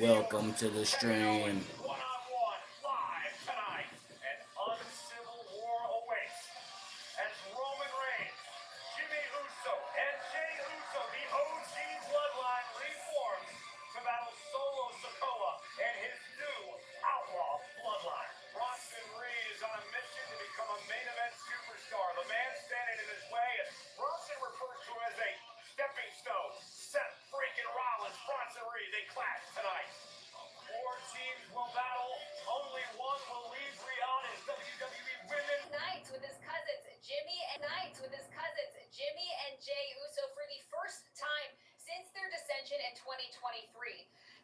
Welcome to the stream. One-on-one live tonight. An uncivil war awaits as Roman Reigns, Jimmy Uso, and Jey Uso, the OG bloodline, reforms to battle Solo Sikoa and his new outlaw bloodline. Bronson Reed is on a mission to become a main event superstar. The man standing in his way, as Bronson refers to as a stepping stone. Seth freaking Rollins, Bronson Reed, they clash tonight. Four teams will battle. Only one will leave Rihanna as WWE Women. Nights with his cousins Jimmy and Jey Uso for the first time since their dissension in 2023.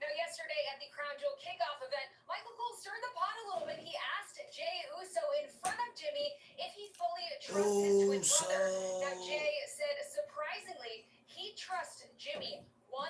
Now, yesterday at the Crown Jewel kickoff event, Michael Cole stirred the pot a little bit. He asked Jey Uso in front of Jimmy if he fully trusts his twin brother. Now, Jey said surprisingly he trusts Jimmy 100%.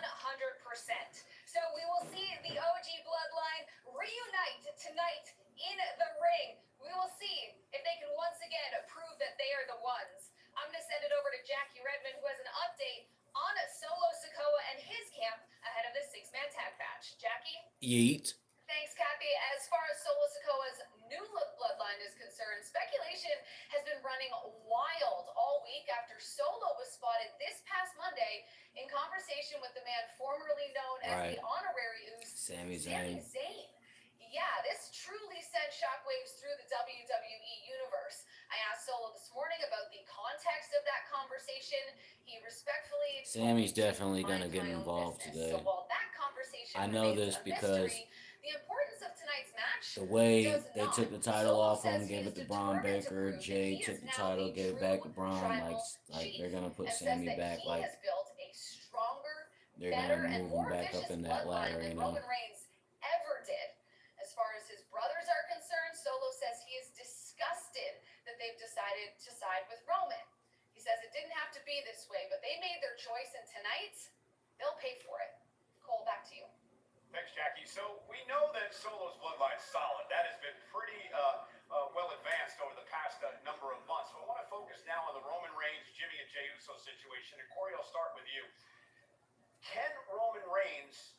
So we will see the OG bloodline reunite tonight in the ring. We will see if they can once again prove that they are the ones. I'm going to send it over to Jackie Redmond, who has an update on Solo Sikoa and his camp ahead of the six-man tag match. Jackie? Yeet. Thanks, Kathy. As far as Solo Sikoa's new bloodline is concerned, speculation has been running wild all week after Solo was spotted this past Monday in conversation with the man formerly known as the honorary Uso, Sami Zayn. Yeah, this truly sent shockwaves through the WWE universe. I asked Solo this morning about the context of that conversation. He respectfully... Sammy's definitely going to get involved today. So while that conversation I know this because the importance of tonight's match, the way they took the title off him, gave it to Braun Baker, Jey took the title, gave it back to Braun, like they're going to put Sammy back, like they're going to move him back up in that ladder, you know. Roman Reigns ever did. As far as his brothers are concerned, Solo says he is disgusted that they've decided to side with Roman. He says it didn't have to be this way, but they made their choice, and tonight, they'll pay for it. Cole, back to you. Thanks, Jackie. So we know that Solo's bloodline's solid. That has been pretty well advanced over the past number of months. So I want to focus now on the Roman Reigns, Jimmy, and Jey Uso situation. And Corey, I'll start with you. Can Roman Reigns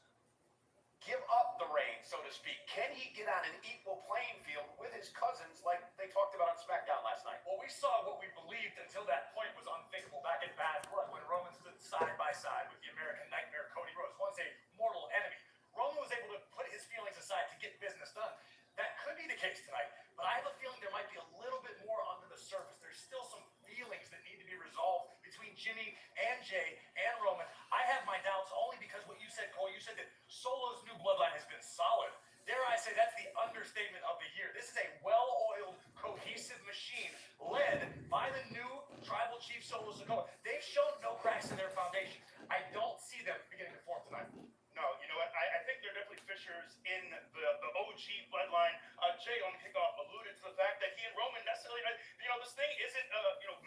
give up the reins, so to speak? Can he get on an equal playing field with his cousins like they talked about on SmackDown last night? Well, we saw what we believed until that point was unthinkable back in Bad Blood when Roman stood side by side with the American Nightmare Cody Rhodes, once a mortal enemy. Roman was able to put his feelings aside to get business done. That could be the case tonight, but I have a feeling there might be a little bit more under the surface. There's still some feelings that need to be resolved between Jimmy and Jey and Roman. I have my doubts only because what you said, Cole, you said that Solo's new bloodline has been solid. Dare I say that's the understatement of the year. This is a well-oiled, cohesive machine led by the new tribal chief Solo Sikoa. They've shown no cracks in their foundation. I don't see them beginning to form tonight. No, you know what? I think there are definitely fissures in the OG bloodline. Jey on kickoff alluded to the fact that he and Roman necessarily, this thing isn't,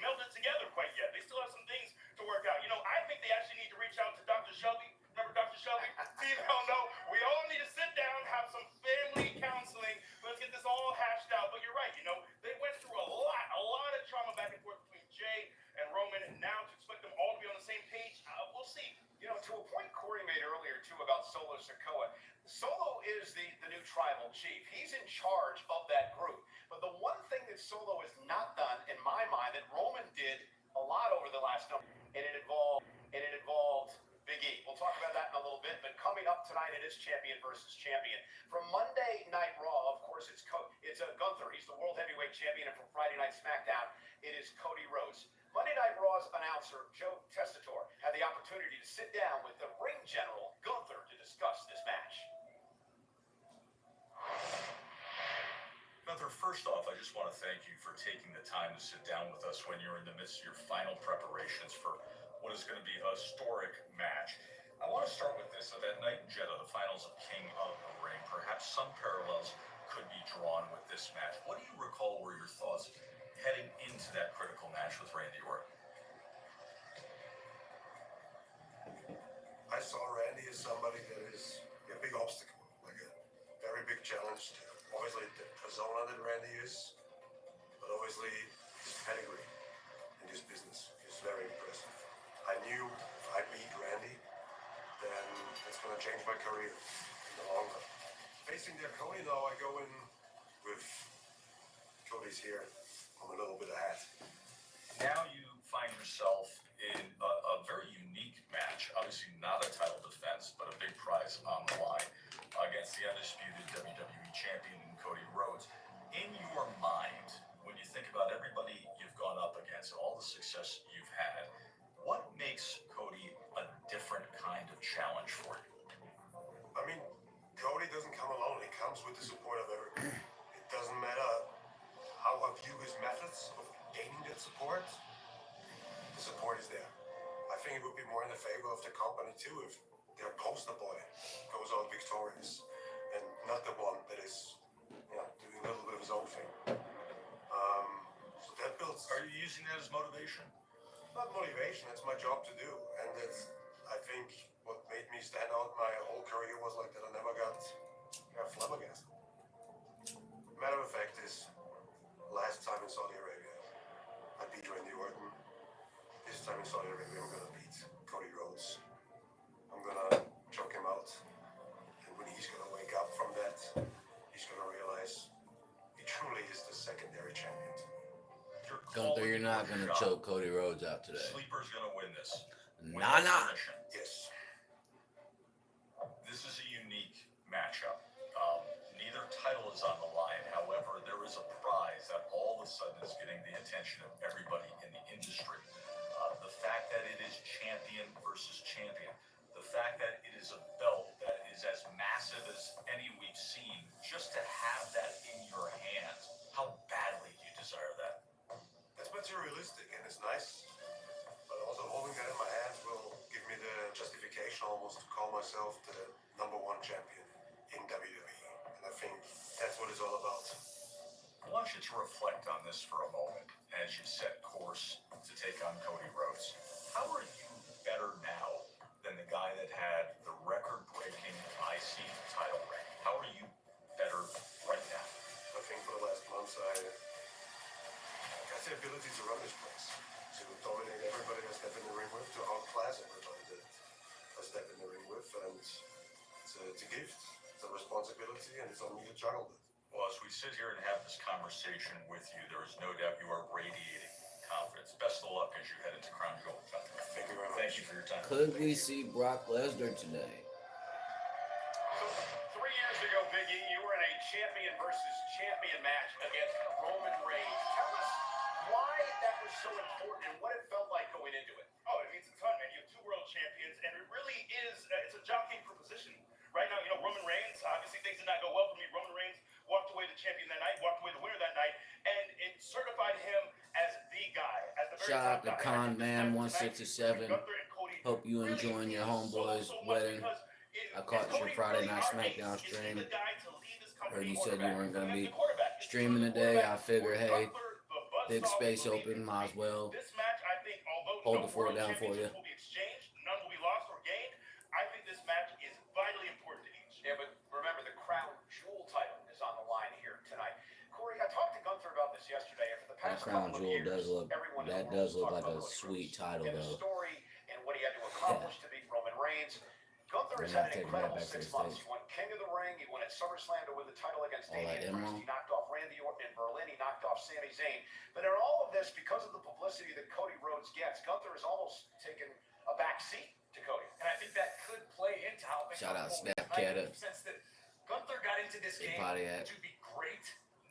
melded together quite yet. They still have some things to work out. I think they actually need to reach out to Dr. Shelby. Remember Dr. Shelby? Female, no. We all need to sit down, have some family counseling. Let's get this all hashed out. But you're right. They went through a lot of trauma back and forth between Jey and Roman, and now to expect them all to be on the same page, we'll see. To a point Corey made earlier, too, about Solo Sikoa, Solo is the new tribal chief. He's in charge of that group. But the one thing that Solo has not done, in my mind, that Roman did a lot over the last number, and it involved Big E. We'll talk about that in a little bit, but coming up tonight, it is champion versus champion. From Monday Night Raw, of course, it's Gunther. He's the World Heavyweight Champion, and from Friday Night SmackDown, it is Cody Rhodes. Monday Night Raw's announcer, Joe Tessitore, had the opportunity to sit down with the ring general, Gunther, to discuss this match. Gunther, first off, I just want to thank you for taking the time to sit down with us when you're in the midst of your final preparations for what is going to be a historic match. I want to start with this. So that night in Jeddah, the finals of King of the Ring, perhaps some parallels could be drawn with this match. What do you recall were your thoughts heading into that critical match with Randy Orton? I saw Randy as somebody that is a big obstacle, like a very big challenge. Obviously, the persona that Randy is, but obviously his pedigree and his business is very impressive. I knew if I beat Randy, then it's going to change my career. no longer. Facing their Cody now, I go in with Cody's here on a little bit of hat. Now you find yourself in a very unique match. Obviously not a title defense, but a big prize on the line against the undisputed WWE champion Cody Rhodes. In your mind, when you think about everybody you've gone up against, all the success you've had, what makes Cody a different kind of challenge for you? I mean, Cody doesn't come alone. He comes with the support of everybody. It doesn't matter how I view his methods of gaining that support. The support is there. I think it would be more in the favor of the company too if their poster boy goes out victorious and not the one that is, doing a little bit of his own thing. So that builds. Are you using that as motivation? Not motivation. It's my job to do, and that's. I think what made me stand out my whole career was like that. I never got flabbergasted. Matter of fact is, last time in Saudi Arabia, I beat Randy Orton. This time in Saudi Arabia, I'm gonna beat Cody Rhodes. I'm gonna choke him out, and when he's gonna wake up from that, he's gonna realize he truly is the secondary champion. Gunther, you're not going to choke Cody Rhodes out today. Sleeper's going to win this. Nah. Yes. This is a unique matchup. Neither title is on the line. However, there is a prize that all of a sudden is getting the attention of everybody in the industry. The fact that it is champion versus champion. The fact that it is a belt that is as massive as any we've seen. Just to have that in your hands. How badly do you desire that? That's materialistic and it's nice, but also holding that in my hands will give me the justification almost to call myself the #1 champion in WWE, and I think that's what it's all about. I want you to reflect on this for a moment as you set course to take on Cody Rhodes. How are you better now than the guy that had the record-breaking IC title reign? How are you better right now? I think for the last months I got the ability to run this place, to dominate everybody I step in the ring with, to outclass everybody that I step in the ring with, and it's a gift, it's a responsibility, and it's on me to juggle it. Well, as we sit here and have this conversation with you, there is no doubt you are radiating confidence. Best of luck as you head into Crown Jewel. Thank you very much. Thank you for your time. Could we see Brock Lesnar today? So 3 years ago, Big E, you were in a champion versus champion match against Roman Reigns. Tell us why that was so important and what it felt like going into it. Oh, it means a ton, man. You have 2 world champions, and it really is, it's a jockeying for position. Right now, Roman Reigns, obviously things did not go well for me. Roman Reigns walked away the champion that night, walked away the winner that night, and it certified him as the guy, as the very Shout out to top guy. Con And Man tonight, 167. Gunther and Cody Hope you really enjoying your mean homeboy's so much wedding. because I caught your Cody Friday really Night are SmackDown ace. Is he stream. the guy to lead this company? Heard you said you weren't going to be He's the quarterback. streaming today. I figure, hey, big Gunther, space the buzz saw, open, might as well This match, I think, although hold no the fort world down for you. championships will be exchanged, none will be lost or gained. I think this match is vitally important to each. Yeah, but remember, the Crown Jewel title is on the line here tonight. Corey, I talked to Gunther about this yesterday, and for the That past Crown couple of Jewel years, does look, everyone in the that world does is look talking like a about Cody sweet Rhodes title and the though. story and what he had to accomplish to beat Roman Reigns. Gunther has We're had not an taking that incredible back to 6 the months. States. He won King of the Ring. He won at SummerSlam to win the title against All that Damian Priest. ammo. He knocked off Randy Orton in Berlin. He knocked off Sami Zayn. But in all of this, because of the publicity that Cody Rhodes gets, Gunther has almost taken a back seat to Cody. And I think that could play into how things Shout out unfold tonight, Snapchat in the sense that Gunther got into this Big game potty at. to be great,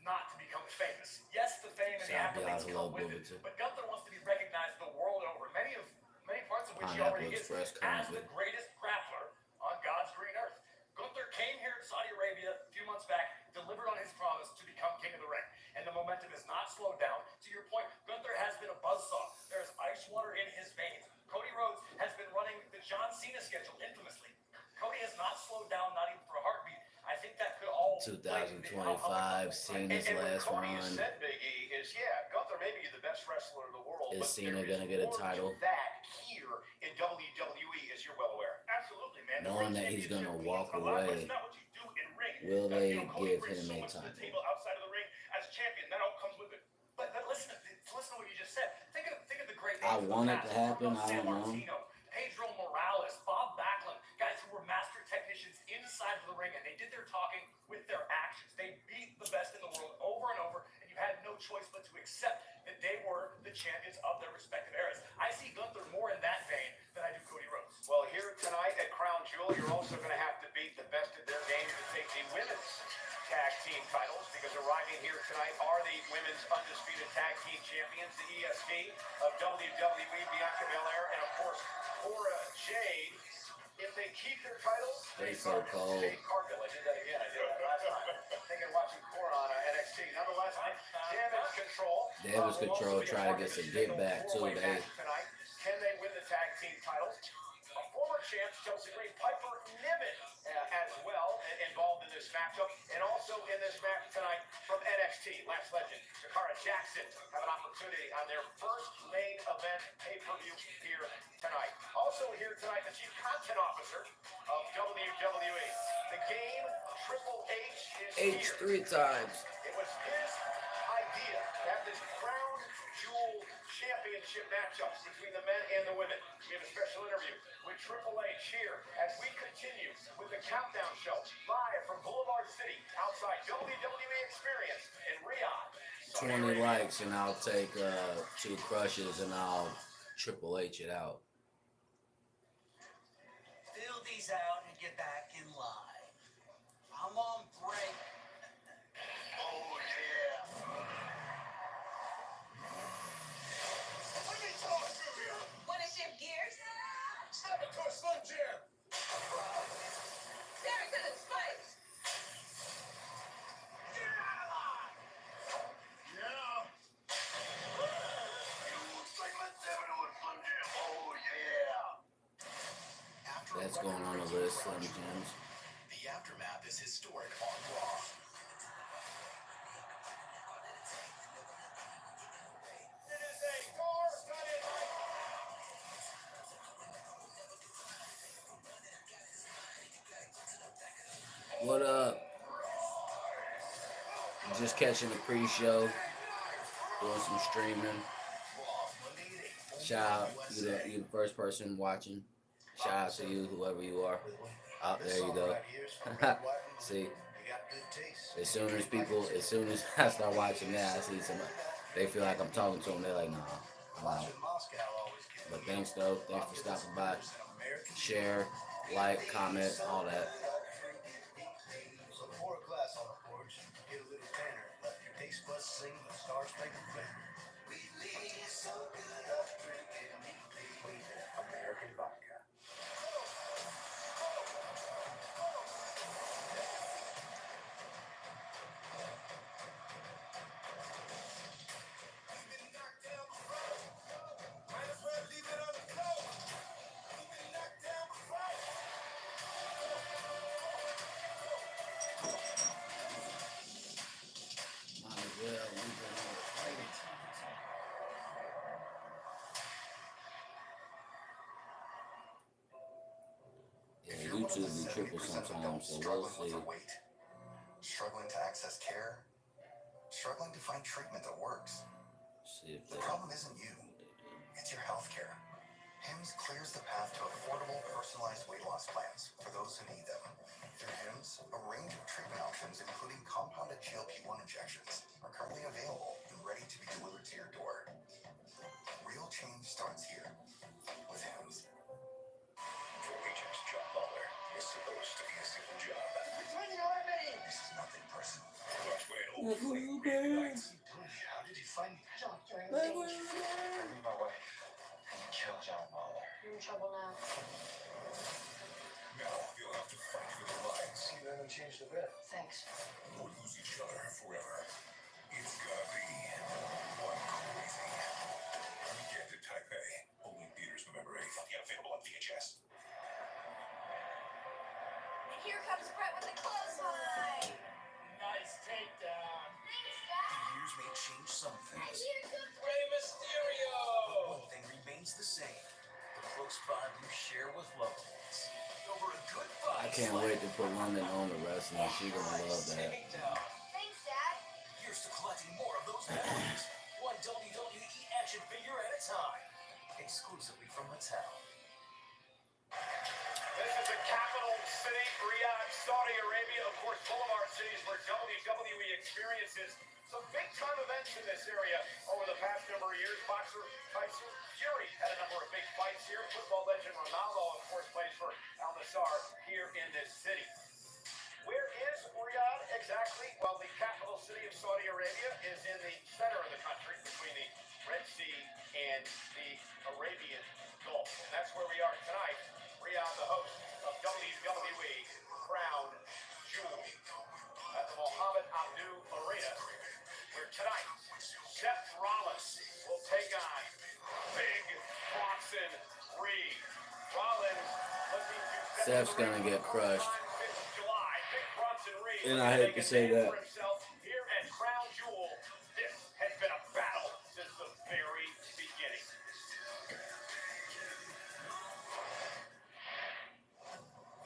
not to become famous. Yes, the fame and the Shout out accolades to come with Lil it, Booby, too. but Gunther wants to be recognized the world over. Many parts of which he Pineapple already is Express as comes the with- greatest grappler on God's green earth. Gunther came here to Saudi Arabia a few months back, delivered on his promise to become King of the Ring, and the momentum has not slowed down. To your point, Gunther has been a buzzsaw. There's ice water in his veins. Cody Rhodes has been running the John Cena schedule infamously. Cody has not slowed down, not even for a heartbeat. I think that could all play into how it 2025, goes. Cena's And what last Cody has run. said, Big E, is, yeah, Gunther may be the best wrestler in the world, Is but Cena there gonna get a more to title? that here in WWE, as you're well aware. Absolutely, man. The Knowing World that he's gonna Championship walk means a lot, but away, it's not what you do in ring. will they Cody give brings him so a much to the title? table outside of the ring as a champion. That all comes with it. But listen to what you just said. Think of the great names. I of the want it past. to happen, Bruno I don't know. Sammartino, Pedro Morales, Bob Backlund, guys who were master technicians inside of the ring ring, and they did their talking with their actions. They beat the best in the world over and over, and you had no choice but to accept that they were the champions of their respective eras. I see Gunther more in that vein than I do Cody Rhodes. Well, here tonight at Crown Jewel, you're also going to have to beat the best of their game to take the women's tag team titles, because arriving here tonight are the women's undisputed tag team champions, the EST of WWE, Bianca Belair, and of course, Cora Jade. If they keep their titles, They so cold. Jade Cargill. I did that again. I did that last time. Thinking watching Cora on NXT. Nonetheless, Damage Control. Damage Control try to get some get back too. Tonight. Can they win the tag team titles? Former champs Chelsea Green, Piper Niven as well involved in this matchup, and also in this match tonight from NXT, Last Legend, Shakara Jackson have an opportunity on their first main event pay-per-view here tonight. Also here tonight, the Chief Content Officer of WWE. The Game, Triple H is H here. 3 times. It was his idea to have this crown jewel championship matchups between the men and the women. We have a special interview with Triple H here as we continue with the Countdown Show live from Boulevard City outside WWE Experience in Riyadh. 20 likes and I'll take 2 crushes and I'll Triple H it out. Fill these out and get back in line. I'm on break. Oh, yeah. Let me talk to you. Wanna shift gears? Saboteur Slim Jim. Derek to the spice. Get out of line. Yeah. You look like Led Zeppelin and Slim Jim. Oh, yeah. After That's a going on the record list, run, Slim Jims. the aftermath is historic on Raw. It is a star-studded What up? Just catching the pre-show, doing some streaming. Shout out, you're the first person watching. Shout out to you, whoever you are. Out there you go. See, as soon as I start watching that, I see somebody. They feel like I'm talking to them. They're like, nah, I'm out. But thanks though. Thanks for stopping by. Share, like, comment, all that. So pour a glass on the porch, get a little tanner, let your taste buds sing, the stars make them clear. We leave so good up drinking American vodka. Might as well leave it on the floor. You've been knocked down before. Might as well leave it on the plate. Yeah, YouTube be triple sometimes, so we'll see. Overweight, struggling to access care, struggling to find treatment that works. See if The they problem isn't you, it's your health care. HIMSS clears the path to affordable, personalized weight loss plans for those who need them. Through HIMSS, a range of treatment options, including compounded GLP-1 injections, are currently available and ready to be delivered to your door. Real change starts here with HIMSS. For Agent John Lawler is supposed to be a simple job. This is nothing personal. Crossway and overflame midnights. How did you find me? You're in danger. I need my wife. And you killed John Lawler. You're in trouble now. Now you'll have to fight for their lives You haven't changed a bit. Thanks. or lose each other forever. It's gonna be one crazy weekend in Taipei. Only theaters November 8th. Yeah, available on VHS. Here comes Brett with the clothesline. Nice takedown. Thanks, The Dad. years may change some things, Here comes Rey Mysterio. but one thing remains the same. The close bond you share with loved ones. Over a good I fight. can't wait to put London on the wrestling. She gonna love that. Takedown. Thanks, Dad. Here's to collecting more of those memories. One WWE action figure at a time. Exclusively from Mattel. This is a Capital city, Riyadh, Saudi Arabia, of course, Boulevard cities where WWE experiences some big-time events in this area over the past number of years. Boxer Tyson Fury had a number of big fights here. Football legend Ronaldo, of course, plays for Al Nassr here in this city. Where is Riyadh exactly? Well, the capital city of Saudi Arabia is in the center of the country between the Red Sea and the Arabian Gulf. And that's where we are tonight. Riyadh, the host of WWE Crown Jewel at the Mohammed Abdul Arena, where tonight Seth Rollins will take on Big Bronson Reed. Rollins looking to Seth's gonna get crushed. July. Big Bronson Reed And I hate to say that. for himself here at Crown Jewel. This has been a battle since the very beginning.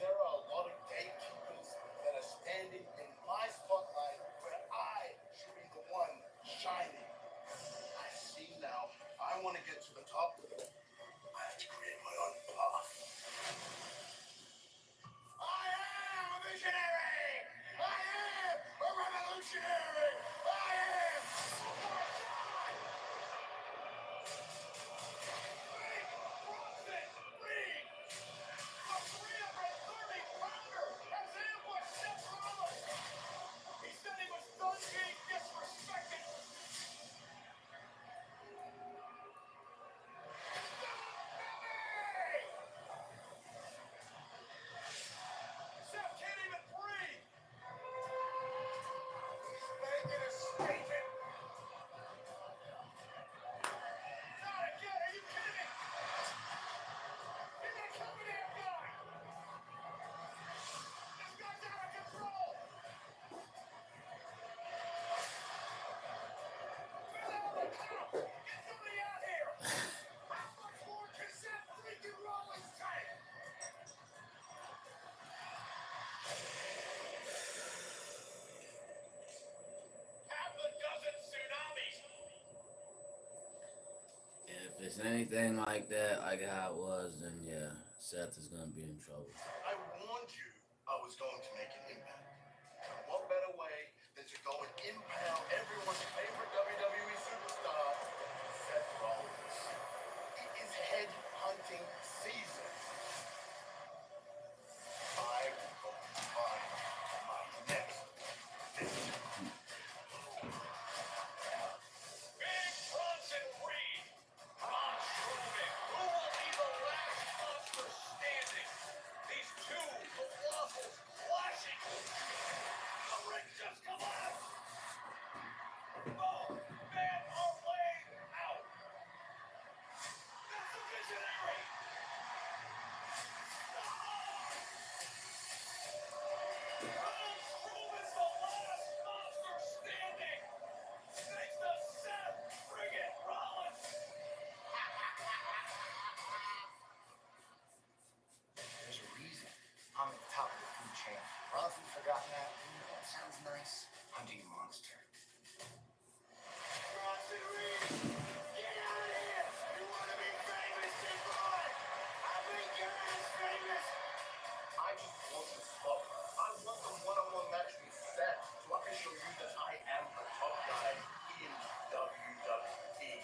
There are a lot of gatekeepers that are standing in my spotlight where I should be the one shining. I see now. I want to get to the top. I have to create my own path. I am a visionary! I am a revolutionary! I am Big Bronson Reed! A 330-pounder has ambushed Seth Rollins! He said he was done being disrespected! Seth can't even breathe! He's making a statement! Not again! Are you kidding me? He's gonna kill the damn guy! This guy's out of control! Where's all the cops? Get somebody out here! How much more can Seth freaking Rollins take? Half a dozen tsunamis! If it's anything like that, like how it was, then yeah, Seth is gonna be in trouble. I warned you I was going to make an impact. And what better way than to go and impound everyone's favorite WWE superstar, Seth Rollins. It is head-hunting season. I will go and find my next victim. Big Bronson Reed, Braun Strowman, who will be the last monster standing? These two colossals clashing. The ring just collapsed. Both men are laying out. That's a visionary. Braun Strowman's the last monster standing. Thanks to Seth friggin' Rollins. There's a reason I'm at the top of the food chain. Bronson's forgotten that. That sounds nice. Hunting monster. Bronson Reed, get out of here! You want to be famous, big boy? I think you're as famous. I just want to stop. I want the one-on-one match with Seth so I can show you that I am the top guy in WWE.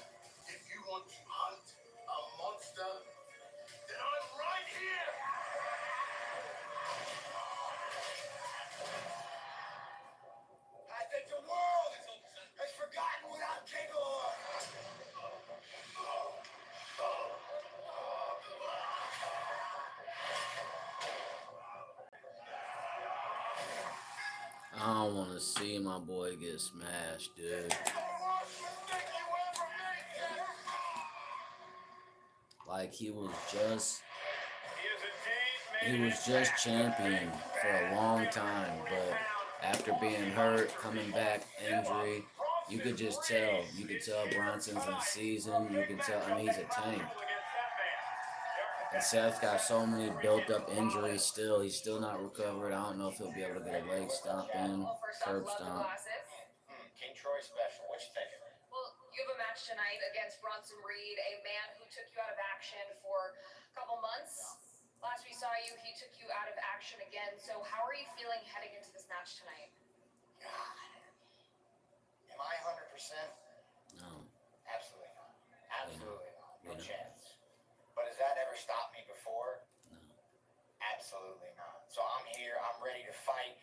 If you want to hunt a monster, then I'm right here. I think the world has forgotten what I'm capable of. I don't want to see my boy get smashed, dude. The worst mistake you ever made, Jeff. Like he was just He is indeed he was just champion for a long time, but after being hurt, coming back, injury, you could just tell. You could tell Bronson's in season. You can tell. I mean, he's a tank. And Seth got so many built up injuries still. He's still not recovered. I don't know if he'll be able to get a leg stomp in, Well, first off, curb love the stomp. glasses. King Troy special. What you thinking? Well, you have a match tonight against Bronson Reed, a man who took you out of action for a couple months. Last we saw saw you, he took you out of action again. So how are you feeling heading into this match tonight? God. Am I 100%? No. Absolutely not. Absolutely not. No You know. chance. But has that ever stopped me before? No. Absolutely not. So I'm here. I'm ready to fight.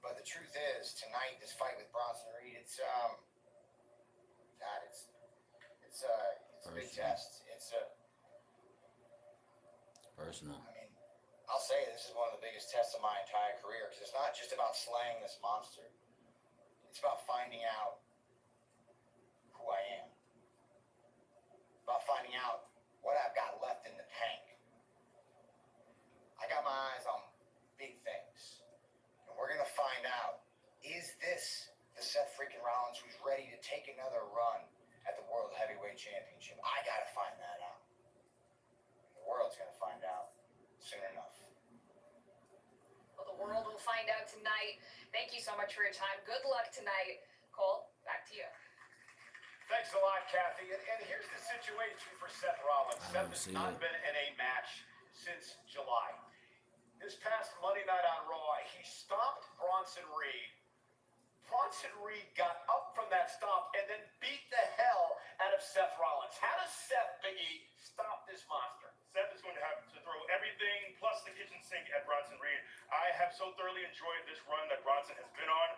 But the truth is, tonight, this fight with Bronson Reed, it's God, it's a big Personal. test. Personal. I mean, I'll say this is one of the biggest tests of my entire career because it's not just about slaying this monster. It's about finding out who I am. About finding out what I've got left in the tank. I got my eyes on big things. And we're going to find out, is this the Seth freaking Rollins who's ready to take another run at the World Heavyweight Championship? I got to find that out. The world's going to find out soon enough. Well, the world will find out tonight. Thank you so much for your time. Good luck tonight. Cole, back to you. Thanks a lot, Kathy. And here's the situation for Seth Rollins. I Seth don't has see not it. been in a match since July. This past Monday night on Raw, he stomped Bronson Reed. Bronson Reed got up from that stomp and then beat the hell out of Seth Rollins. How does Seth, Big E, stop this monster? Seth is going to have to throw everything plus the kitchen sink at Bronson Reed. I have so thoroughly enjoyed this run that Bronson has been on.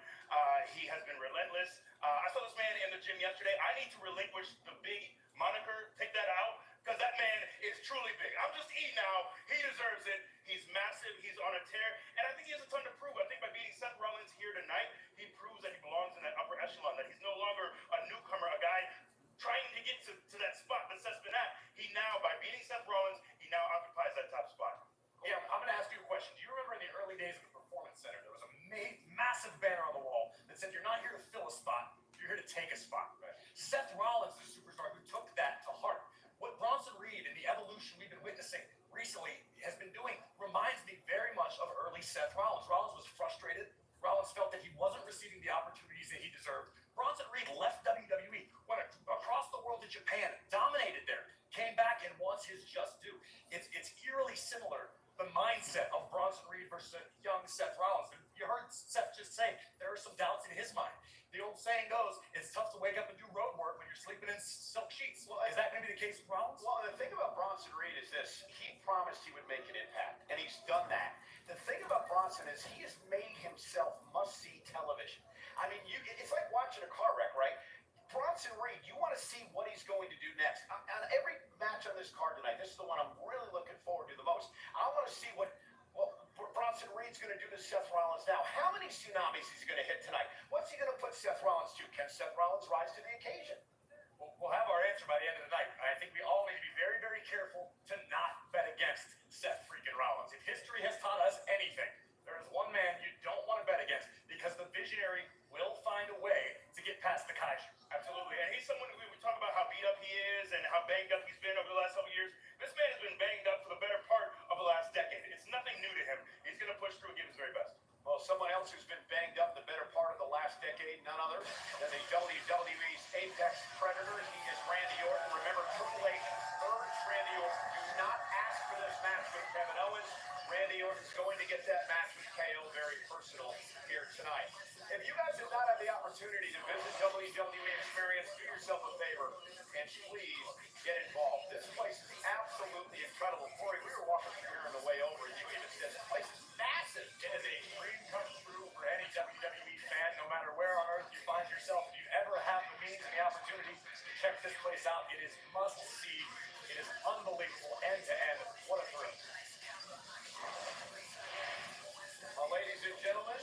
He has been relentless. I saw this man in the gym yesterday. I need to relinquish the big moniker, take that out, because that man is truly big. I'm just E now. He deserves it. He's massive. He's on a tear. And I think he has a ton to prove. I think by beating Seth Rollins here tonight, he proves that he belongs in that upper echelon, that he's no longer a newcomer, a guy trying to get to that spot that Seth's been at. He now, by beating Seth Rollins, he now occupies that top spot. Yeah, I'm going to ask you a question. Do you remember in the early days of the Performance Center, there was a massive banner on the wall that said, "You're not here to fill a spot, you're here to take a spot." Right? Seth Rollins is a superstar who took that to heart. What Bronson Reed and the evolution we've been witnessing recently has been doing reminds me very much of early Seth Rollins. Rollins was frustrated. Rollins felt that he wasn't receiving the opportunities that he deserved. Bronson Reed left WWE, went across the world to Japan, dominated there, came back and wants his just due. It's eerily similar, the mindset of Bronson Reed versus a young Seth Rollins. You heard Seth just say there are some doubts in his mind. The old saying goes, it's tough to wake up and do road work when you're sleeping in silk sheets. Well, is that maybe the case with Rollins? Well, the thing about Bronson Reed is this. He promised he would make an impact, and he's done that. The thing about Bronson is he has made himself must-see television. I mean, it's like watching a car wreck, right? Bronson Reed, you want to see what he's going to do next. On every match on this card tonight, this is the one I'm really looking forward to the most. I want to see what Bronson Reed's going to do to Seth Rollins now. How many tsunamis is he going to hit tonight? What's he going to put Seth Rollins to? Can Seth Rollins rise to the occasion? We'll have our answer by the end of the night. I think we all need to be very, very careful to not bet against Seth freaking Rollins. If history has taught us anything, there is one man you don't want to bet against because the visionary will find a way to get past the Kaiju. Absolutely. And he's someone we talk about how beat up he is and how banged up he's been over the last couple years. This man has been banged up for the better part of the last decade. It's nothing new to him. He's going to push through and give his very best. Well, someone else who's been banged up the better part of the last decade, none other than the WWE's Apex Predator. He is Randy Orton. Remember, Triple H urged Randy Orton, do not ask for this match with Kevin Owens. Randy Orton's going to get that match with KO, very personal here tonight. If you guys have not had the opportunity to visit WWE Experience, do yourself a favor and please get involved. This place is absolutely incredible. Corey, we were walking through here on the way over, and you even said this place is massive. It is a dream come true for any WWE fan, no matter where on earth you find yourself. If you ever have the means and the opportunity to check this place out, it is must see. It is unbelievable end to end. What a thrill. Well, ladies and gentlemen,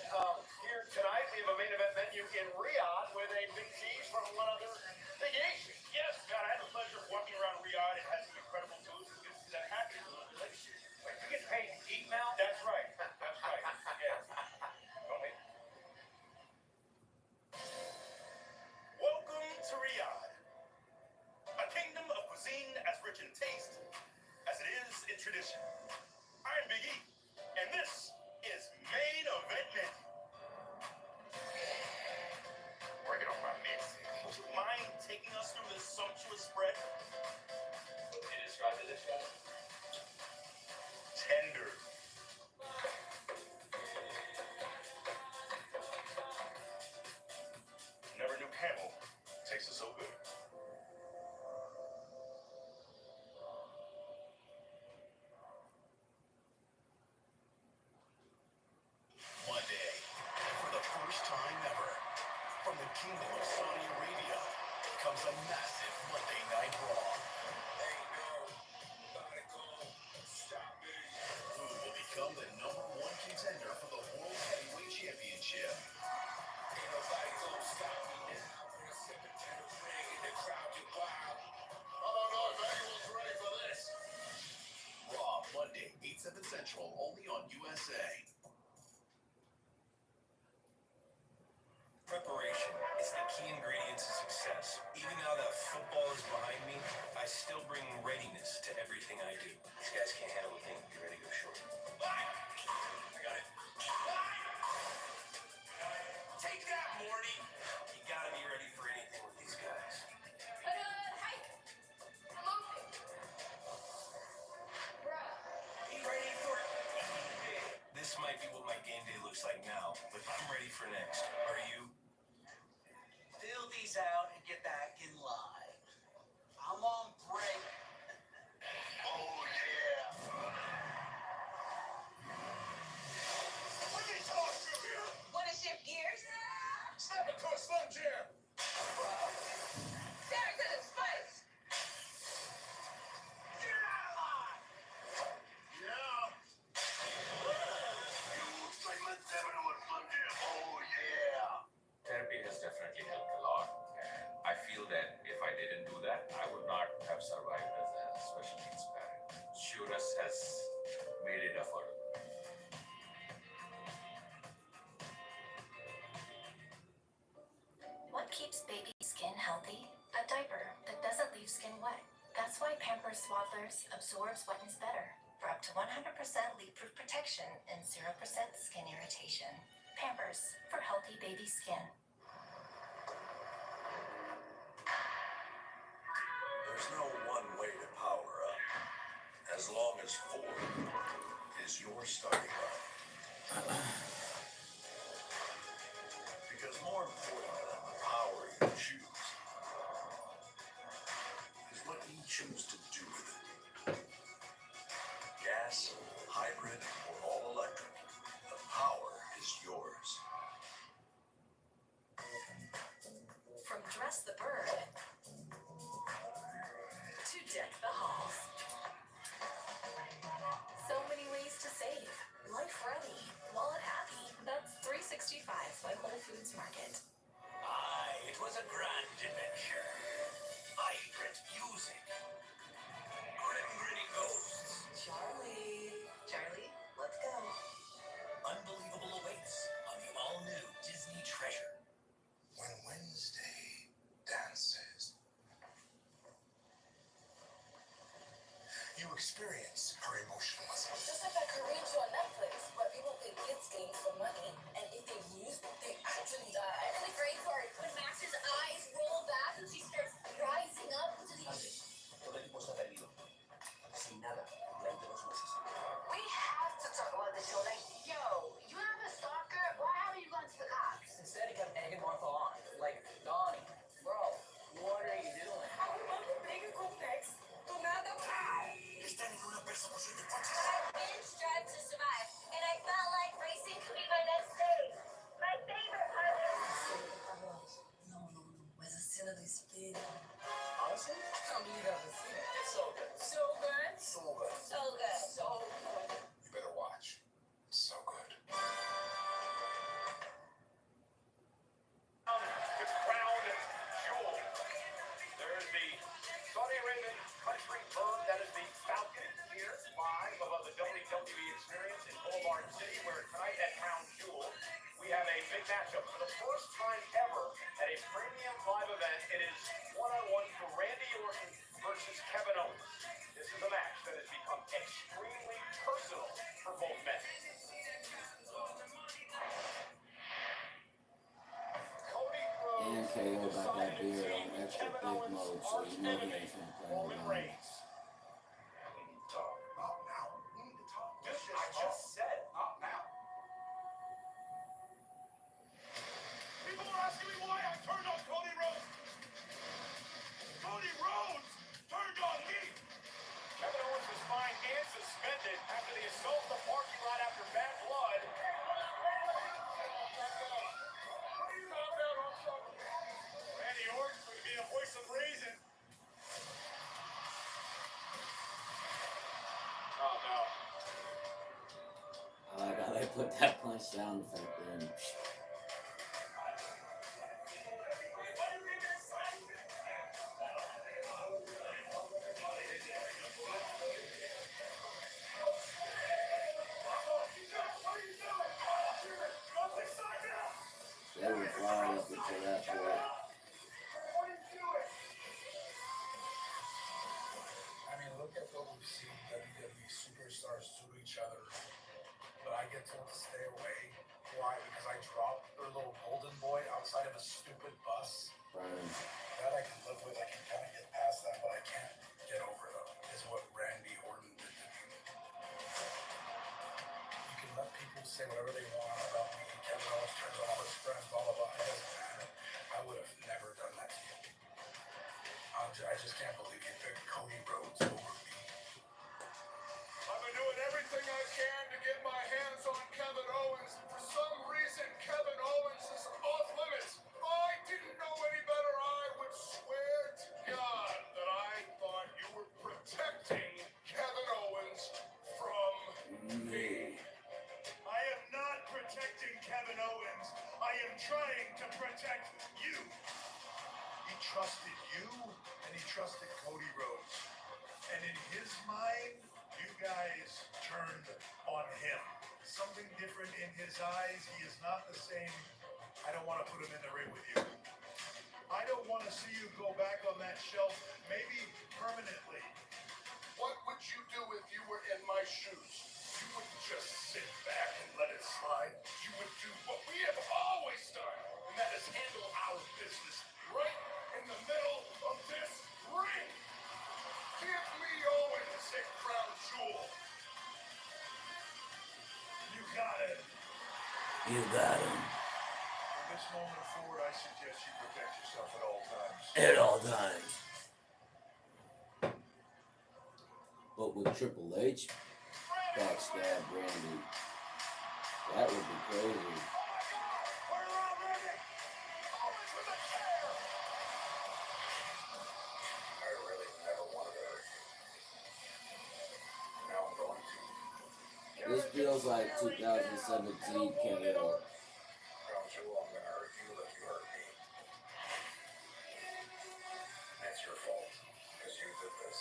here tonight we have a main event menu in Riyadh with a big tease from one other Big E. Yes, God, I had the pleasure of walking around Riyadh. It had some incredible booths. It's good to see that happy. Wait, you get paid to eat now? That's right. That's right. Yes. Go ahead. Welcome to Riyadh, a kingdom of cuisine as rich in taste as it is in tradition. I'm Big E, and this is Main Event Menu. Working on my mix. Would you mind taking us through this sumptuous spread? It is a massive Monday Night Raw. Who will become the #1 contender for the World Heavyweight Championship? Ain't nobody gonna stop me now. When I step into the ring and the crowd get wild. I don't know if anyone's ready for this. Raw, Monday, 8/7 Central, only on USA. Preparation is the key ingredient to success. Even now that football is behind me, I still bring readiness to everything I do. These guys can't handle a thing. Get ready to go short. I got it. Take that, Morty. You gotta be ready for anything with these guys. Hi. I'm open. Bruh. Be ready for it. This might be what my game day looks like now, but I'm ready for next. Are you? Fill these out and get back in line. I'm on break. Oh, yeah. Let me talk to you. Wanna shift gears? Step into a Slim Jim. There's the spice. Get out of line. Yeah. You segment 7 to a Slim Jim. Oh, yeah. Therapy has definitely helped a lot, and I feel that if I didn't do that, I would not have survived as a special needs parent. Shurus has made it affordable. What keeps baby skin healthy? A diaper that doesn't leave skin wet. That's why Pampers Swaddlers absorbs wetness better for up to 100% leak-proof protection and 0% skin irritation. Pampers for healthy baby skin. There's no one way to power up, as long as Ford is your starting line. Because more important than the power you choose is what you choose to do with it. Gas, hybrid, or all electric, the power is yours. From dress the bird to deck the halls. So many ways to save. Life ready, wallet happy. That's 365 by Whole Foods Market. Aye, it was a grand adventure. Vibrant music. Grim gritty ghosts. Charlie, let's go. Unbelievable awaits on the all-new Disney Treasure. When Wednesday dances, you experience her emotionalism. Just like that Korean show on Netflix, where people play kids games for money, and if they lose, they actually die. And the great part, when Max's eyes roll back and she starts rising up to the... Todo el equipo está perdido. Sin nada durante 2 meses. We have to talk about the show. Like, yo, you have a stalker? Why haven't you gone to the cops? Instead, he kept egging Martha on. Like, Donnie, bro, what are you doing? I would love to bigger complex. Do nada. Están en una persecución de coches. I binge Drive to Survive, and I felt like racing could be my next stage. My favorite part No. Mas a cena do espelho. Honestly, I can't believe I haven't seen it. It's so good. So good. So good. so good. So good. You better watch. It's so good. The crown jewel. There's the Saudi Arabian country bird that is the Falcon here live above the WWE Experience in Boulevard City, where tonight at Crown Jewel we have a big matchup for the first time ever at a premium live event. It is one-on-one for Randy Orton versus Kevin Owens. This is a match that has become extremely personal for both men. Cody And Rhodes KO got that decided to beard take on extra Kevin big Owens' mode, so arch you know he enemy, ain't finna play Roman around. Reigns. We need to talk. Not now. We need to talk. Dude, I just said Not now. People are asking me why I turned on Cody Rhodes. Cody Rhodes turned on me. Kevin Owens was fined and suspended after the assault in the parking lot after bad blood. Randy Orton would be a voice of reason. put that punch sound effect in. They were flying up until that point. I mean, look at what we've seen WWE superstars do to each other. But I get told to stay away. Why? Because I dropped their little golden boy outside of a stupid bus. That I can live with. I can kind of get past that, but I can't get over them. Is what Randy Orton did to me. You can let people say whatever they want about me. Kevin Owens turns on all his friends, blah, blah, blah. It doesn't matter. I would have never done that to you. I just can't believe you picked Cody Rhodes over me. I've been doing everything I can to get my hands on Kevin Owens. For some reason, Kevin Owens is off limits. If I didn't know any better, I would swear to God that I thought you were protecting Kevin Owens from me. I am not protecting Kevin Owens. I am trying to protect you. He trusted you, and he trusted Cody Rhodes. And in his mind, you guys turned on him. Something different in his eyes. He is not the same. I don't want to put him in the ring with you. I don't want to see you go back on that shelf, maybe permanently. What would you do if you were in my shoes? You wouldn't just sit back and let it slide. You would do what we have always done, and that is handle our business right in the middle of this ring. Give me Owens a crown jewel. You got it. You got him. From this moment forward, I suggest you protect yourself at all times. At all times. But with Triple H, backstab Randy. That would be crazy. I really never wanted to hurt you. Now I'm going to. This feels like 2017 KO. Crown Jewel, I'm gonna hurt you like you hurt me. That's your fault, because you did this.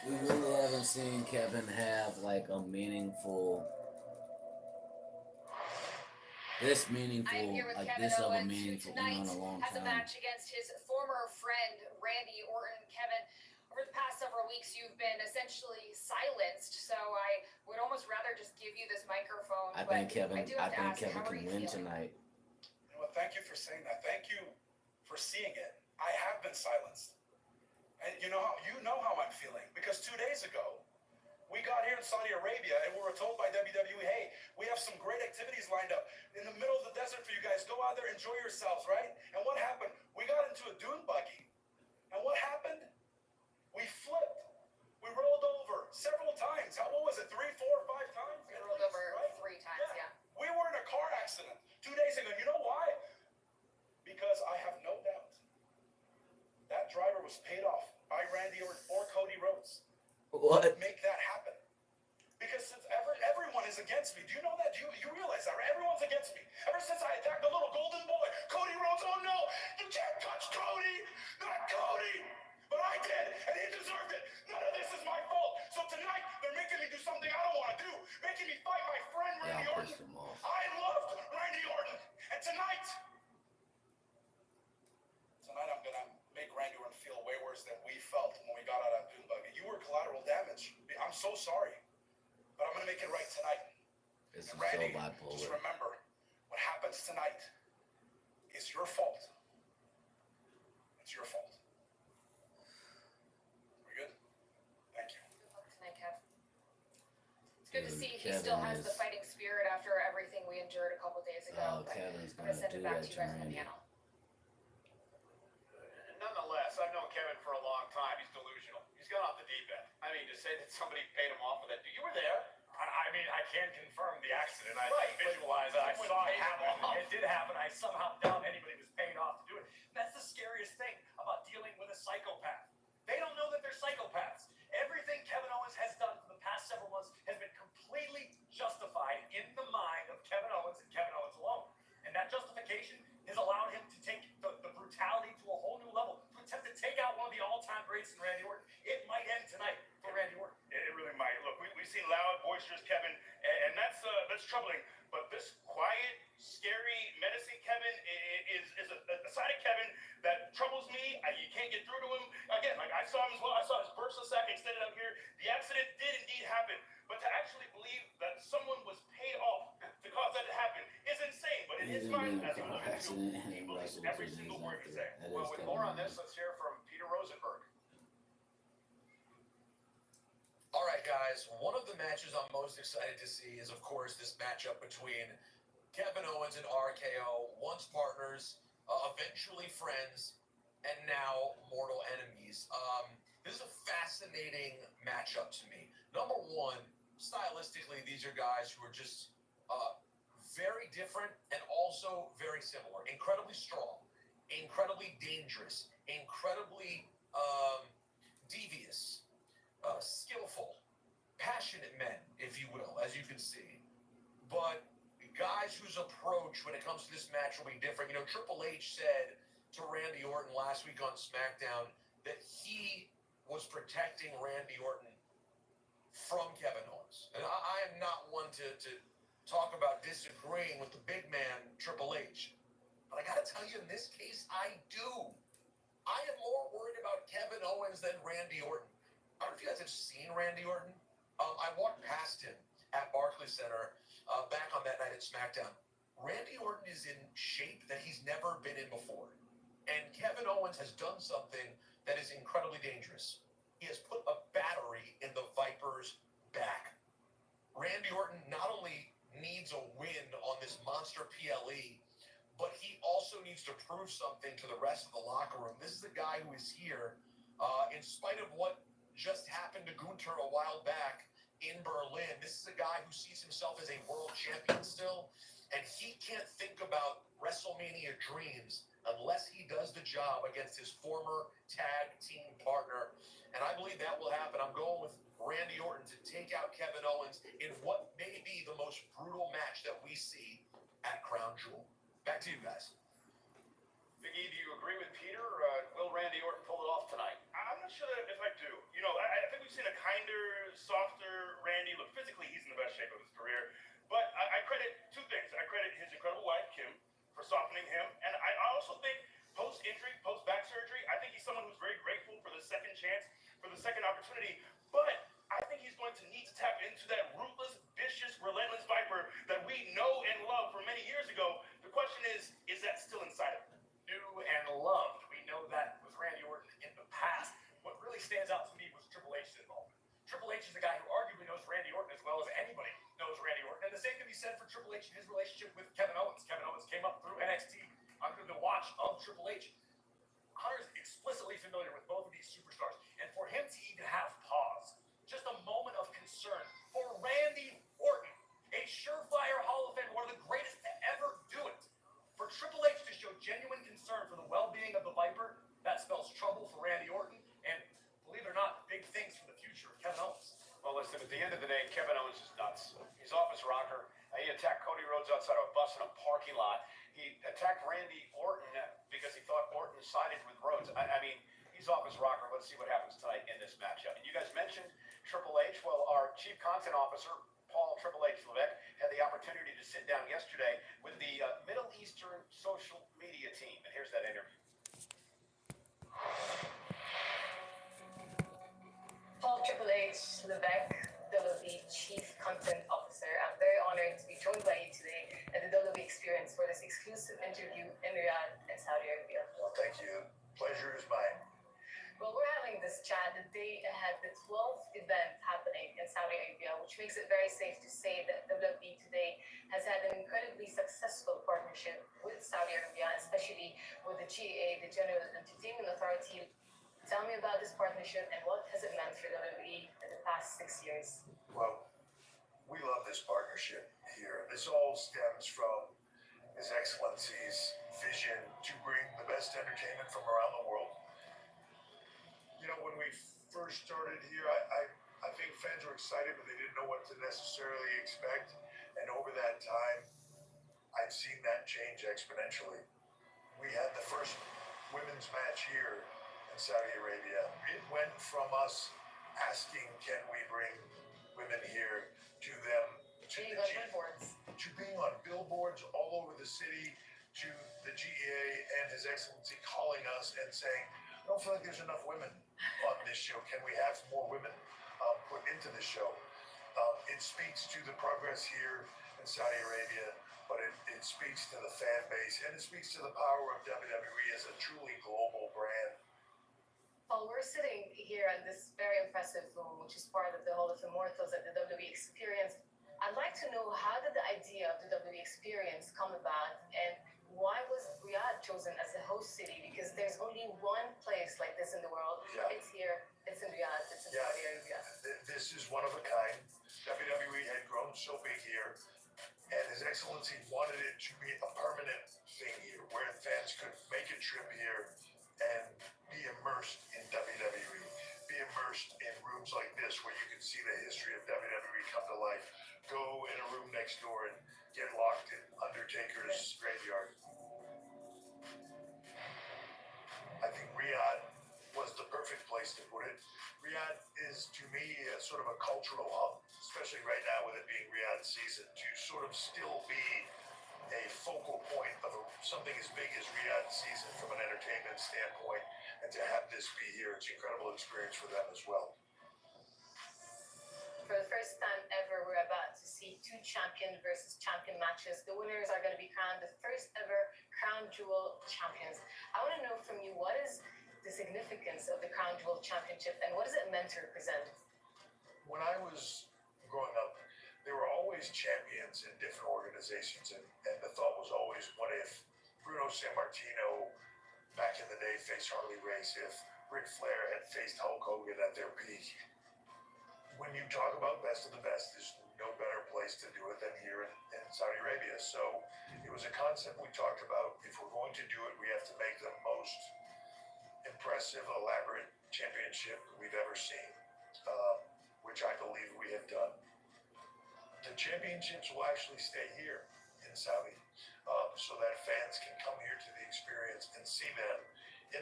We really haven't seen Kevin have like a meaningful, I'm here with like Kevin this of a Owens, who meaningful one tonight in a long has a time. match against his former friend Randy Orton. Kevin, over the past several weeks, you've been essentially silenced. So I would almost rather just give you this microphone. I but think Kevin do have to ask, Kevin how are can you win feeling? tonight. You know what? Thank you for saying that. Thank you for seeing it. I have been silenced. And you know how I'm feeling. Because 2 days ago, we got here in Saudi Arabia and we were told by WWE, hey, we have some great activities lined up in the middle of the desert for you guys. Go out there, enjoy yourselves, right? And what happened? We got into a dune buggy. And what happened? We flipped. We rolled over several times. What was it? 3, 4, 5 times? We rolled over right? 3 times, yeah. We were in a car accident 2 days ago. You know why? Because I have no doubt that driver was paid off by Randy or Cody Rhodes. What? Make that happen. Because since everyone is against me. Do you know that? You realize that, right? Everyone's against me. Ever since I attacked the little golden boy, Cody Rhodes, oh no, you can't touch Cody! Not Cody! But I did, and he deserved it. None of this is my fault. So tonight, they're making me do something I don't want to do. Making me fight my friend Randy Y'all Orton. pissed him off. I loved Randy Orton. And tonight I'm gonna make Randy Orton feel way worse than we felt when we got out of Dune Buggy. You were collateral damage. I'm so sorry. But I'm gonna make it right tonight. This is And Randy, so bipolar. just remember, what happens tonight is your fault. It's your fault. We good? Thank you. Good luck tonight, Kev. It's good to see he Kevin still has the is- fighting spirit after everything we endured a couple days ago. Oh, But Kevin's I'm gonna gonna send do it back that to you to guys on the Randy. panel. Nonetheless, I've known Kevin for a long time. He's delusional. He's gone off the deep end. I mean, to say that somebody paid him off for that. You were there. I mean, I can't confirm the accident. I Right, but visualized it. I someone saw it paid him happen. off. It did happen. I somehow doubt anybody was paid off to do it. That's the scariest thing about dealing with a psychopath. They don't know that they're psychopaths. Everything Kevin Owens has done for the past several months has been completely justified in boisterous Kevin, and that's troubling. But this quiet, scary, menacing Kevin is a side of Kevin that troubles me. You can't get through to him. Again, like I saw him as well. I saw his bursa sack extended out here. The accident did indeed happen, but to actually believe that someone was paid off to cause that to happen is insane. But in his mind, as a accident and he believes wrestled every 2 days single word after. you say. That Well, is with kind more of on this, let's hear from Peter Rosenberg. All right, guys. One of the matches I'm most excited to see is, of course, this matchup between Kevin Owens and RKO, once partners, eventually friends, and now mortal enemies. This is a fascinating matchup to me. Number one, stylistically, these are guys who are just very different and also very similar. Incredibly strong, incredibly dangerous, incredibly devious. Skillful, passionate men, if you will, as you can see. But guys whose approach when it comes to this match will be different. You know, Triple H said to Randy Orton last week on SmackDown that he was protecting Randy Orton from Kevin Owens. And I am not one to talk about disagreeing with the big man, Triple H. But I got to tell you, in this case, I do. I am more worried about Kevin Owens than Randy Orton. I don't know if you guys have seen Randy Orton. I walked past him at Barclays Center back on that night at SmackDown. Randy Orton is in shape that he's never been in before. And Kevin Owens has done something that is incredibly dangerous. He has put a battery in the Viper's back. Randy Orton not only needs a win on this monster PLE, but he also needs to prove something to the rest of the locker room. This is a guy who is here in spite of what just happened to Gunther a while back in Berlin. This is a guy who sees himself as a world champion still, and he can't think about WrestleMania dreams unless he does the job against his former tag team partner. And I believe that will happen. I'm going with Randy Orton to take out Kevin Owens in what may be the most brutal match that we see at Crown Jewel. Back to you guys. Big E, do you agree with Peter? Will Randy Orton pull it off tonight? I'm not sure if I do. You know, I think we've seen a kinder, softer Randy. Look, physically, he's in the best shape of his career. But I credit 2 things. I credit his incredible wife, Kim, for softening him. And I also think post-injury, post-back surgery, I think he's someone who's very grateful for the second chance, for the second opportunity. But I think he's going to need to tap into that ruthless, vicious, relentless Viper that we know and love from many years ago. The question is that still inside of him? Knew and loved. We know that with Randy Orton in the past. What really stands out to me was Triple H's involvement. Triple H is the guy who arguably knows Randy Orton as well as anybody knows Randy Orton. And the same can be said for Triple H and his relationship with Kevin Owens. Kevin Owens came up through NXT under the watch of Triple H. Hunter is explicitly familiar with both of these superstars. And for him to even have pause, just a moment of concern for Randy Orton, a surefire Hall of Fame, one of the greatest to ever do it. For Triple H to show genuine concern for the well-being of the Viper, that spells trouble for Randy Orton, and believe it or not, big things for the future of Kevin Owens. Well, listen, at the end of the day, Kevin Owens is nuts. He's off his rocker. He attacked Cody Rhodes outside of a bus in a parking lot. He attacked Randy Orton because he thought Orton sided with Rhodes. I mean, he's off his rocker. Let's see what happens tonight in this matchup. And you guys mentioned Triple H. Well, our chief content officer, Paul Triple H Levesque, had the opportunity to sit down yesterday with the Middle Eastern social media team. And here's that interview. Paul Triple H Levesque, WWE Chief Content Officer. I'm very honored to be joined by you today at the WWE Experience for this exclusive interview in Riyadh and Saudi Arabia. Well, thank you. Pleasure is mine. Well, we're having this chat the day ahead, the 12th event happening in Saudi Arabia, which makes it very safe to say that WWE today has had an incredibly successful partnership with Saudi Arabia, especially with the GAA, the General Entertainment Authority. Tell me about this partnership and what has it meant for WWE in the past 6 years? Well, we love this partnership here. This all stems from His Excellency's vision to bring the best entertainment from around the world. You know, when we first started here, I think fans were excited, but they didn't know what to necessarily expect. And over that time, I've seen that change exponentially. We had the first women's match here in Saudi Arabia. It went from us asking, can we bring women here, to to being on billboards all over the city, to the GEA and His Excellency calling us and saying, I don't feel like there's enough women on this show. Can we have more women put into the show? It speaks to the progress here in Saudi Arabia, but it speaks to the fan base, and it speaks to the power of WWE as a truly global brand. Well, we're sitting here in this very impressive room, which is part of the Hall of Immortals at the WWE Experience. I'd like to know, how did the idea of the WWE Experience come about, and why was Riyadh chosen as the host city? Because there's only one place like this in the world. Yeah. It's here. It's in Riyadh. It's in Saudi Arabia. This is one of a kind. WWE had grown so big here, and His Excellency wanted it to be a permanent thing here, where fans could make a trip here and be immersed in WWE, be immersed in rooms like this where you can see the history of WWE come to life. Go in a room next door and get locked in Undertaker's graveyard. I think Riyadh was the perfect place to put it. Riyadh is, to me, a sort of a cultural hub, especially right now with it being Riyadh season, to sort of still be a focal point of something as big as Riyadh season from an entertainment standpoint, and to have this be here, it's an incredible experience for them as well. For the first time ever, we're about to see two champion versus champion matches. The winners are going to be crowned the first ever Crown Jewel champions. I want to know from you, what is the significance of the Crown Jewel Championship, and what is it meant to represent? When I was growing up, there were always champions in different organizations, and the thought was always, what if Bruno Sammartino back in the day faced Harley Race, if Ric Flair had faced Hulk Hogan at their peak? When you talk about best of the best, there's no better place to do it than here in Saudi Arabia. So it was a concept we talked about. If we're going to do it, we have to make the most impressive, elaborate championship we've ever seen, which I believe we have done. The championships will actually stay here in Saudi, so that fans can come here to the experience and see them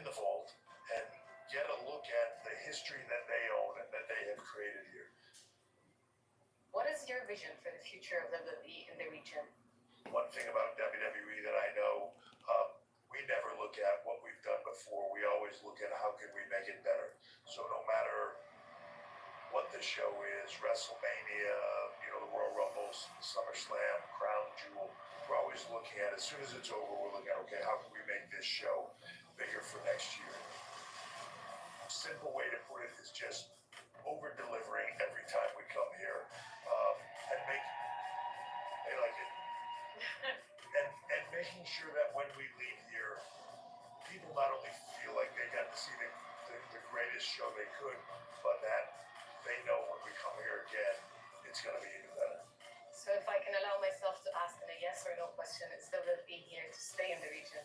in the vault and get a look at the history that they own and that they have created here. What is your vision for the future of WWE in the region? One thing about WWE that I know, we never look at what we've done before. We always look at how can we make it better. So no matter what the show is, WrestleMania, the Royal Rumbles, SummerSlam, Crown Jewel, we're always looking at, as soon as it's over, we're looking at, okay, how can we make this show bigger for next year? A simple way to put it is just over-delivering every time we come here, and they like it. And making sure that when we leave here, people not only feel like they got to see the greatest show they could, but that they know when we come here again, it's going to be even better. So if I can allow myself to ask in a yes or no question, is WWE here to stay in the region?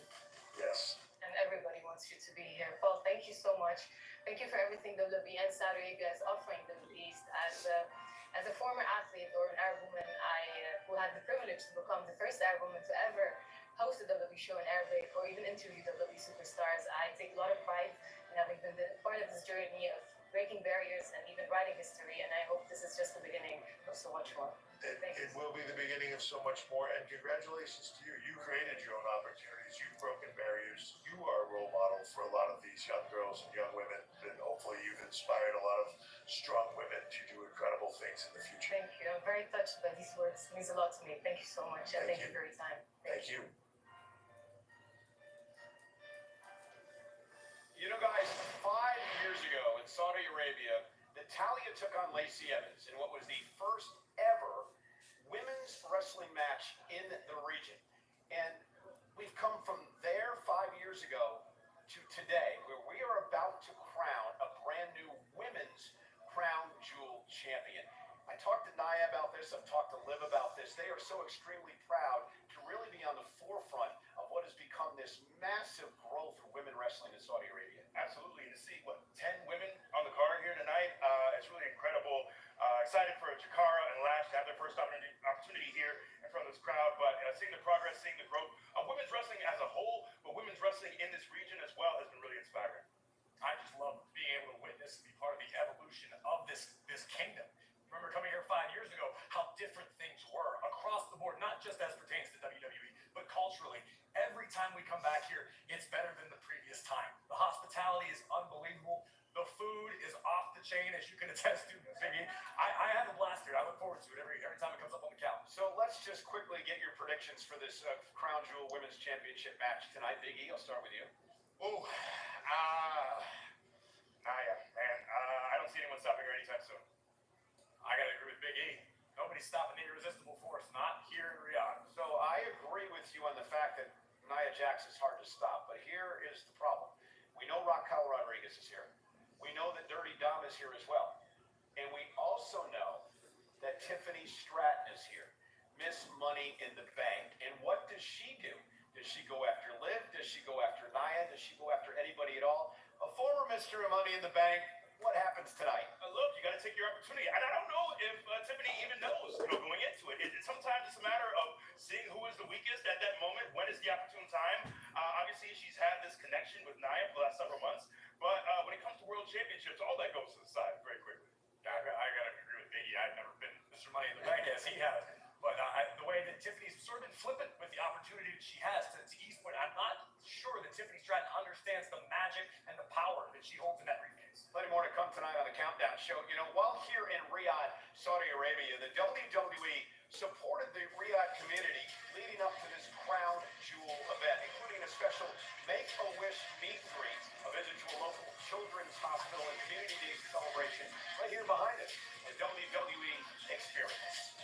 Yes. And everybody wants you to be here. Paul, thank you so much. Thank you for everything WWE and Saudi Arabia is offering the Middle East. As a former athlete or an Arab woman, who had the privilege to become the first Arab woman to ever host a WWE show in Arabic or even interview WWE superstars, I take a lot of pride in having been part of this journey of breaking barriers and even writing history. And I hope this is just the beginning of so much more. It will be the beginning of so much more, and congratulations to you. You created your own opportunities. You've broken barriers. You are a role model for a lot of these young girls and young women, and hopefully you've inspired a lot of strong women to do incredible things in the future. Thank you. I'm very touched by these words. It means a lot to me. Thank you so much, and thank you for your time. Thank you. You know, guys, 5 years ago in Saudi Arabia, Natalya took on Lacey Evans in what was the first ever women's wrestling match in the region. And we've come from there 5 years ago to today, where we are about to crown a brand new women's Crown Jewel champion. I talked to Nia about this. I've talked to Liv about this. They are so extremely proud to really be on the forefront of what has become this massive growth for women wrestling in Saudi Arabia. Absolutely. To see, 10 women on the card here tonight, it's really incredible. Excited for Jakara and Lash to have their first opportunity here in front of this crowd, but seeing the progress, seeing the growth of women's wrestling as a whole, but women's wrestling in this region as well has been really inspiring. I just love being able to witness and be part of the evolution of this kingdom. Remember coming here 5 years ago, how different things were across the board, not just time we come back here, it's better than the previous time. The hospitality is unbelievable. The food is off the chain, as you can attest to, Biggie. I have a blast here. I look forward to it every time it comes up on the calendar. So let's just quickly get your predictions for this Crown Jewel Women's Championship match tonight. Big E, I'll start with you. Oh, Nia, man, I don't see anyone stopping her anytime soon. I gotta agree with Big E. Nobody's stopping the irresistible force, not here in Riyadh. So I agree with you on the fact that Nia Jax is hard to stop, but here is the problem. We know Raquel Rodriguez is here. We know that Dirty Dom is here as well. And we also know that Tiffany Stratton is here. Miss Money in the Bank. And what does she do? Does she go after Liv? Does she go after Nia? Does she go after anybody at all? A former Mr. Money in the Bank. What happens tonight? Look, you got to take your opportunity. And I don't know if Tiffany even knows, going into it. Sometimes it's a matter of seeing who is the weakest at that moment. When is the opportune time? Obviously, she's had this connection with Nia for the last several months. But when it comes to world championships, all that goes to the side very quickly. I gotta agree with Biggie. I've never been Mr. Money in the Bank as he has. But the way that Tiffany's sort of been flippant with the opportunity that she has to E's point, I'm not sure that Tiffany Stratton understands the magic and the power that she holds in that briefcase. Plenty more to come tonight on the Countdown Show. You know, while here in Riyadh, Saudi Arabia, the WWE supported the Riyadh community leading up to this Crown Jewel event, including a special Make-A-Wish meet-and-greet, a visit to a local children's hospital and community day celebration right here behind us, the WWE Experience.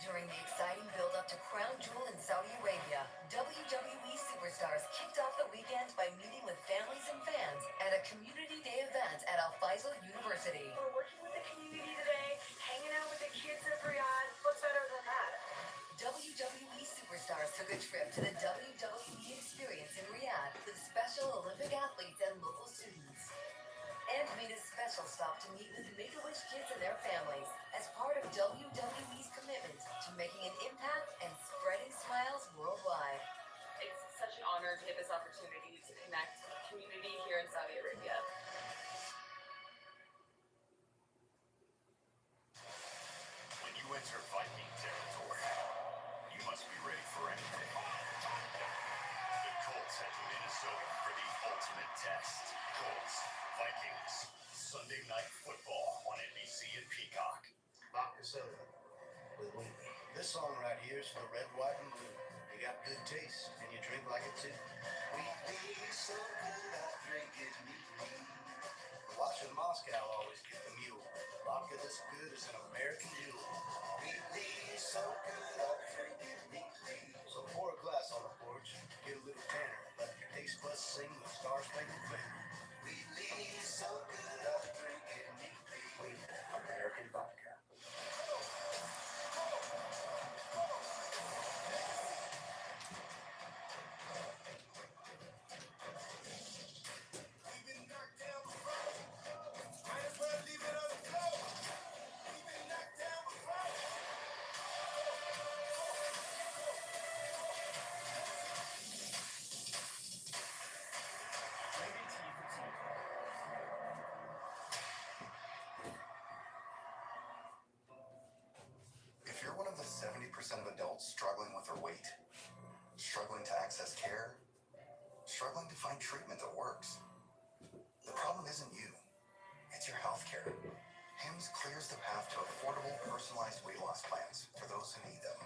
During the exciting build-up to Crown Jewel in Saudi Arabia, WWE superstars kicked off the weekend by meeting with families and fans at a community day event at Al Faisal University. We're working with the community today, hanging out with the kids of Riyadh. What's better than that? WWE superstars took a trip to the WWE Experience in Riyadh with special Olympic athletes and local students. And made a special stop to meet with Make-A-Wish kids and their families as part of WWE's commitment to making an impact and spreading smiles worldwide. It's such an honor to get this opportunity to connect with the community here in Saudi Arabia. When you enter Viking territory, you must be ready for anything. The Colts head to Minnesota for the ultimate test. Colts, Vikings, Sunday Night Football on NBC and Peacock. Vodka with wheat. This song right here is for red, white, and blue. You got good taste, and you drink like it too. Wheat tea so good, I drink it neatly. Watching Moscow always get the mule. Vodka that's good is an American jewel. Wheat tea so good, I drink it neatly. So pour a glass on the porch, get a little tanner, let your taste buds sing the Star-Spangled Banner. Wheat tea so good, I drink it neatly. Wheat, American vodka. If you're one of the 70% of adults struggling with their weight, struggling to access care, struggling to find treatment that works, the problem isn't you. It's your healthcare. HIMSS clears the path to affordable, personalized weight loss plans for those who need them.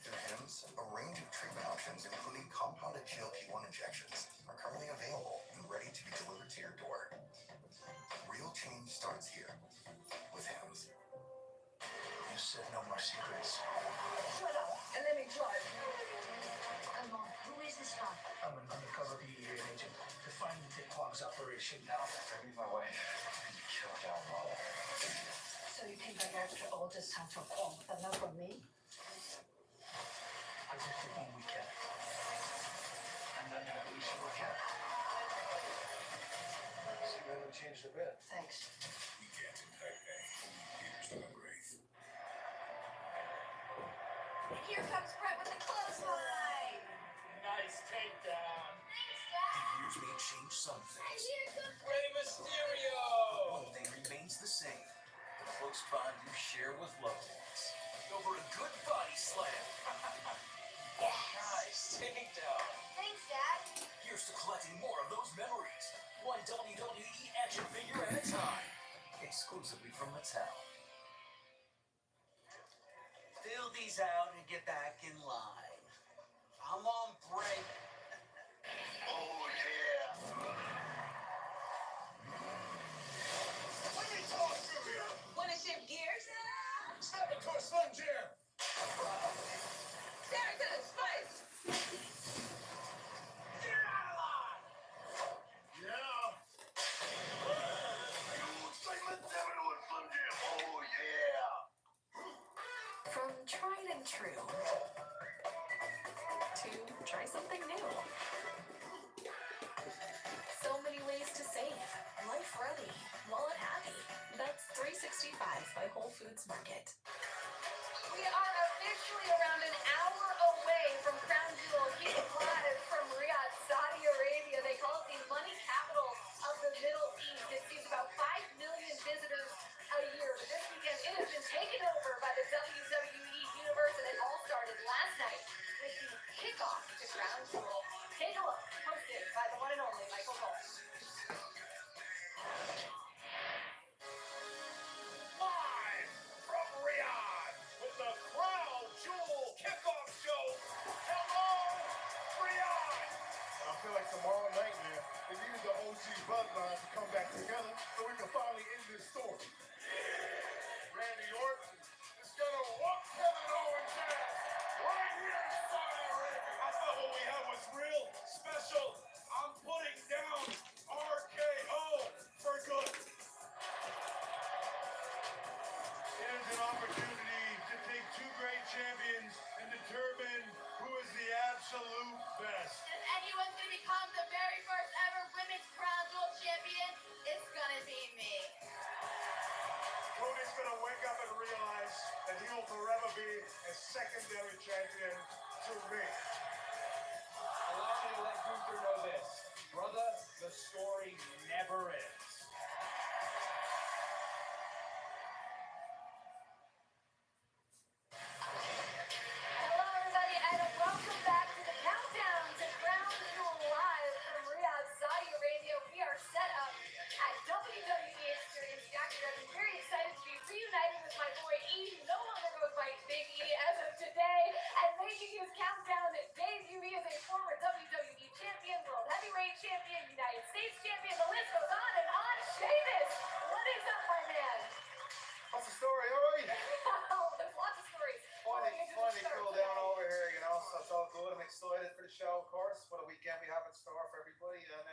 Through HIMSS, a range of treatment options, including compounded GLP-1 injections, are currently available and ready to be delivered to your door. Real change starts here with HIMSS. You said no more secrets. Shut up and let me drive. Come on, who is this guy? I'm an undercover DEA agent to find and take Hog's operation now. I meet my wife and killed our mother. So you came back after all this time to call with a note from me? I just did one weekend. And then we should work out. See, we haven't changed a bit. Thanks. We can't impact that. Peter's not great. Here comes Brett with the clothesline. Nice takedown. The years may change something. Rey Mysterio! One thing remains the same. The close bond you share with loved ones. over a good body slam. Nice takedown. Thanks, Dad. Here's to collecting more of those memories. One WWE action figure at a time. Exclusively from Mattel. Fill these out and get back in line. I'm on break. Oh, yeah. Let me talk to you. Wanna shift gears? Step into a Slim Jim. Sarah to the spice. Get out of line. Yeah. Huge segment 7 with Slim Jim. Oh, yeah. From tried and true to try something new. So many ways to save. Life ready, wallet happy. That's 365 by Whole Foods Market. We are officially around an hour away from Crown Jewel, keeping live from Riyadh, Saudi Arabia. They call it the money capital of the Middle East. It sees about 5 million visitors a year. But this weekend, it has been taken over by the WWE Universe, and it all started last night with the kickoff to Crown Jewel. Take a look, hosted by the one and only Michael Cole. Live from Riyadh with the Crown Jewel Kickoff Show. Hello, Riyadh. I feel like tomorrow night, man, they needed the OG bloodline to come back together so we can finally end this story. Randy Orton is gonna walk Kevin Owens down right here in Saudi Arabia. I thought what we had was real special. I'm putting down RKO for good. It is an opportunity to take two great champions and determine who is the absolute best. If anyone's gonna become the very first ever women's Crown Jewel champion, it's gonna be me. Cody's gonna wake up and realize that he will forever be a secondary champion to me. Allow me to let Gunther know this. Brother, the story never ends. Hello, everybody, and welcome back to the countdown to Crown Jewel live from Riyadh, Saudi Arabia. We are set up at WWE Experience. Jackie, I'm very excited to be reunited with my boy E, who no longer goes by Big E as of today, and making his countdown debut. He is a former WWE champion, World Heavyweight champion, United States champion. The list goes on and on. Sheamus, what is up, my man? What's the story, alright? There's lots of stories. Going into the Finally start cooled tonight. down over here, you know, so it's all good. I'm excited for the show, of course, for the weekend we have in store for everybody, and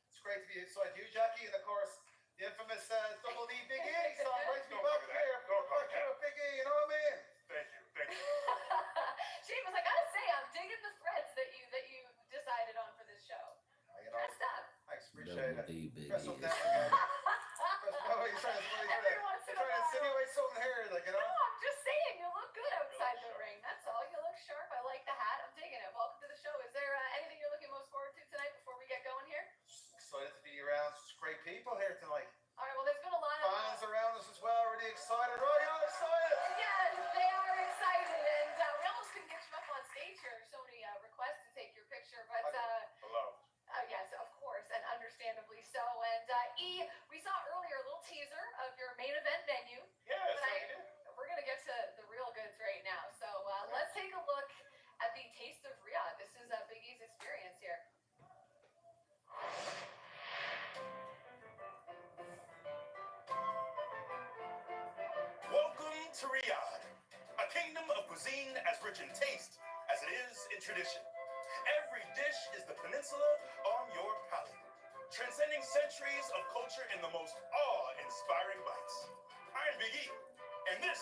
it's great to be inside you, Jackie, and of course, the infamous Double D Big E, so I'm great to be back here. Back here with Big E, you know what I mean? Thank you. Thank you. Sheamus, I gotta say, I'm digging the threads that you decided on for this show. You know, Dressed up. thanks, appreciate Double it. D, Big Dress E. up that again. Oh, you're trying to insinuate something here, like, you know? No, I'm just saying, you look good outside the ring. That's all. You look sharp. I like the hat. I'm digging it. Welcome to the show. Is there anything you're looking most forward to tonight before we get going here? Excited to be around such great people here tonight. All right. Well, there's been a lot of Fans around us as well, really excited. Oh, you're excited! Yes, they are excited, and we almost couldn't get you up on stage here. So many requests to take your picture, but Hello. yes, of course, and understandably so. And E, we saw earlier a little teaser of your main event venue. Yes, But I did. we're gonna get to the real goods right now. So let's take a look at the Taste of Riyadh. This is Big E's experience here. Welcome to Riyadh, a kingdom of cuisine as rich in taste as it is in tradition. Every dish is the peninsula on your palate, transcending centuries of culture in the most awe-inspiring bites. I'm Big E, and this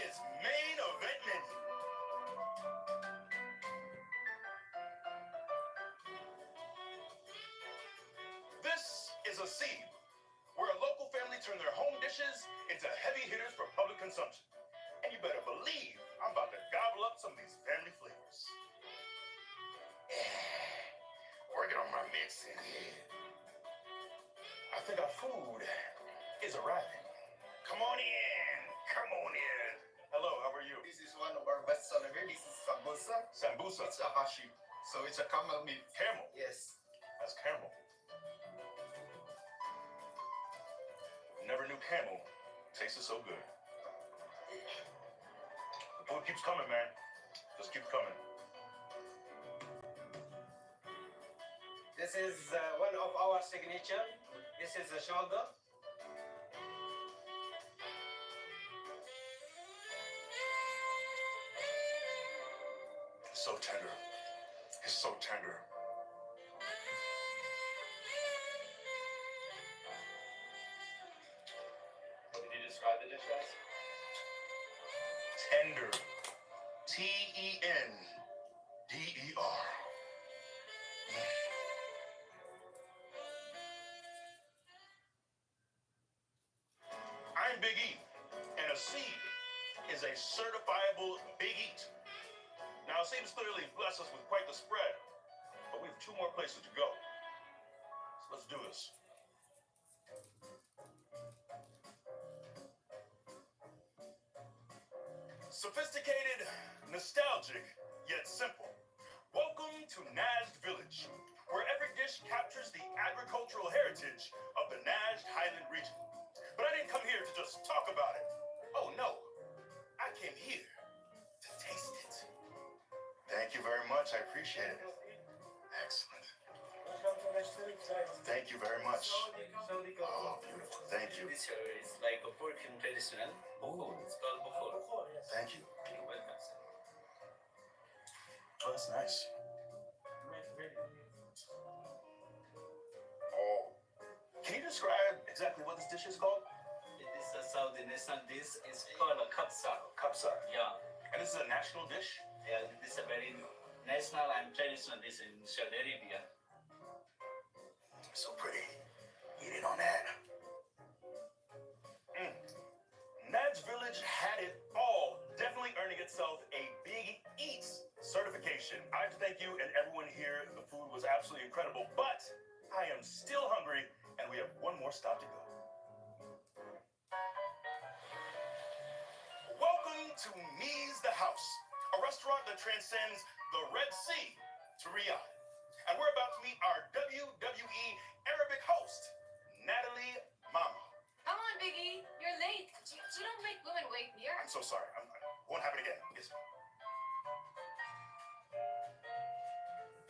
is Main Event Menu. This is a seed where a local family turn their home dishes into heavy hitters for public consumption. And you better believe I'm about to gobble up some of these family flavors. Working on my mixing here. I think our food is arriving. Come on in. Come on in. Hello, how are you? This is one of our best seller here. This is sambusa. Sambusa. It's a hashi. So it's a camel meat. Camel. Yes. That's camel. Never knew camel tasted so good. The food keeps coming, man. Just keeps coming. This is one of our signature. This is the shoulder. So tender. It's so tender. Did you describe the dish as? Tender. Tender. I'm Big E, and a seed is a certifiable Big Eat. Now, seems clearly blessed us with quite the spread, but we have 2 more places to go. So let's do this. Sophisticated, nostalgic, yet simple. Welcome to Najd Village, where every dish captures the agricultural heritage of the Najd Highland region. But I didn't come here to just talk about it. Oh no, I came here to taste it. Thank you very much, I appreciate it. Excellent. Thank you very much. Oh, beautiful, thank you. This is like a Burkin traditional. It's called Bukhor. Thank you. You're welcome, sir. Oh, that's nice. Oh. Can you describe exactly what this dish is called? It is a Saudi national dish. It's called a kapsa. Kapsa. Yeah. And this is a national dish? Yeah, this is a very national and traditional dish in Saudi Arabia. So pretty. Eat it on that. Najd Village had it all, definitely earning itself a Big Eats certification. I have to thank you and everyone here. The food was absolutely incredible, but I am still hungry, and we have 1 more stop to go. Welcome to Me's The House, a restaurant that transcends the Red Sea to Riyadh. And we're about to meet our WWE Arabic host, Natalie Mama. Come on, Biggie. You're late. You don't make women wait here. I'm so sorry. Won't happen again. Yes.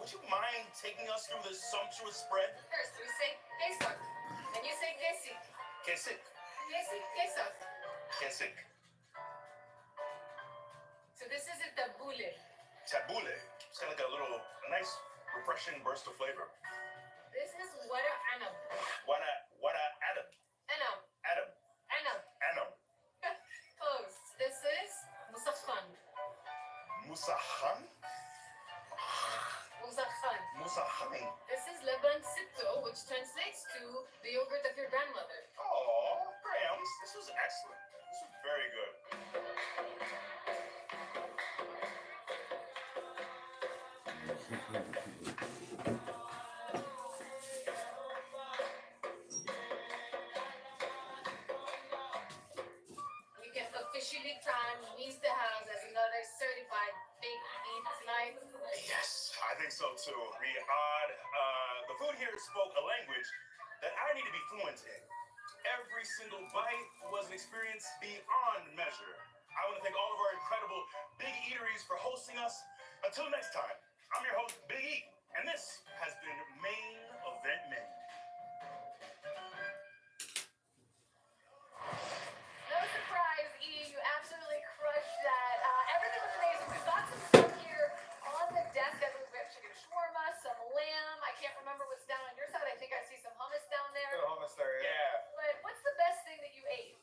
Would you mind taking us through this sumptuous spread? First, we say queso. Then you say quesi. Kesik. Quesi, queso. Kesik. So this is a tabbouleh. Tabbouleh. It's got like a nice, refreshing burst of flavor. This is wara anab. Wada Adam. Anab. Adam. Anab. Anam. Close. This is musakhan. Musakhan? Musakhan. Musahani. This is leban sitto, which translates to the yogurt of your grandmother. Oh, Grams, this was excellent. This was very good. You can officially crown Me's The House as another certified Big Eat tonight. Yes, I think so too. Riyadh, the food here spoke a language that I need to be fluent in. Every single bite was an experience beyond measure. I want to thank all of our incredible Big Eateries for hosting us. Until next time, I'm your host, Big E, and this has been Main Event Menu. No surprise, E, you absolutely crushed that. Everything was amazing. We've got some stuff here on the desk. I believe we have chicken shawarma, some lamb. I can't remember what's down on your side. I think I see some hummus down there. Hummus there, yeah. But what's the best thing that you ate?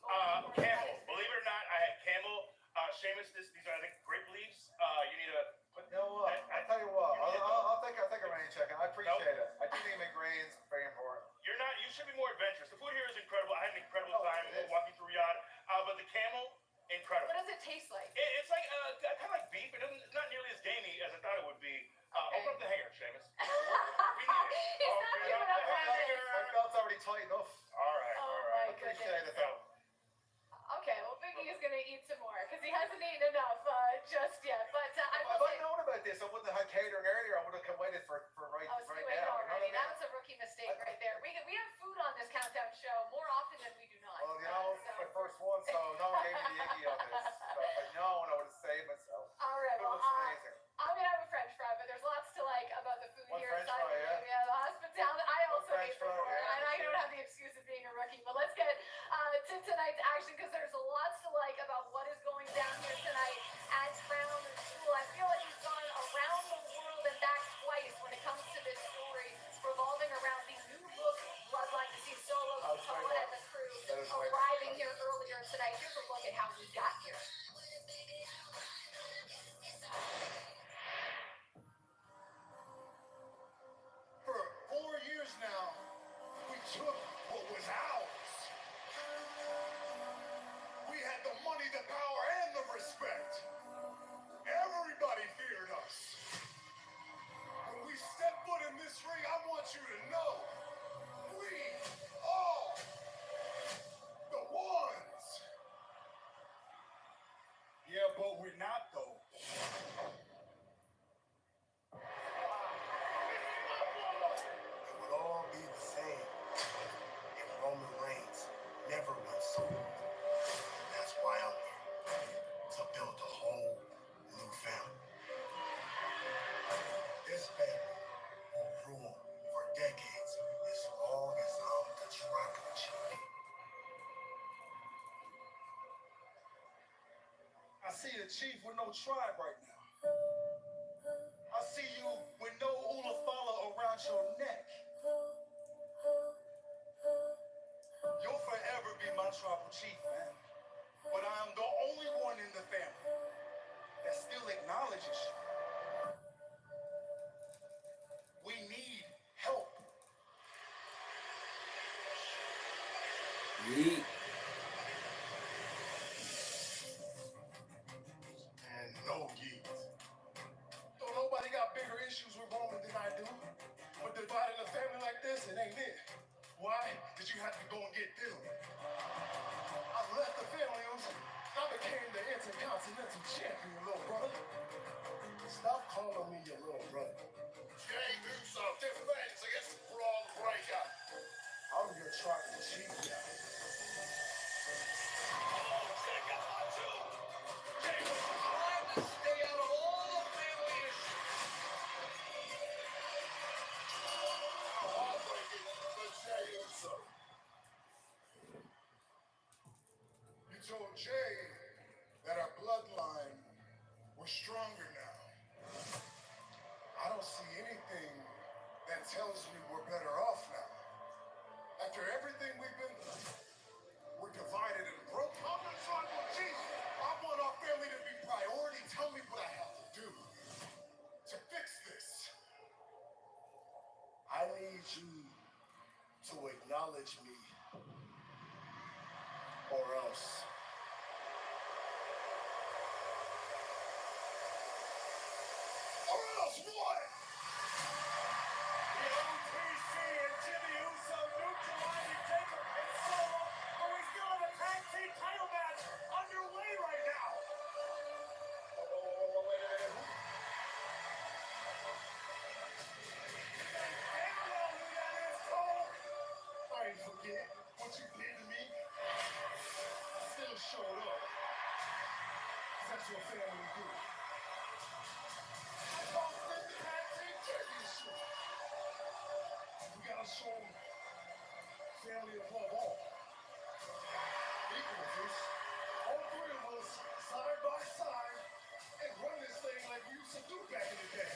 Camel. Believe it or not, I had camel. Seamus, these are, I think, grape leaves. You need to put. You know what? I'll tell you what. I'll take a rain chicken. I appreciate it. I do think McGrain's very important. You're not. You should be more adventurous. The food here is incredible. I had an incredible time walking through Riyadh. But the camel, incredible. What does it taste like? It's like kind of like beef. It's not nearly as gamey as I thought it would be. Open up the hanger, Seamus. He's not giving up on this. My belt's already tight enough. All right. Oh all right. my goodness. Appreciate it though. Okay, well, Biggie is gonna to eat some more because he hasn't eaten enough just yet. But I If will I'd say, known about this, I wouldn't have had catering earlier. I would have waited for right, I was right waiting now. already. You know That was a rookie mistake right there. We have food on this countdown show more often than we do not. Well, you know, so. my first one, so no one gave me the icky on this. But if I'd known, I would have saved myself. All right, It well, looks amazing. I'm gonna have a French fry, but there's lots to like about the food One here French in Saudi fry, yeah. Arabia. The hospitality. I also French ate fry, before, yeah, and I sure. don't have the excuse of being a rookie. But let's get to tonight's action because there's lots to like about what is going down here tonight at Crown Jewel. I feel like he's gone around the world and back twice when it comes to this story revolving around the new book bloodline. You see Solo Sikoa and the crew arriving here earlier tonight. Here's a look at how we got here. For 4 years now, we took what was ours. We had the money, the power, and the respect. Everybody feared us. When we step foot in this ring, I want you to know we are the ones. Yeah, but we're not though. It would all be the same if Roman Reigns never went solo. That's why I'm here, to build a whole new family. This family will rule for decades as long as I'm the tribal chief. I see a chief with no tribe right now. I see you with no Ulafala around your neck. You'll forever be my tribal chief, man. But I am the only one in the family that still acknowledges you. We need help. Yeet. And no yeet. Don't nobody got bigger issues with Roman than I do. But dividing a family like this, it ain't it. Why did you have to go and get them? I left the family and I became the Intercontinental Champion, little brother. Stop calling me your little brother. Jay Uso, different things against Braun Breaker. I'm your tribal chief now. Stay out of all the family issues. How heartbreaking for Jay Uso. You told Jay that our bloodline was stronger now. I don't see anything that tells me we're better off now. After everything we've been through, we're divided and broke. I'm the tribal chief. I want our family to be priority. Tell me what I have to do to fix this. I need you to acknowledge me, or else. Or else what? The OTC and Jimmy Uso neutralizing Taker and Solo, but we still have a tag team title match underway right now. Damn well who that is, Cole. I ain't forget what you did to me. I still showed up. That's what family do. I lost the tag team championship. We gotta show family above all. Equal this. All three of us side by side and run this thing like we used to do back in the day.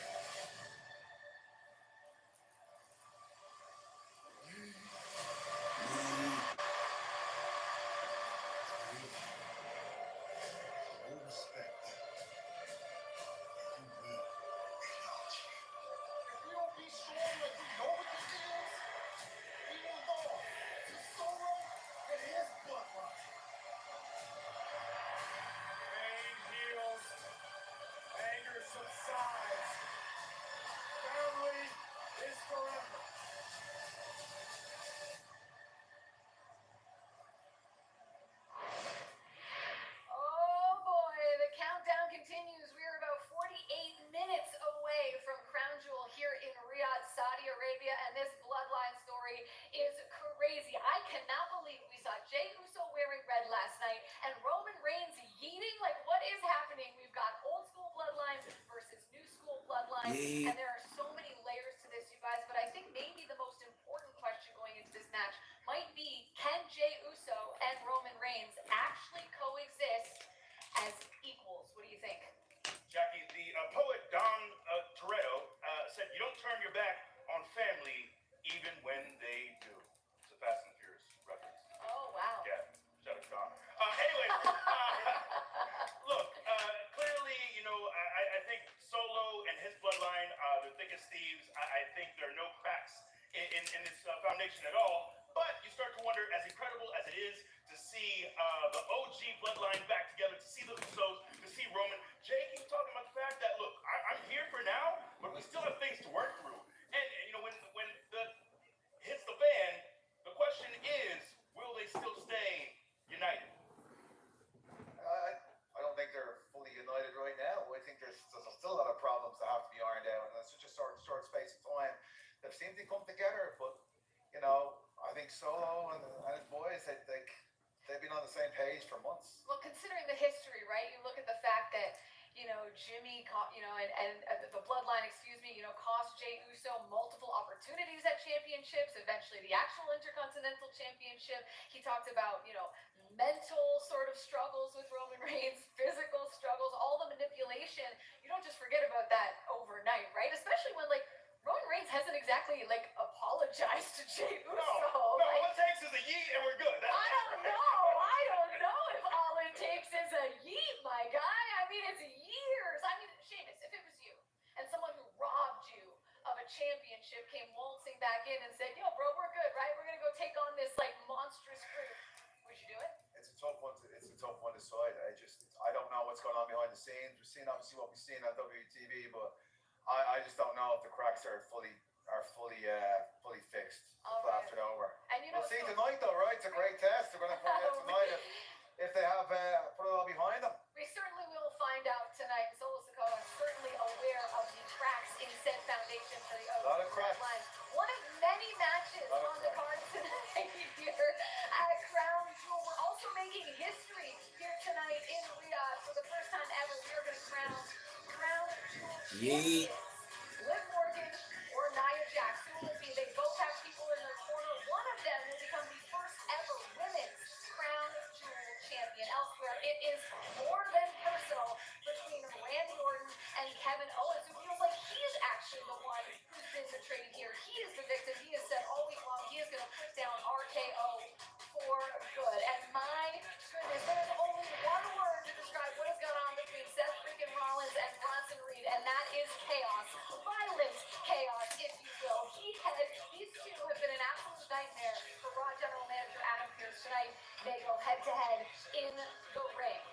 Full respect. You will acknowledge me. If we don't be strong like we know what this is, we move on to Solo and his bloodline. Pain heals, anger subsides. crazy. I cannot believe we saw Jey Uso wearing red last night and Roman Reigns yeeting. Like, what is happening? We've got old school bloodlines versus new school bloodlines, Yeet. and there are so many layers to this, you guys. But I think maybe the most important question going into this match might be, can Jey Uso and Roman Reigns actually coexist as equals? What do you think? Jackie, the poet Don Toretto said, "You don't turn your back on family even when they do." It's a Fast and Furious reference. Oh, wow. Yeah, shout out to Don. Anyway, look, clearly, you know, I think Solo and his bloodline are the thickest thieves. I think there are no cracks in this foundation at all. But you start to wonder, as incredible as it is to see the OG bloodline back together, to see the Usos, to see Roman, Jay keeps talking about the fact that, look, I'm here for now, but we still have things to work through. And you know, when the hits the fan, the question is, will they still stay united? I don't think they're fully united right now. I think there's still a lot of problems that have to be ironed out, and it's such a short space of time. They've seemed to come together, but you know, I think Solo and his boys, they've been on the same page for months. Well, considering the history, right? You look at the fact that, you know, Jimmy, you know, and the bloodline, you know, cost Jey Uso multiple opportunities at championships, eventually the actual Intercontinental Championship. He talked about, you know, mental sort of struggles with Roman Reigns, physical struggles, all the manipulation. You don't just forget about that overnight, right? Especially when, like, Roman Reigns hasn't exactly, like, apologized to Jey Uso. No, like, all it takes is a yeet and we're good. I don't know if all it takes is a yeet, my guy. I mean, it's years. I mean, Sheamus, if it was you and someone who robbed you of a championship came waltzing back in and said, yo, bro, we're good, right? We're going to go take on this, like, monstrous group. Would you do it? It's a tough one to decide. I don't know what's going on behind the scenes. We've seen obviously what we've seen on WTV, but I just don't know if the cracks are fully fixed, plastered over. And you know, we'll see tonight, though, right? It's a great test. They're going to find out tonight if they have put it all behind them. We certainly will find out tonight. Solo Sikoa is certainly aware of the cracks in said foundation for the A lot of cracks. line. One of many matches on the card tonight here at Crown Jewel. We're also making history here tonight in Riyadh. For the first time ever, we are going to crown Jewel Yeet. Liv Morgan or Nia Jax. Who will be? They both have people in their corner. One of them will become the first ever women's Crown Jewel champion. Elsewhere, it is more than personal between Randy Orton and Kevin Owens, who feels like he is actually the one who's been betrayed here. He is the victim. He has said all week long he is going to put down RKO for good. And my goodness, there is only one word to describe what has gone on between Seth freaking Rollins and Bronson Reed, and that is chaos. Violent chaos, if you will. These two have been an absolute nightmare for Raw General Manager Adam Pearce tonight. They go head to head in the ring.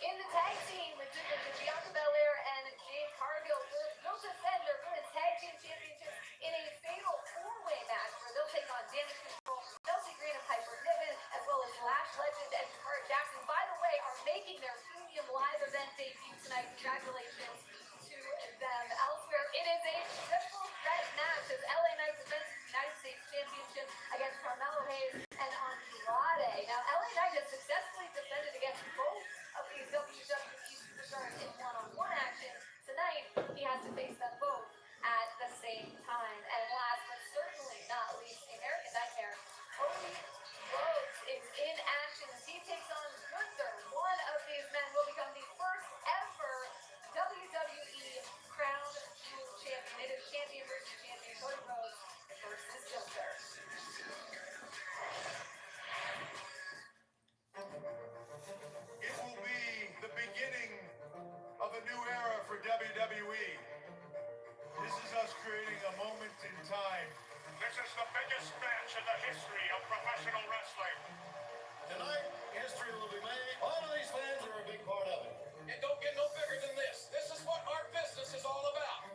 In the tag team, Bianca Belair and Jade Cargill will defend their women's tag team championships in a fatal four-way match where they'll take on Damage Control, Chelsea Green and Piper Niven, as well as Lash Legend and Jakara Jackson. By the way, are making their premium live event debut tonight. Congratulations to them. Elsewhere, it is a triple threat match as LA Knight defends the United States Championship against Carmelo Hayes and Andrade. Now, LA Knight has successfully defended against both of these WWE superstars in one-on-one action. Tonight, he has to face them both at the same time. And last but certainly not least, the American Nightmare, Cody Rhodes is in action as he takes on Gunther. One of these men will become the first ever WWE Crown Jewel champion. It is champion versus champion. Cody Rhodes versus Gunther. It will be the beginning of a new era for WWE. This is us creating a moment in time. This is the biggest match in the history of professional wrestling. Tonight, history will be made. All of these fans are a big part of it. It don't get no bigger than this. This is what our business is all about.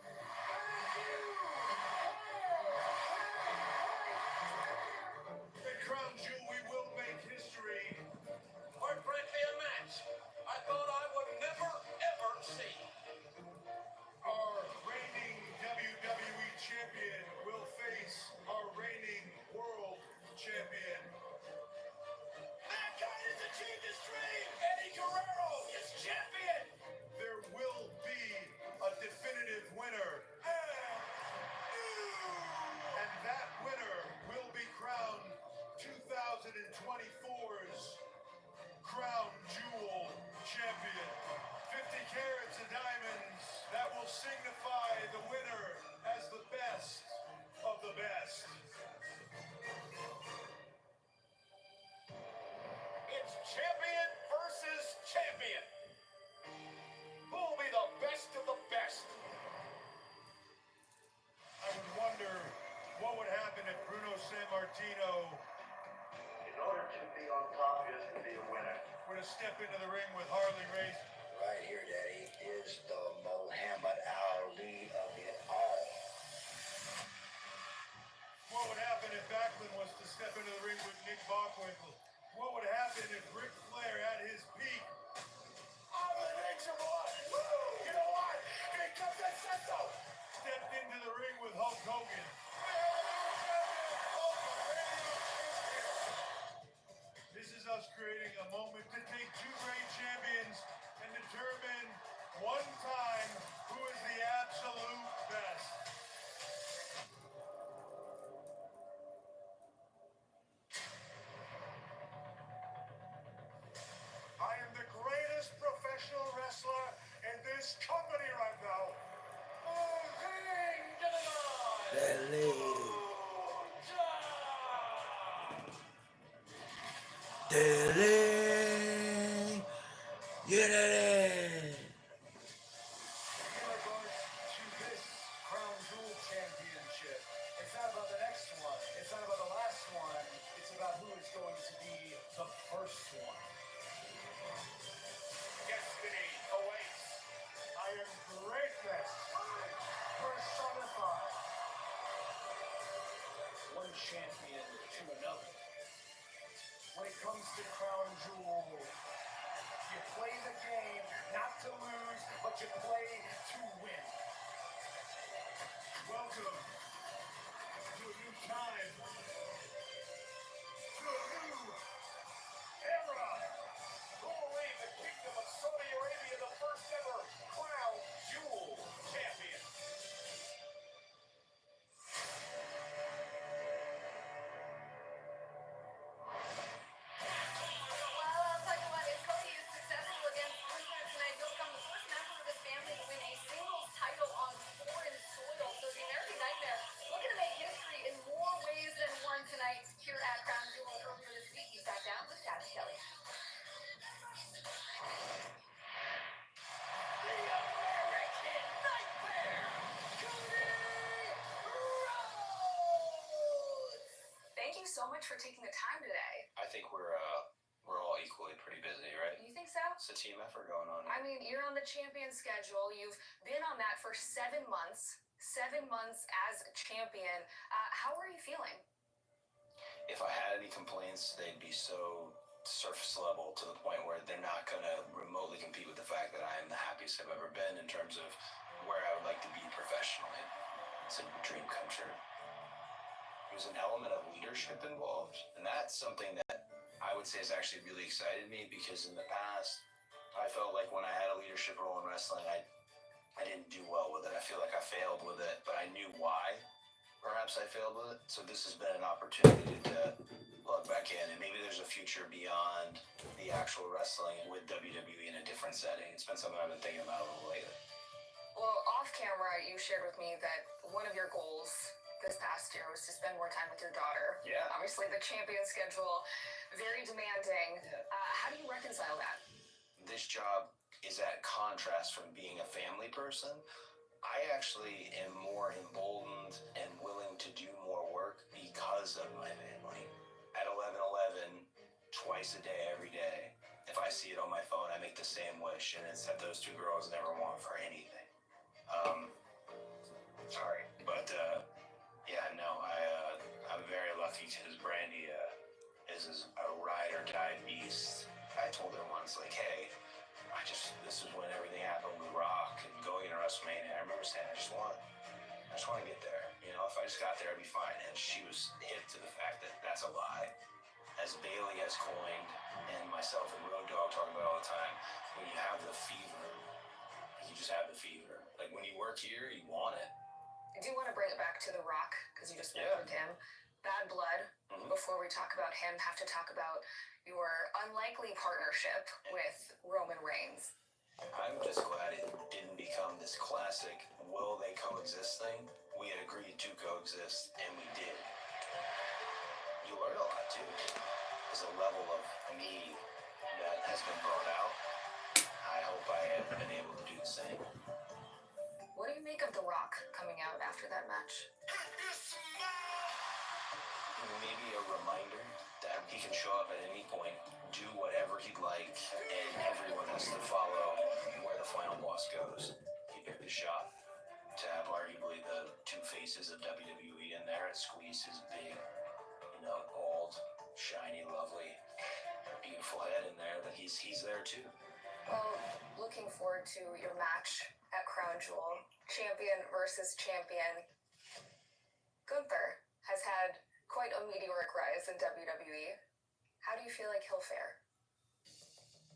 At Crown Jewel, we will make history. Quite frankly, a match I thought I would never, ever see. Our reigning WWE champion will face our reigning world 2024's Crown Jewel champion. 50 carats of diamonds that will signify the winner as the best of the best. It's champion versus champion. Who will be the best of the best? I would wonder what would happen if Bruno Sammartino In order to be on top, you have to be a winner. were to step into the ring with Harley Race. Right here, Daddy, is the Muhammad Ali of it all. What would happen if Backlund was to step into the ring with Nick Bockwinkel? What would happen if Ric Flair at his peak I'm the nature boy. Woo! You know what? Here comes that Senso. stepped into the ring with Hulk Hogan? This is us creating a moment to take two great champions and determine one time who is the absolute best. I am the greatest professional wrestler in this company right now. Dilly. Get it. In regards to this Crown Jewel Championship, it's not about the next one. It's not about the last one. It's about who is going to be the first one. Destiny awaits. I am greatness personified. One champion to another. When it comes to Crown Jewel, you play the game not to lose, but you play to win. Welcome to a new time, to a new era. Who will lead the kingdom of Saudi Arabia the first ever Crown Jewel champion? Well, I'll tell you what, if Cody is successful against Gunther tonight, he'll become the first member of his family to win a singles title on foreign soil. So the American Nightmare looking to make history in more ways than one tonight here at Crown Jewel. Earlier this week, he sat down with Chad Kelly. Thank you so much for taking the time today. I think we're all equally pretty busy, right? You think so? It's a team effort going on. I mean, you're on the champion schedule. You've been on that for 7 months. 7 months as champion. How are you feeling? If I had any complaints, they'd be so surface level to the point where they're not going to remotely compete with the fact that I am the happiest I've ever been in terms of where I would like to be professionally. It's a dream come true. There's an element of leadership involved, and that's something that I would say has actually really excited me, because in the past, I felt like when I had a leadership role in wrestling, I didn't do well with it. I feel like I failed with it, but I knew why perhaps I failed with it. So this has been an opportunity to plug back in, and maybe there's a future beyond the actual wrestling with WWE in a different setting. It's been something I've been thinking about a little lately. Well, off camera, you shared with me that one of your goals this past year was to spend more time with your daughter. Yeah. Obviously, the champion schedule, very demanding. How do you reconcile that? This job is at contrast from being a family person. I actually am more emboldened and willing to do more work because of my family. At 11:11, twice a day, every day, if I see it on my phone, I make the same wish, and it's that those two girls never want for anything. Sorry, but yeah, no, I'm very lucky because Brandy is a ride or die beast. I told her once, like, hey, this is when everything happened with Rock and going to WrestleMania. I remember saying, I just want to get there. You know, if I just got there, I'd be fine. And she was hip to the fact that that's a lie. As Bailey has coined, and myself and Road Dogg talk about all the time, when you have the fever, you just have the fever. Like, when you work here, you want it. I do want to bring it back to The Rock, because you just mentioned him. Bad Blood. before we talk about him, have to talk about your unlikely partnership with Roman Reigns. I'm just glad it didn't become this classic will they coexist thing. We had agreed to coexist, and we did. You learn a lot too. There's a level of me that has been brought out. I hope I have been able to do the same. What do you make of The Rock coming out after that match? Maybe a reminder that he can show up at any point, do whatever he'd like, and everyone has to follow where the final boss goes. He picked a shot to have arguably the two faces of WWE in there and squeeze his big, old, shiny, lovely, beautiful head in there. That he's there too. Well, looking forward to your match at Crown Jewel. Champion versus champion. Gunther has had quite a meteoric rise in WWE. How do you feel like he'll fare?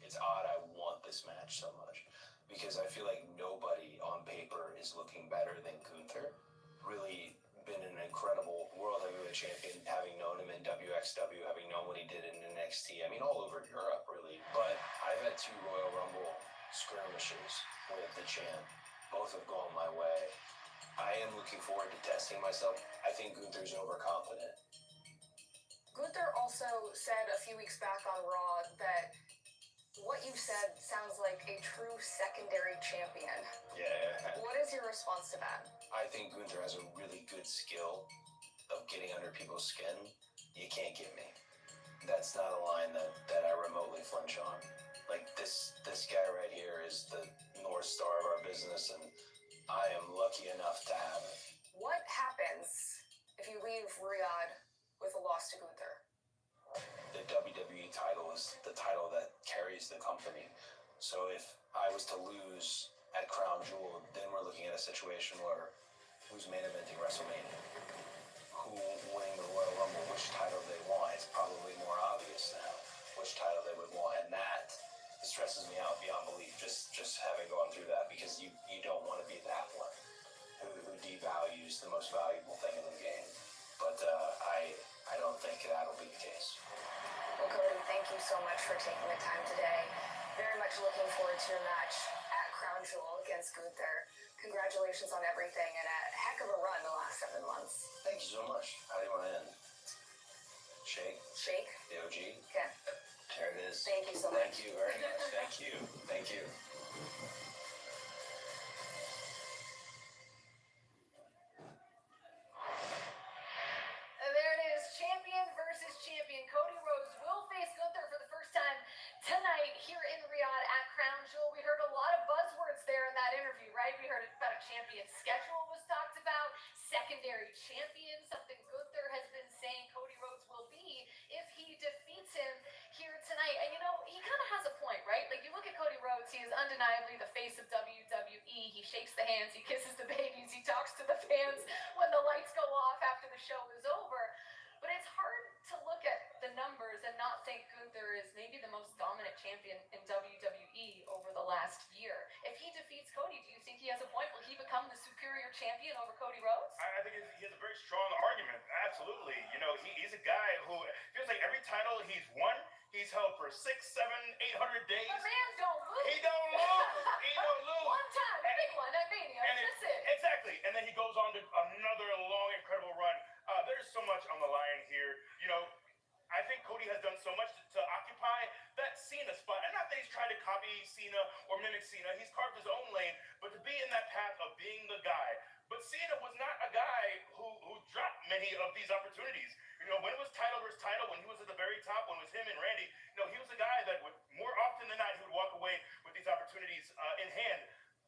It's odd I want this match so much because I feel like nobody on paper is looking better than Gunther. Really been an incredible World Heavyweight Champion, having known him in WXW, having known what he did in NXT. I mean, all over Europe, really. But I've had 2 Royal Rumble skirmishes with the champ. Both have gone my way. I am looking forward to testing myself. I think Gunther's overconfident. Gunther also said a few weeks back on Raw that what you said sounds like a true secondary champion. Yeah. What is your response to that? I think Gunther has a really good skill of getting under people's skin. You can't get me. That's not a line that I remotely flinch on. Like this guy right here is the North Star of our business, and I am lucky enough to have it. What happens if you leave Riyadh with a loss to Gunther? The WWE title is the title that carries the company. So if I was to lose at Crown Jewel, then we're looking at a situation where who's main eventing WrestleMania? Who winning the Royal Rumble? Which title they want? It's probably more obvious now which title they would want, and that stresses me out beyond belief. Just having gone through that, because you don't want to be that one who devalues the most valuable thing in the game. But I don't think that'll be the case. Well, Cody, thank you so much for taking the time today. Very much looking forward to your match at Crown Jewel against Gunther. Congratulations on everything, and a heck of a run the last 7 months. Thank you so much. How do you want to end? Shake? Shake? The OG? Okay. There it is. Thank you so much. Thank you very much. Thank you. Thank you. There it is. Champion versus champion. Cody Rhodes will face Gunther for the first time tonight here in Riyadh at Crown Jewel. We heard a lot of buzzwords there in that interview, right? We heard about a champion schedule was talked about, secondary champion, something Gunther has been saying Cody Rhodes will be if he defeats him here tonight. And he kind of has a point, right? Like, you look at Cody Rhodes, he is undeniably the face of WWE. He shakes the hands, he kisses the babies, he talks to the fans when the lights go off after the show is over. But it's hard to look at the numbers and not think Gunther is maybe the most dominant champion in WWE over the last year. If he defeats Cody, do you think he has a point? Will he become the superior champion over Cody Rhodes? I think he has a very strong argument. Absolutely. He's a guy who feels like every title he's won, he's held for 600, 700, 800 days. The man don't lose. He don't lose. He don't lose. One time, a big one at Mania. That's it. Exactly. And then he goes on to another long, incredible run. There's so much on the line here. I think Cody has done so much to occupy that Cena spot. And not that he's trying to copy Cena or mimic Cena. He's carved his own lane. But to be in that path of being the guy. But Cena was not a guy who dropped many of these opportunities. When it was title versus title, when he was at the very top, when it was him and Randy, he was a guy that would, more often than not, he would walk away with these opportunities in hand.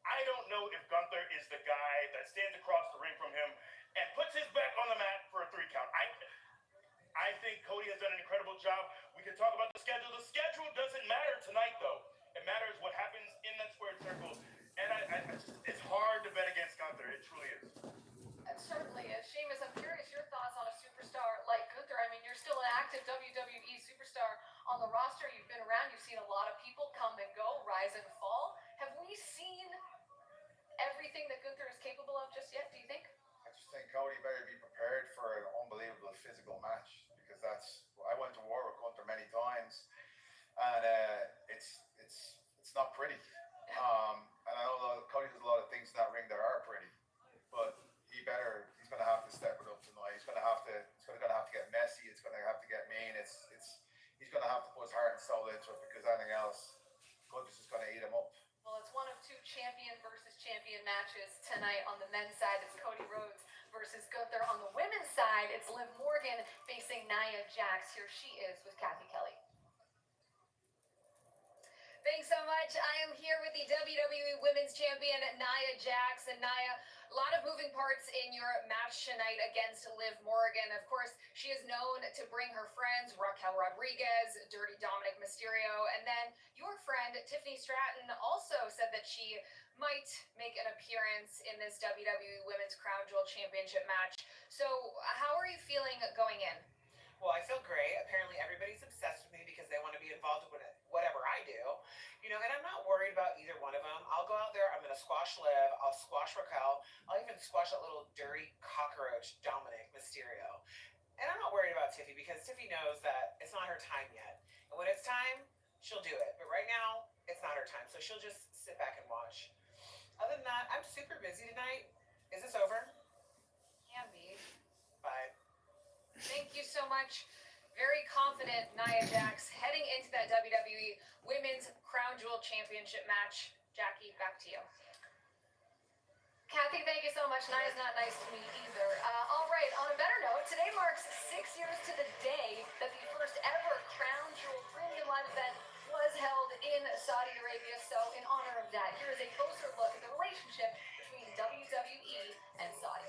I don't know if Gunther is the guy that stands across the ring from him and puts his back on the mat for a 3 count. I think Cody has done an incredible job. We can talk about the schedule. The schedule doesn't matter tonight, though. It matters what happens in that squared circle. And it's hard to bet against Gunther. It truly is. And certainly, Sheamus, I'm curious your thoughts on a superstar like Gunther. I mean, you're still an active WWE superstar on the roster. You've been around. You've seen a lot of people come and go, rise and fall. Have we seen everything that Gunther is capable of just yet, do you think? I just think Cody better be prepared for an unbelievable physical match, because that's it's not pretty. And I know Cody does a lot of things in that ring that are pretty, but he's gonna have to step it up tonight. It's gonna have to get messy. It's gonna have to get mean. He's gonna have to put his heart and soul into it, because anything else, Cody is just gonna eat him up. Well, it's one of two champion versus champion matches tonight. On the men's side, it's Cody Rhodes versus Gunther. On the women's side, it's Liv Morgan facing Nia Jax. Here she is with Kathy Kelly. Thanks so much. I am here with the WWE Women's Champion, Nia Jax. And Nia, a lot of moving parts in your match tonight against Liv Morgan. Of course, she is known to bring her friends, Raquel Rodriguez, Dirty Dominic Mysterio, and then your friend, Tiffany Stratton, also said that she might make an appearance in this WWE Women's Crown Jewel Championship match. So how are you feeling going in? Well, I feel great. Apparently everybody's obsessed with me because they want to be involved with whatever I do. You know, and I'm not worried about either one of them. I'll go out there, I'm going to squash Liv, I'll squash Raquel, I'll even squash that little dirty cockroach, Dominic Mysterio. And I'm not worried about Tiffy because Tiffy knows that it's not her time yet. And when it's time, she'll do it. But right now, it's not her time. So she'll just sit back and watch. Other than that, I'm super busy tonight. Is this over? Can be. Bye. Thank you so much. Very confident Nia Jax heading into that WWE Women's Crown Jewel Championship match. Jackie, back to you. Kathy, thank you so much. Nia's not nice to me either. All right, on a better note, today marks 6 years to the day that the first ever Crown Jewel Premium Live event was held in Saudi Arabia. So in honor of that, here is a closer look at the relationship between WWE and Saudi.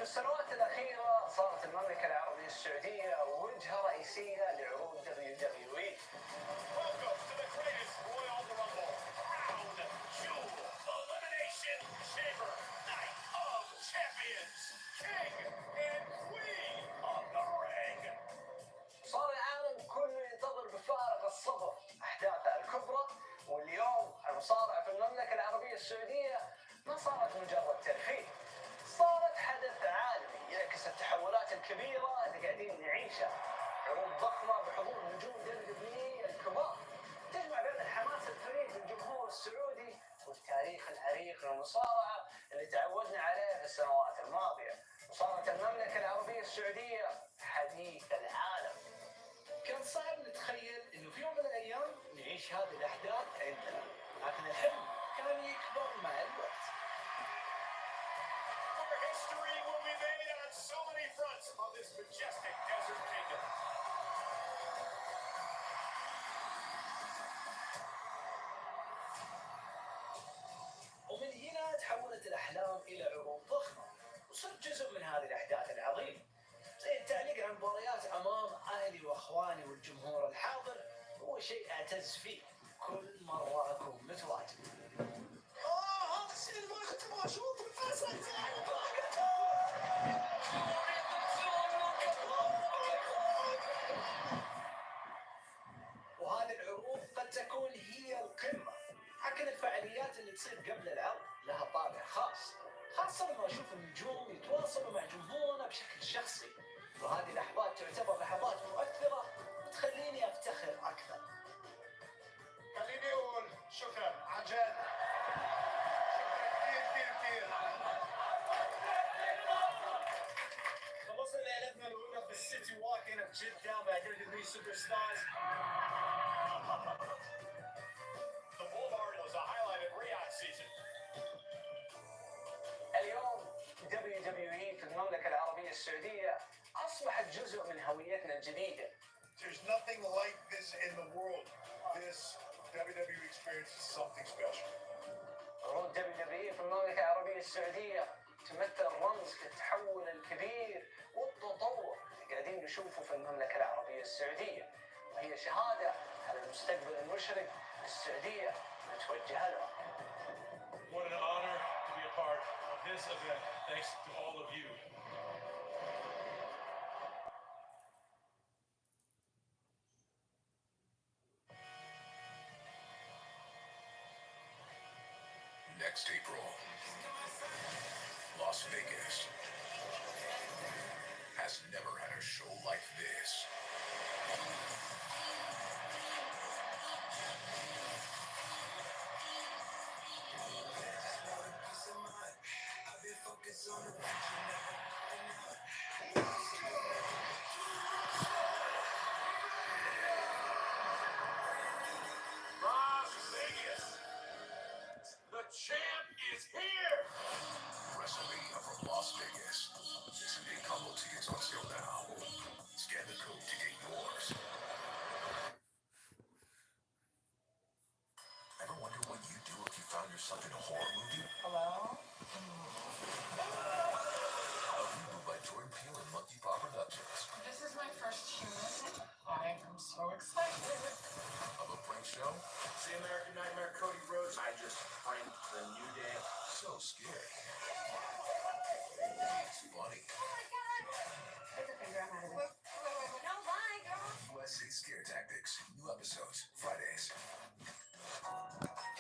في السنوات الأخيرة صارت المملكة العربية السعودية وجهة رئيسية لعروض WWE. Welcome to the greatest Royal Rumble. Crown Jewel Elimination Chamber. Night of Champions. King and Queen of the Ring. صار العالم كله ينتظر بفارغ الصبر أحداثها الكبرى، واليوم المصارعة في المملكة العربية السعودية ما صارت مجرد ترفيه، صارت حدث عالمي يعكس التحولات الكبيرة اللي قاعدين نعيشها. عروض ضخمة بحضور نجوم WWE الكبار تجمع بين الحماس الفريد للجمهور السعودي والتاريخ العريق للمصارعة اللي تعودنا عليه في السنوات الماضية. وصارت المملكة العربية السعودية حديث العالم. كان صعب نتخيل انه في يوم من الايام نعيش هذه الاحداث عندنا، لكن الحلم كان يكبر مع الوقت. Where history will be made on so many fronts on this majestic desert kingdom. ومن هنا تحولت الأحلام إلى عروض ضخمة وصرت جزء من هذه الأحداث العظيمة، زي التعليق على مباريات أمام أهلي وأخواني والجمهور الحاضر. هو شيء أعتز فيه، كل مرة أكون متواجد. هذا الشيء اللي ما كنت أبغى أشوفه الفيصل وهذه العروض قد تكون هي القمة. لكن الفعاليات اللي تصير قبل العرض لها طابع خاص، خاصة لما أشوف النجوم يتواصلوا مع جمهورنا بشكل شخصي، وهذه لحظات تعتبر لحظات مؤثرة وتخليني أفتخر أكثر. خليني أقول شكرا عن جد. خلصنا ليلتنا الأولى في السيتي واكن بجدة مع WWE Superstars. The Boulevard was a highlight of Riyadh season. اليوم WWE في المملكة العربية السعودية أصبحت جزء من هويتنا الجديدة. There's nothing like this in the world. This WWE experience is something special. عروض WWE في المملكة العربية السعودية تمثل رمز للتحول الكبير والتطور اللي قاعدين نشوفه في المملكة العربية السعودية، وهي شهادة على المستقبل المشرق للسعودية نتوجه له. What an honor to be a part of this event. Thanks to all of you. Next April, Las Vegas has never Las Vegas. The champ is here. WrestleMania from Las Vegas. Sunday combo tickets on sale now. Scan the code to get yours. Ever wonder what you'd do if you found yourself in a horror movie? Hello? A reboot by Jordan Peele and Monkey Paw Productions. This is my first human. I am so excited. Of a prank show? See American Nightmare Cody Rhodes. I just pranked the New Day. So scary. It's funny. Oh my god. It's a finger, I'm out of it. No, bye, girl. USA Scare Tactics. New episodes Fridays.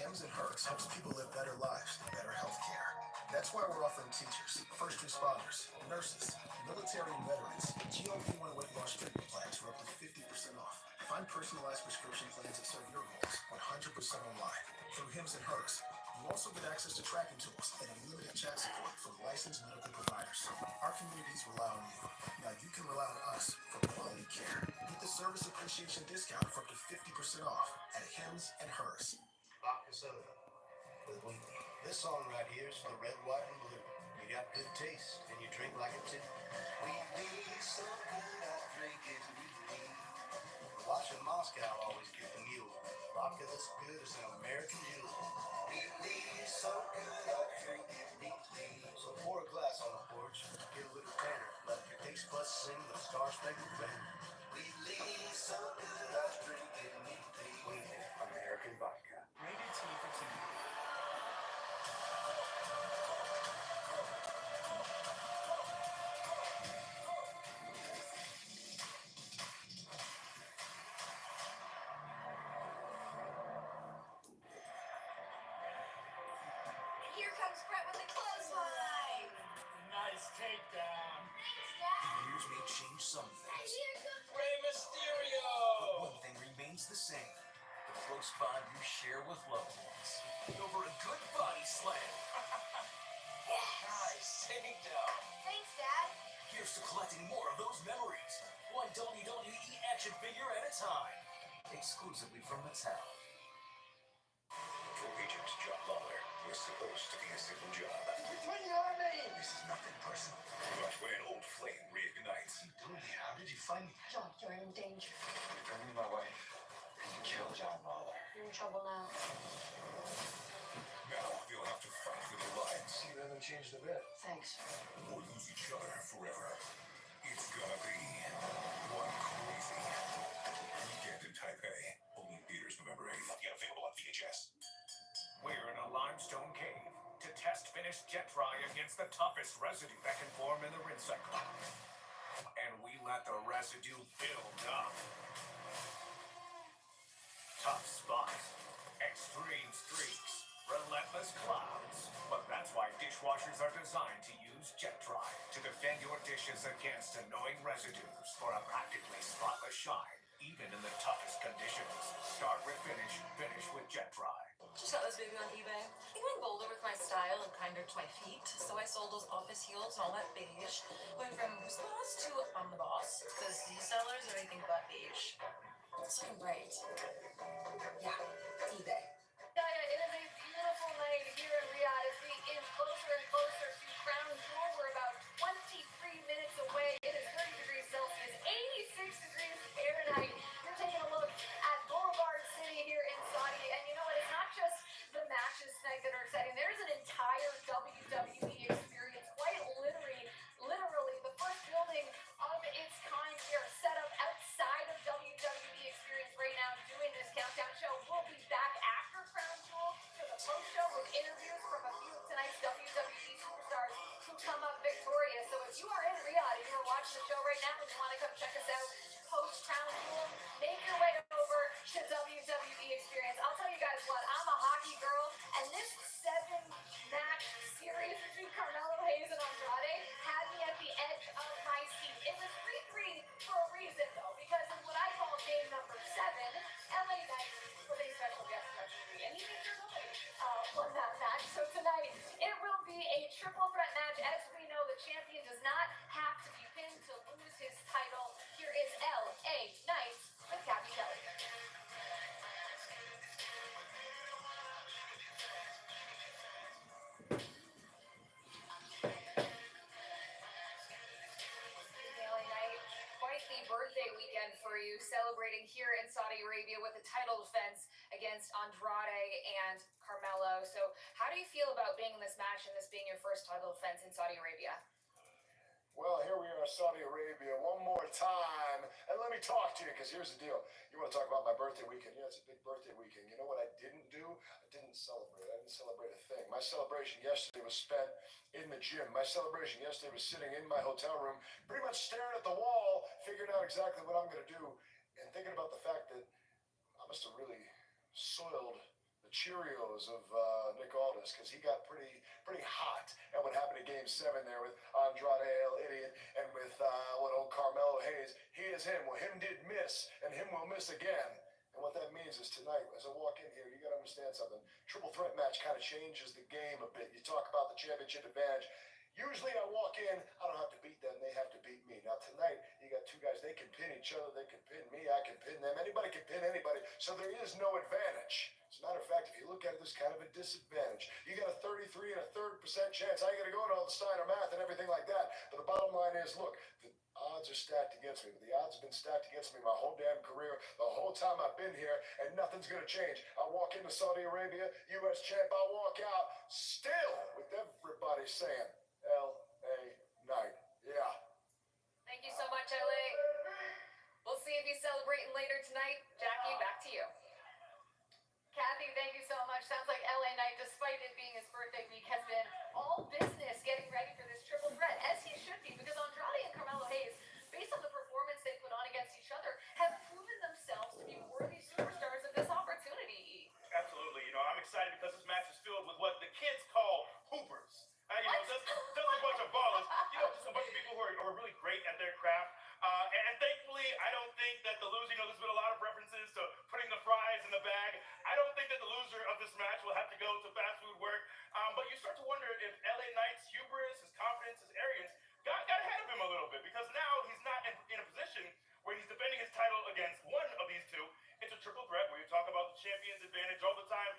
Hems and Herx helps people live better lives, better health care. That's why we're offering teachers, first responders, nurses, military and veterans GLP-1 weight loss treatment plans for up to 50% off. Find personalized prescription plans that serve your goals 100% online. Through Hims and Herx, you also get access to tracking tools and unlimited chat support from licensed medical providers. Our communities rely on you. Now you can rely on us for quality care. Get the service appreciation discount for up to 50% off at Hims and Herx. Vodka soda with Wheatley. This song right here is for red, white, and blue. You got good taste, and you drink like a tip. Wheatley's so good, I drink it Wheatley. Watching Moscow always get the mule. Vodka that's good is an American jewel. Wheatley's so good, I drink it Wheatley. So pour a glass on the porch, get a little tanner. Let your taste buds sing the star-spangled banner. Wheatley's so good, I drink it Wheatley. Wheatley, American vodka. Rated T for TV. Here comes Brett with the clothesline. Nice takedown. Thanks, Dad. Years may change some things, Here comes Rey Mysterio. but one thing remains the same: the close bond you share with loved ones over a good body slam. Nice takedown. Thanks, Dad. Here's to collecting more of those memories, one WWE action figure at a time, exclusively from Mattel. For Agent John Lawler, you're supposed to be a simple job. Between your name, this is nothing personal. But when old flame reignites, How did you find me? John, you're in danger. You're bringing me my wife. You killed John Lawler. You're in trouble now. now they'll have to fight for their lives You haven't changed a bit. Thanks. or lose each other forever. It's gonna be one crazy weekend in Taipei. Only in theaters November 8th. Yet available on VHS. We're in a limestone cave to test finished jet dry against the toughest residue that can form in the rinse cycle. And we let the residue build up. Tough spots, extreme streaks, relentless clouds. But that's why dishwashers are designed to use jet dry to defend your dishes against annoying residues for a practically spotless shine, even in the toughest conditions. Start with finish, finish with jet dry. Just got this baby on eBay. I think went bolder with my style and kinder to my feet. So I sold those office heels and all that beige. Went from who's the boss to I'm the boss. Because these sellers are anything but beige. It's looking great. Yeah, eBay. Gaia, it is a beautiful night here in Riyadh as we inch closer and closer to Crown Jewel. We're about 23 minutes away. It is 30 degrees Celsius, 86 degrees Fahrenheit. You're taking a look at Boulevard City here in Saudi. And you know what? It's not just the matches tonight that are exciting. There's an entire WWE experience, quite literally the first building of its kind here, set up outside of WWE experience right now, doing this countdown show. We'll be back after Crown Jewel for the post show with interviews from a few of tonight's WWE superstars who come up victorious. So if you are in Riyadh and you're watching the show right now and you want to come check us out post Crown Jewel, make your way over to WWE experience. I'll tell you guys what, I'm a hockey girl, and this 7-match series between Carmelo Hayes and Andrade had me at the edge of my seat. It was 3-3 for a reason, though, because in what I call game number 7, LA Knight with a special guest referee, and he featured nobody won that match. So tonight, it will be a triple threat match match. As we know, the champion does not have to be pinned to lose his title. Here is LA Knights with Gabby Kelly. LA Knight, quite the birthday weekend for you, celebrating here in Saudi Arabia with a title defense against Andrade and Carmelo. So how do you feel about being in this match and this being your first title defense in Saudi Arabia? Well, here we are, Saudi Arabia, one more time. And let me talk to you, because here's the deal. You want to talk about my birthday weekend? Yeah, it's a big birthday weekend. You know what I didn't do? I didn't celebrate. I didn't celebrate a thing. My celebration yesterday was spent in the gym. My celebration yesterday was sitting in my hotel room, pretty much staring at the wall, figuring out exactly what I'm going to do, and thinking about the fact that I must have really soiled the Cheerios of Nick Aldis, because he got pretty hot at what happened in Game 7 there with Andrade El Idiot and with what old Carmelo Hayes. He is him. Well, him did miss, and him will miss again. And what that means is tonight, as I walk in here, you got to understand something. Triple threat match kind of changes the game a bit. You talk about the championship advantage. Usually I walk in, I don't have to beat them, they have to beat me. Now tonight, you got two guys, they can pin each other, they can pin me, I can pin them. Anybody can pin anybody, so there is no advantage. As a matter of fact, if you look at it, there's kind of a disadvantage. You got a 33 and a third % chance. I ain't gonna go into all the Steiner math and everything like that. But the bottom line is, look, the odds are stacked against me. But the odds have been stacked against me my whole damn career, the whole time I've been here, and nothing's gonna change. I walk into Saudi Arabia, U.S. champ, I walk out, still with everybody saying, LA Knight. Yeah. Thank you so much, LA. We'll see if he's celebrating later tonight. Jackie, back to you. Kathy, thank you so much. Sounds like LA Knight, despite it being his birthday week, has been all business getting ready for this triple threat, as he should be, because Andrade and Carmelo Hayes, based on the performance they put on against each other, have proven themselves to be worthy superstars of this opportunity. Absolutely. You know, I'm excited because this match is filled with what the kids call hoopers. You know, just a bunch of ballers. You know, just a bunch of people who are really great at their craft. And thankfully, I don't think that the loser, you know, there's been a lot of references to putting the fries in the bag. I don't think that the loser of this match will have to go to fast food work. But you start to wonder if LA Knight's hubris, his confidence, his arrogance got ahead of him a little bit, because now he's not in a position where he's defending his title against one of these two. It's a triple threat where you talk about the champion's advantage all the time.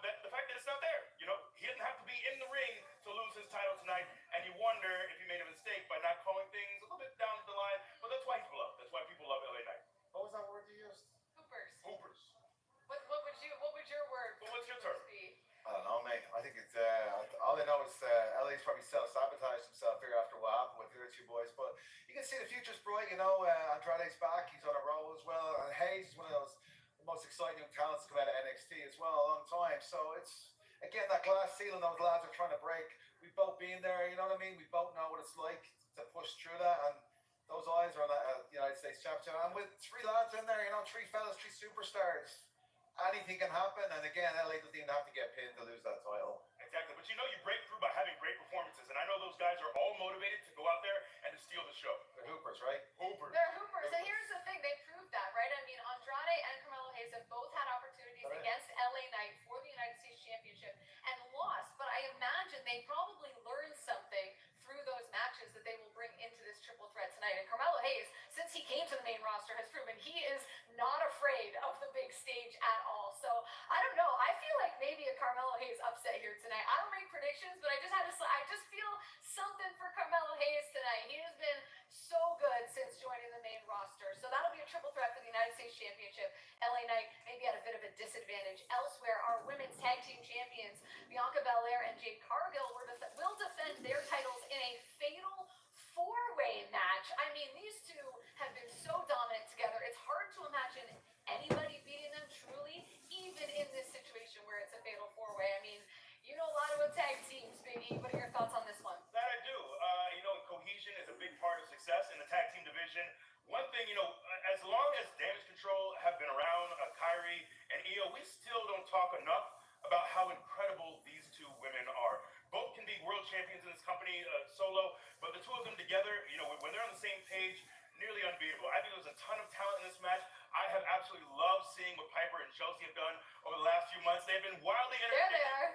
That the fact that it's not there, you know, he didn't have to be in the ring to lose his title tonight, and you wonder if he made a mistake by not calling things a little bit down the line. But that's why he's beloved. That's why people love LA Knight. What was that word you used? Hoopers. Hoopers. What would your word? Well, what's your term? Be? I don't know, mate. I think it's all I know is LA's probably self-sabotaged himself here after what happened with the other two boys. But you can see the future's bright. You know, Andrade's back. He's on a roll as well, and Hayes is one of those most exciting young talents to come out of NXT as well, a long time. So it's again that glass ceiling those lads are trying to break. We've both been there, you know what I mean? We both know what it's like to push through that, and those eyes are on that United States Championship. And with three lads in there, you know, three fellas, three superstars, anything can happen. And again, LA doesn't even have to get pinned to lose that title. Exactly. But you know, you break through by having great performances, and I know those guys are all motivated to go out there and to steal the show. They're hoopers, right? Hoopers. They're hoopers. And here's the thing, they proved that, right? I mean, Andrade and Carmelo Hayes have both had opportunities against LA Knight for the United States Championship and lost. But I imagine they probably learned something through those matches that they will bring into this triple threat tonight. And Carmelo Hayes, since he came to the main roster, has proven he is not afraid of the big stage at all. So I don't know. I feel like maybe a Carmelo Hayes upset here tonight. I don't make predictions, but I just feel something for Carmelo Hayes tonight. He has been so good since joining the main roster. So that'll be a triple threat for the United States Championship. LA Knight maybe at a bit of a disadvantage. Elsewhere, our women's tag team champions, Bianca Belair and Jade Cargill, will defend their titles in a fatal four-way match. I mean, these two have been so dominant together. It's hard to imagine anybody beating them truly, even in this situation where it's a fatal four-way. I mean, you know a lot about tag teams, Biggie. What are your thoughts on this one? That I do. You know, cohesion is a big part of success in the tag team division. One thing, you know, as long as Damage Control have been around, Kyrie and Io, we still don't talk enough about how incredible these two women are. Both can be world champions in this company solo, but the two of them together, you know, when they're on the same page, nearly unbeatable. I think there's a ton of talent in this match. I have absolutely loved seeing what Piper and Chelsea have done over the last few months. They've been wildly entertaining. There they are.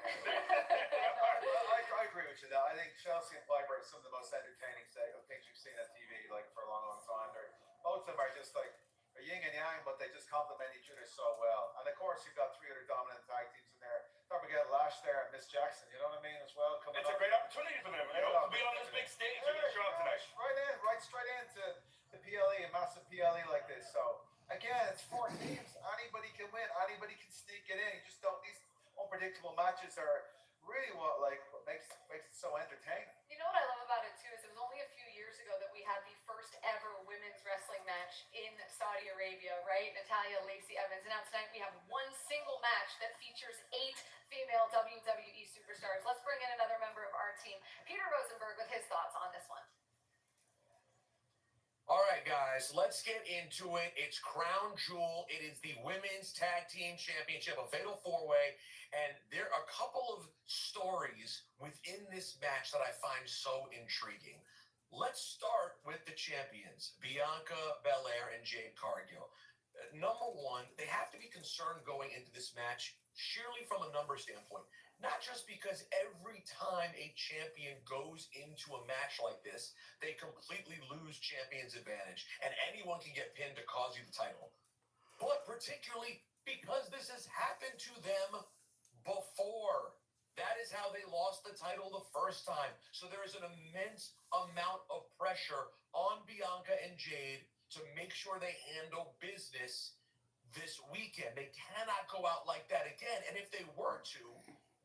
I agree with you. Though I think Chelsea and Piper are some of the most entertaining things you've seen on TV like for a long, long time. Both of them are just like a yin and yang, but they just complement each other so well. And of course, you've got three other dominant tag teams in there. Don't forget Lash there and Miss Jackson. You know what I mean as well. Coming It's a up. great opportunity for them, you know, to be on this big stage and get a shot tonight. Right straight into the PLE, a massive PLE like this. So again, it's 4 teams. Anybody can win. Anybody can sneak it in. You just don't. These unpredictable matches are really what makes it so entertaining. You know what I love about it too is it was only a few years ago that we had the first ever women's wrestling match in Saudi Arabia, right? Natalya, Lacey Evans. And now tonight we have one single match that features 8 female WWE superstars. Let's bring in another member of our team, Peter Rosenberg, with his thoughts on this one. All right, guys, let's get into it. It's Crown Jewel. It is the Women's Tag Team Championship, a fatal 4-way. And there are a couple of stories within this match that I find so intriguing. Let's start with the champions, Bianca Belair and Jade Cargill. Number one, they have to be concerned going into this match, sheerly from a number standpoint. Not just because every time a champion goes into a match like this, they completely lose champion's advantage, and anyone can get pinned to cause you the title. But particularly because this has happened to them before. That is how they lost the title the first time. So there is an immense amount of pressure on Bianca and Jade to make sure they handle business this weekend. They cannot go out like that again. And if they were to,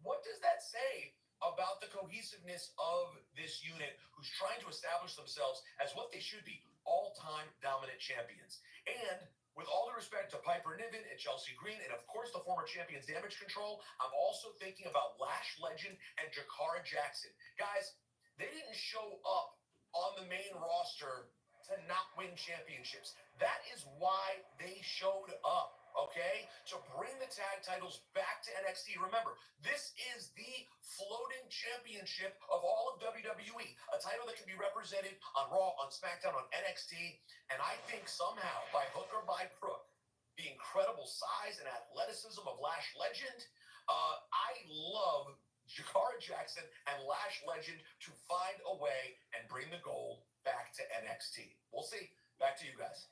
what does that say about the cohesiveness of this unit who's trying to establish themselves as what they should be, all-time dominant champions? And with all due respect to Piper Niven and Chelsea Green, and of course the former champions Damage Control, I'm also thinking about Lash Legend and Jakara Jackson. Guys, they didn't show up on the main roster to not win championships. That is why they showed up. Okay, to bring the tag titles back to NXT. Remember, this is the floating championship of all of WWE, a title that can be represented on Raw, on SmackDown, on NXT, and I think somehow, by hook or by crook, the incredible size and athleticism of Lash Legend, I love Jakara Jackson and Lash Legend to find a way and bring the gold back to NXT. We'll see. Back to you guys.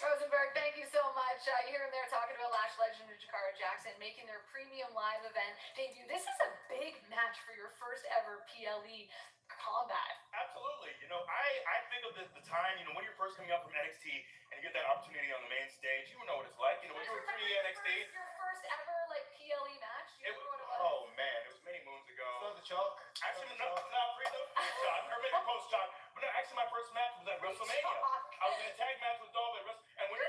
Rosenberg, thank you so much. You hear him there talking about Lash Legend and Jakara Jackson making their premium live event debut. This is a big match for your first ever PLE combat. Absolutely. You know, I think of the time, you know, when you're first coming up from NXT and you get that opportunity on the main stage, you know what it's like. You know, when you were pre NXT. Your first ever like PLE match? Do you remember what it was? Oh man, it was many moons ago. Still the chalk? Actually, not pre the shot, or maybe post shot. But no, actually my first match was at WrestleMania. I was in a tag match with Dolph at WrestleMania. And when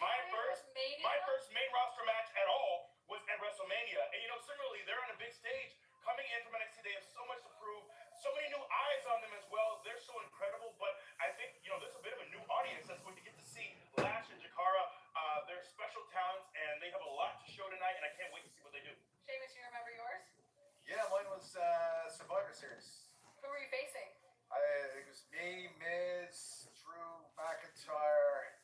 my first main roster match at all was at WrestleMania. And you know, similarly, they're on a big stage coming in from NXT. They have so much to prove, so many new eyes on them as well. They're so incredible. But I think, you know, there's a bit of a new audience that's going to get to see Lash and Jakara. They're special talents, and they have a lot to show tonight, and I can't wait to see what they do. Sheamus, you remember yours? Yeah, mine was Survivor Series. Who were you facing? It was me, Miz, Drew McIntyre.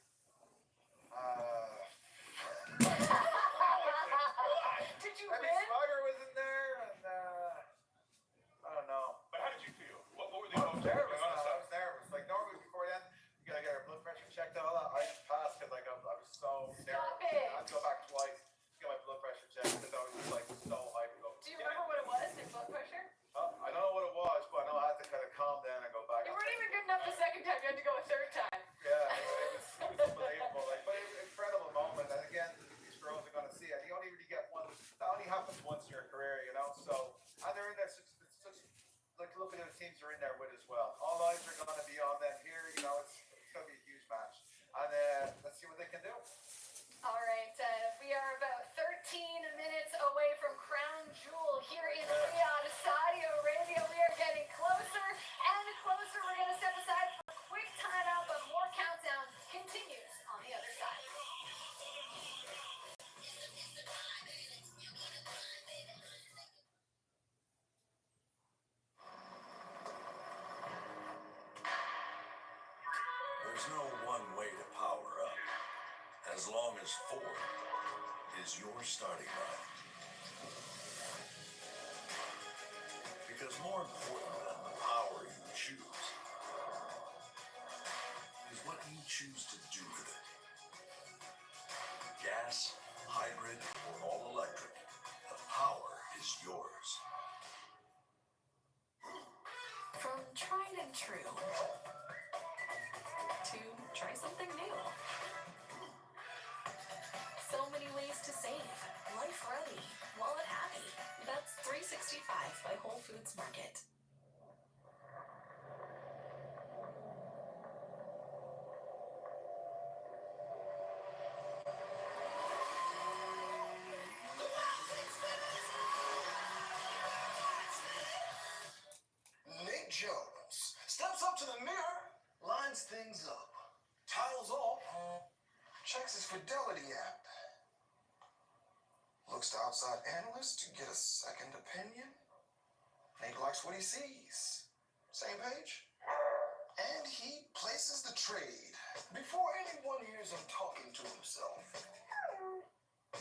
Did you I mean, win? Swagger was in there, and I don't know. But how did you feel? What were the emotions? I was nervous. Like normally before then, we gotta get our blood pressure checked and all that. I just passed because like I was so nervous. I had to go back twice to get my blood pressure checked because I was just like so hyped to go. Do you remember what it was, your blood pressure? I don't know what it was, but I know I had to kind of calm down and go back. You weren't even good enough the second time. You had to go a third time. Yeah, it was unbelievable. Like, but it was an incredible moment. And again, these girls are gonna see it. You only really get one. That only happens once in your career, you know. So, and they're in there. Like, look at the teams they're in there with as well. All eyes are gonna be on them here. You know, it's gonna be a huge match. And let's see what they can do. All right, we are about 13 minutes away from Crown Jewel here in Riyadh, Saudi Arabia. We are getting closer and closer. We're going to step aside for a quick timeout, but more countdown continues on the other side. There's no one way to power up, as long as 4 is your starting line. Because more important than the power you choose is what you choose to do with it. Gas, hybrid, or all electric, the power is yours. From tried and true to try something new. So many ways to save. Life ready. Wallet happy. That's 365 by Whole Foods Market. Nate Jones steps up to the mirror, lines things up, tiles off, checks his Fidelity app, looks to outside analysts to get a second opinion. Nate likes what he sees. Same page? And he places the trade before anyone hears him talking to himself.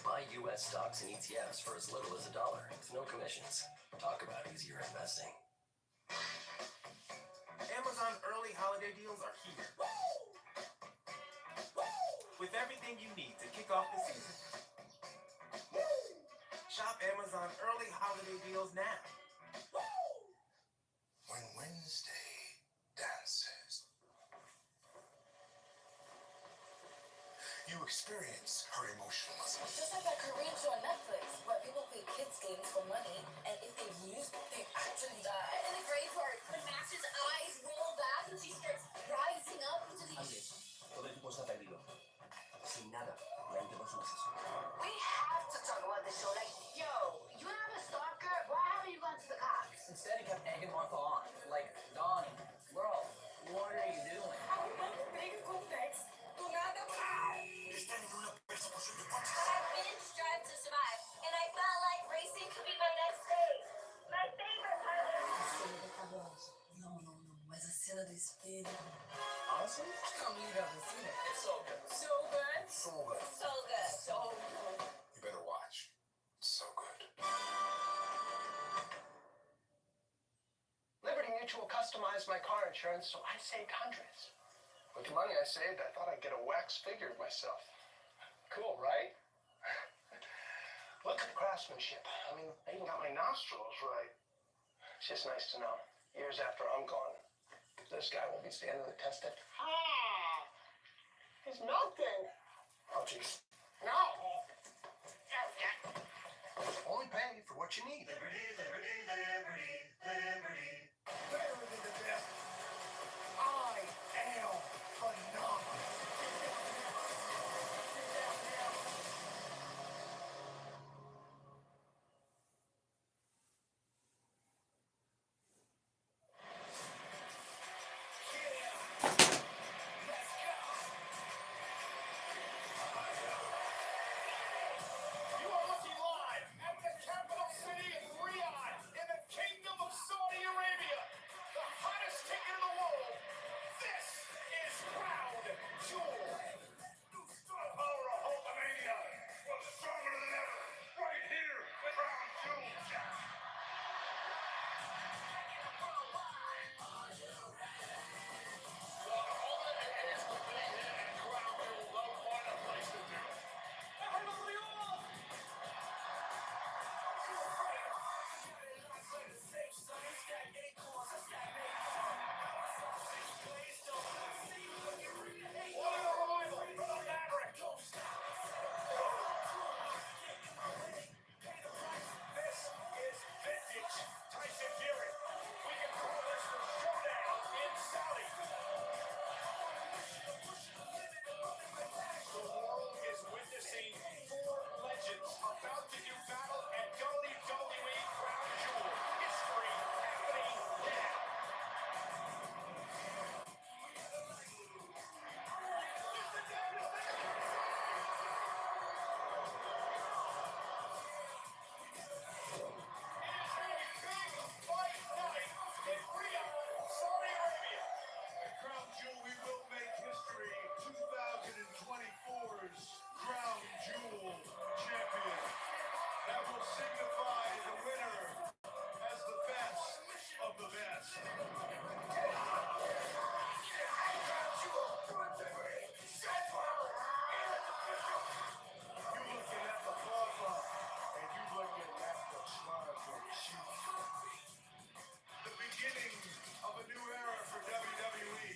Buy U.S. stocks and ETFs for as little as $1 with no commissions. Talk about easier investing. Amazon early holiday deals are here. With everything you need to kick off the season. Shop Amazon early holiday deals now. When Wednesday dances, you experience her emotionalism. Just like that Korean show on Netflix, where people play kids games for money, and if they lose, they actually die. And the great part, when Max's eyes roll back and she starts rising up into the... Todo el equipo está perdido. Sin nada. La gente no es un asesor. We have to talk about this show. Like, yo, you have a stalker? Why haven't you gone to the cops? Instead, he kept egging Martha on. Like, Donnie, bro, what are you doing? I binge Drive to Survive, and I felt like racing could be my next stage. My favorite part. Mas a cena do espelho. Honestly, I can't believe you haven't seen it. It's so good. So good. So good. So good. So good. You better watch. So good. Liberty Mutual customized my car insurance, so I saved hundreds. With the money I saved, I thought I'd get a wax figure of myself. Cool, right? Look at the craftsmanship. I mean, I even got my nostrils right. It's just nice to know. Years after I'm gone, this guy will be standing the test of... He's melting. Oh, jeez. No. Only pay for what you need. Liberty, liberty, liberty, liberty. Better than the best. I am phenomenal. You are looking live at the capital city of Riyadh in the Kingdom of Saudi Arabia. looking at the Bubba, and you looking at the Tribal Chief. The beginning of a new era for WWE.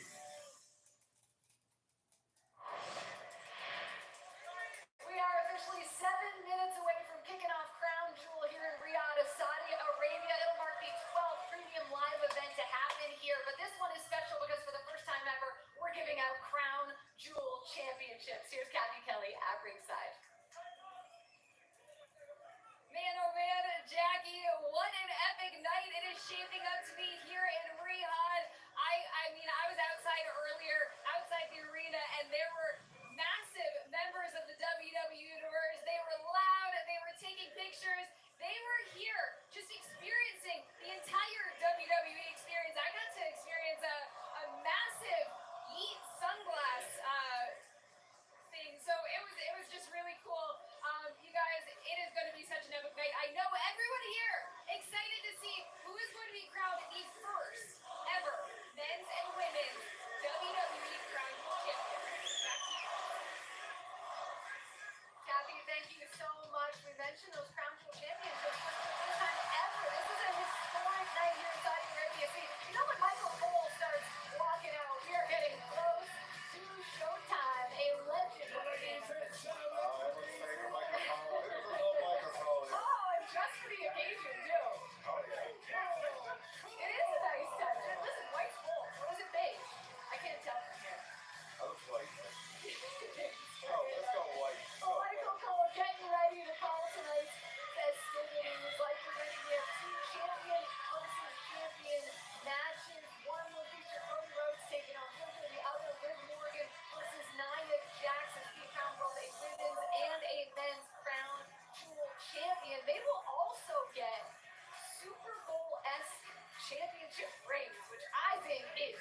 We are officially 7 minutes away from kicking off Crown Jewel here in Riyadh, Saudi Arabia. It'll mark the 12th premium live event to happen here, but this one is special because for the first time ever, we're giving out Crown Jewel championships. Here's Kathy Kelly at ringside. Man, oh man, Jackie, what an epic night it is shaping up to be here in Riyadh. I mean, I was outside earlier, outside the arena, and there were massive members of the WWE Universe. They were loud, they were taking pictures, they were here just experiencing the entire WWE experience. I got to experience a massive Yeet sunglass thing, so it was just really cool. You guys, it is going to be such an epic night. I know everyone here excited to see who is going to be crowned the first ever men's and women's WWE Crown Jewel champions. Back to you. Kathy, thank you so much. We mentioned those Crown Jewel championships for the first time ever. This is a historic night here in Saudi Arabia. See, you know when Michael Cole starts walking out, we are getting close to showtime. A legend of the game. Oh, and just for the occasion, too. It is a nice touch. And listen, white's full. Or is it beige? I can't tell from here. That looks white. Let's go white. Well, Michael Cole getting ready to call tonight's festivities. Like we're going to have two champion versus champion matches. One will feature Cody Rhodes taking on Gunther. The other, Liv Morgan versus Nia Jax as we crown both a women's and a men's Crown Jewel champion. They will also get Super Bowl-esque championship rings, which I think is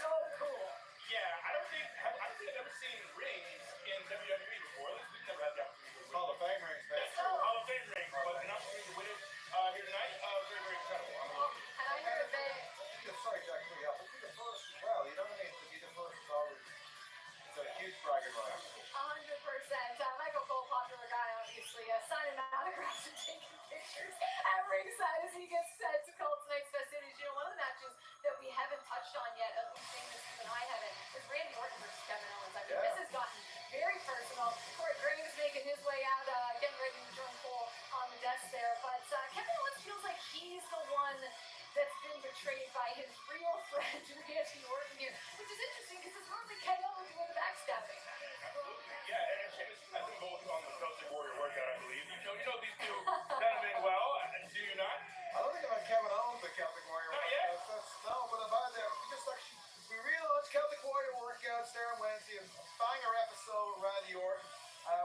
so cool. Yeah, I don't think I've ever seen rings in WWE before. At least we've never had the opportunity to win. Hall of Fame rings, man. That's true. Hall of Fame rings, but an opportunity to win it here tonight, very, very incredible. And I heard that. Sorry, Jack, to be up. But be the first as well. You know what I mean? To be the first is always it's a huge bragging rights. 100%. Michael Cole, popular guy, obviously, signing autographs and taking pictures at ringside as he gets set to call tonight's festivities. You know, one of the matches that we haven't touched on yet, at least Sheamus and I haven't, is Randy Orton versus Kevin Owens. I mean, this has gotten very personal. Corey Graves making his way out, getting ready to join Cole on the desk there. But Kevin Owens feels like he's the one that's been betrayed by his real friend, Randy Orton here, which is interesting because it's normally KO doing the backstabbing. Yeah, and Sheamus, I think both on the Celtic Warrior workout, I believe. You know these two gentlemen well, do you not? I don't think about Kevin Owens, the Celtic Warrior Not yet. workouts. No, but about that, we relaunched Celtic Warrior workouts there on Wednesday. A banger episode with Randy Orton.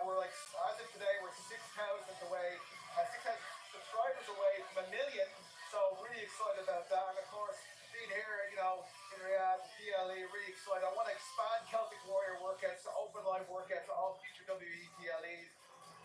We're like, as of today, we're 6,000 away, 6,000 subscribers away from 1 million. So really excited about that. And of course, being here, you know, in Riyadh, PLE, really excited. I want to expand Celtic Warrior workouts to open live workouts to all future WWE PLEs.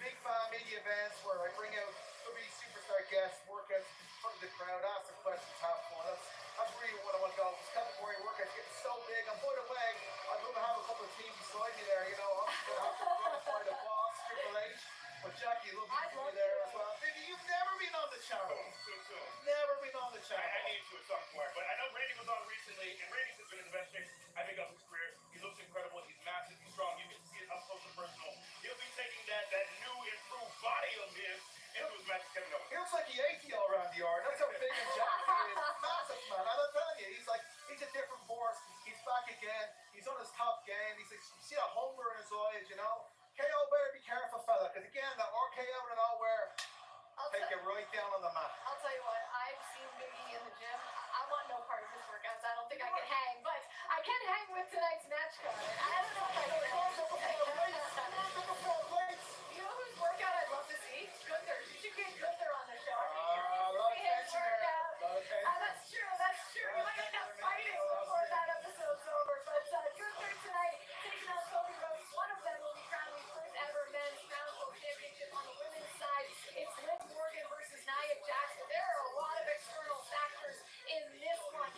Big fan media events where I bring out WWE superstar guests, workouts in front of the crowd, ask them questions, have fun. That's really what I want to go. This Celtic Warrior workouts getting so big. And by the way, I'd love to have a couple of teams beside me there, you know. I'm going to have to find a boss, Triple H. But Jackie, love you to be there as well. Baby, you've never been on the channel. Soon. Never been on the channel. I need to at some point, but I know Randy was on recently, and Randy's been in the best shape I think of his career. He looks incredible. He's massive. He's strong. You get to see it up close and personal. He'll be taking that new improved body of his into his match with Kevin Owens. He looks like he ate you all around the yard. That's how big and Jackie is. Massive, man. And I'm telling you, he's a different force. He's back again. He's on his top game. He's like, you see that hunger in his eyes, you know? KO better be careful, fella, because again, that RKO out of nowhere take you right down on the mat. I'll tell you what, I've seen Biggie in the gym. I want no part of his workouts. I don't think I can hang, but I can hang with tonight's match card. I don't know if I can. You know whose workout I'd love to see? Gunther. You should get Gunther on the show. His workout. That's true. You might end up fighting before that episode's over. But Gunther tonight taking on Cody Rhodes. One of them will be crowned the first ever men's Crown Jewel championship on the women's side. It's Liv Morgan versus Nia Jax. There are a lot of external factors in this one.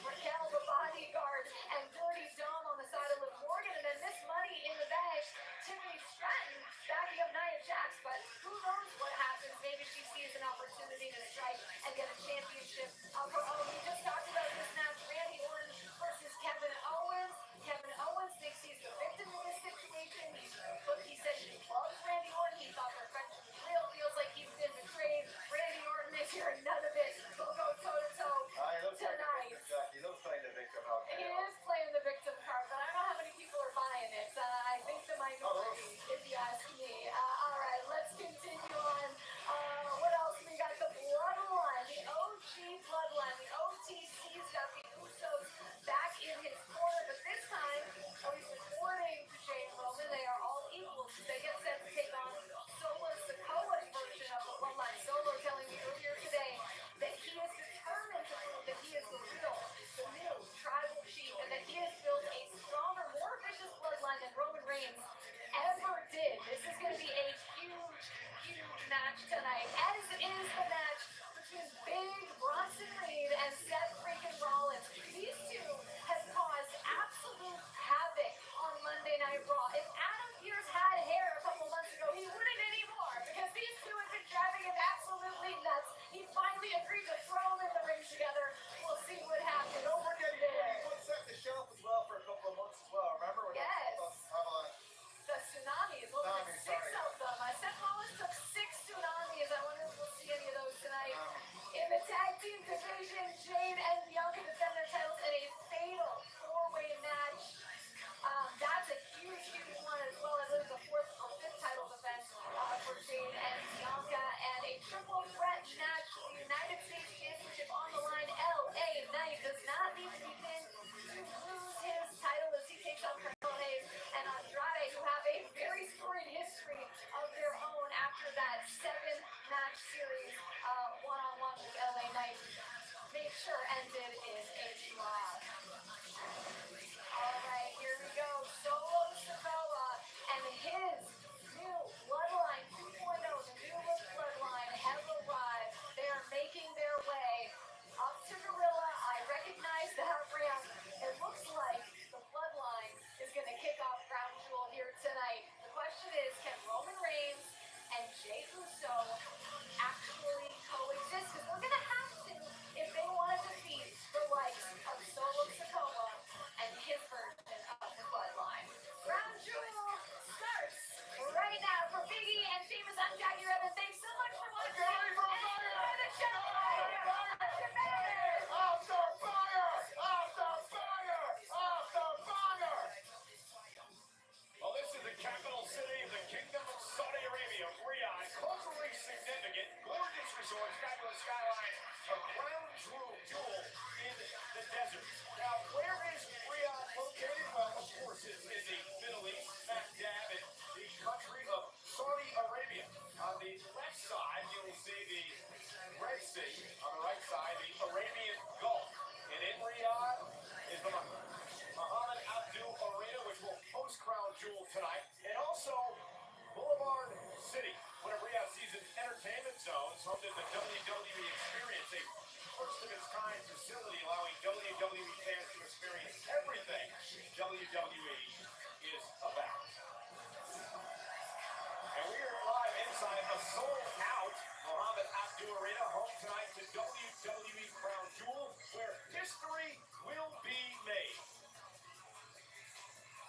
sure ended is a loss. All right, here we go. Solo Sikoa and his new Bloodline 2.0, the new look Bloodline, have arrived. They are making their way up to Gorilla. I recognize that ramp. It looks like the Bloodline is going to kick off Crown Jewel here tonight. The question is, can Roman Reigns and Jey Uso actually coexist? Because they're going to have to if they want to defeat the likes of Solo Sikoa and his version of the Bloodline. Crown Jewel starts right now for Biggie and Sheamus. I'm Jackie Redmond. Thanks so much for watching. Enjoy the show. Well, this is the capital city of the Kingdom of Saudi Arabia, Riyadh. Culturally significant, gorgeous resorts, fabulous skylines, a crown jewel in the desert. Now, where is Riyadh located? Well, of course, it's in the Middle East, smack dab in the country of Saudi Arabia. On the left side, you'll see the Red Sea. On the right side, the Arabian Gulf. And in Riyadh is the Mohammed Abdul Arena, which will host Crown Jewel tonight, and also Boulevard City, one of Riyadh Season's entertainment zones, home to the WWE Experience, a first-of-its-kind facility allowing WWE fans to experience everything WWE is about. And we are live inside a sold-out Mohammed Abdul Arena, home tonight to WWE Crown Jewel, where history will be made.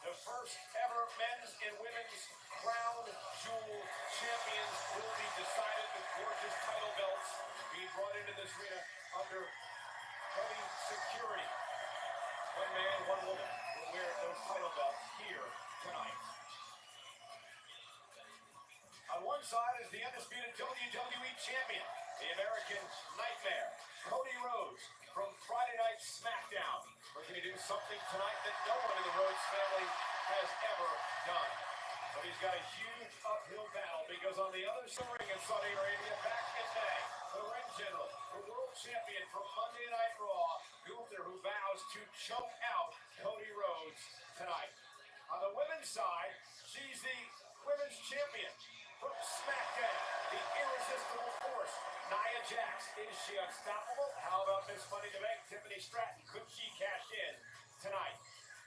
The first ever men's and women's Crown Jewel champions will be decided with gorgeous title belts being brought into this arena under heavy security. One man, one woman will wear those title belts here tonight. On one side is the undisputed WWE champion, the American Nightmare, Cody Rhodes, from Friday Night SmackDown. Looking to do something tonight that no one in the Rhodes family has ever done. But he's got a huge uphill battle because on the other side in Saudi Arabia, back in May, the ring general, the world champion from Monday Night Raw, Gunther, who vows to choke out Cody Rhodes tonight. On the women's side, she's the women's champion from SmackDown, the irresistible force, Nia Jax. Is she unstoppable? How about Miss Money to Bank, Tiffany Stratton? Could she cash in tonight?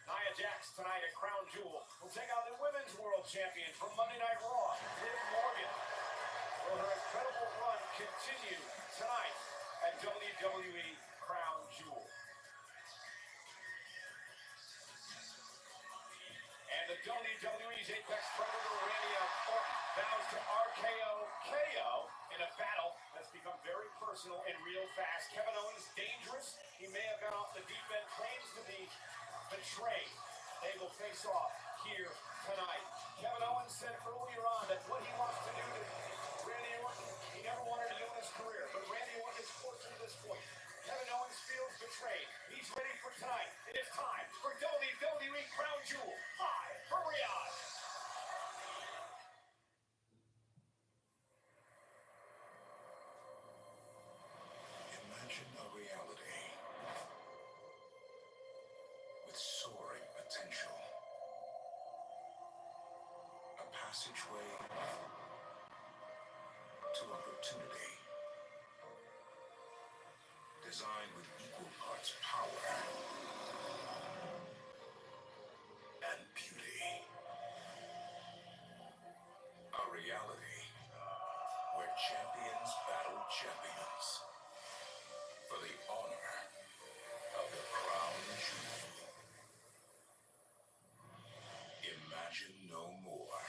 Nia Jax tonight at Crown Jewel will take on the women's world champion from Monday Night Raw, Liv Morgan. Will her incredible run continue tonight at WWE Crown Jewel? And the WWE's Apex Predator Randy Orton vows to RKO KO in a battle that's become very personal and real fast. Kevin Owens dangerous. He may have gone off the deep end, claims to be betrayed. They will face off here tonight. Kevin Owens said earlier on that what he wants to do to Randy Orton, he never wanted to do in his career, but Randy Orton is forced to this point. Kevin Owens feels betrayed. He's ready for tonight. It is time for WWE Crown Jewel, live from Riyadh. Imagine a reality with soaring potential. A passageway to opportunity. Designed with equal parts power and beauty. A reality where champions battle champions for the honor of the crown jewel. Imagine no more.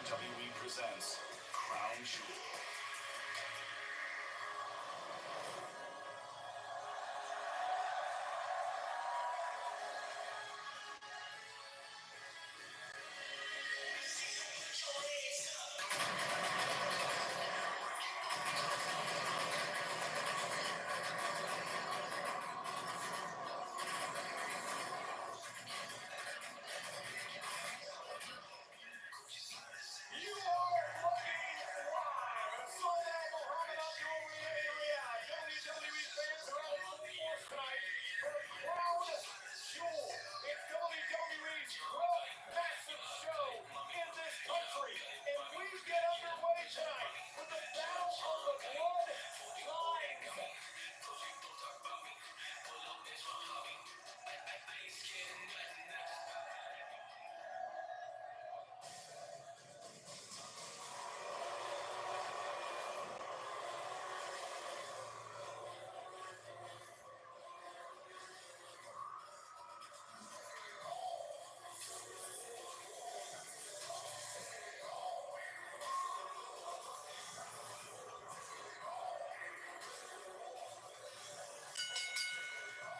WWE presents Crown Jewel. You are looking live. So that Muhammad Abdul Riyadh, WWE fans are out in full force tonight for Crown Jewel. It's WWE's 12th massive show in this country. And we get underway tonight with the Battle of the Blood Lines.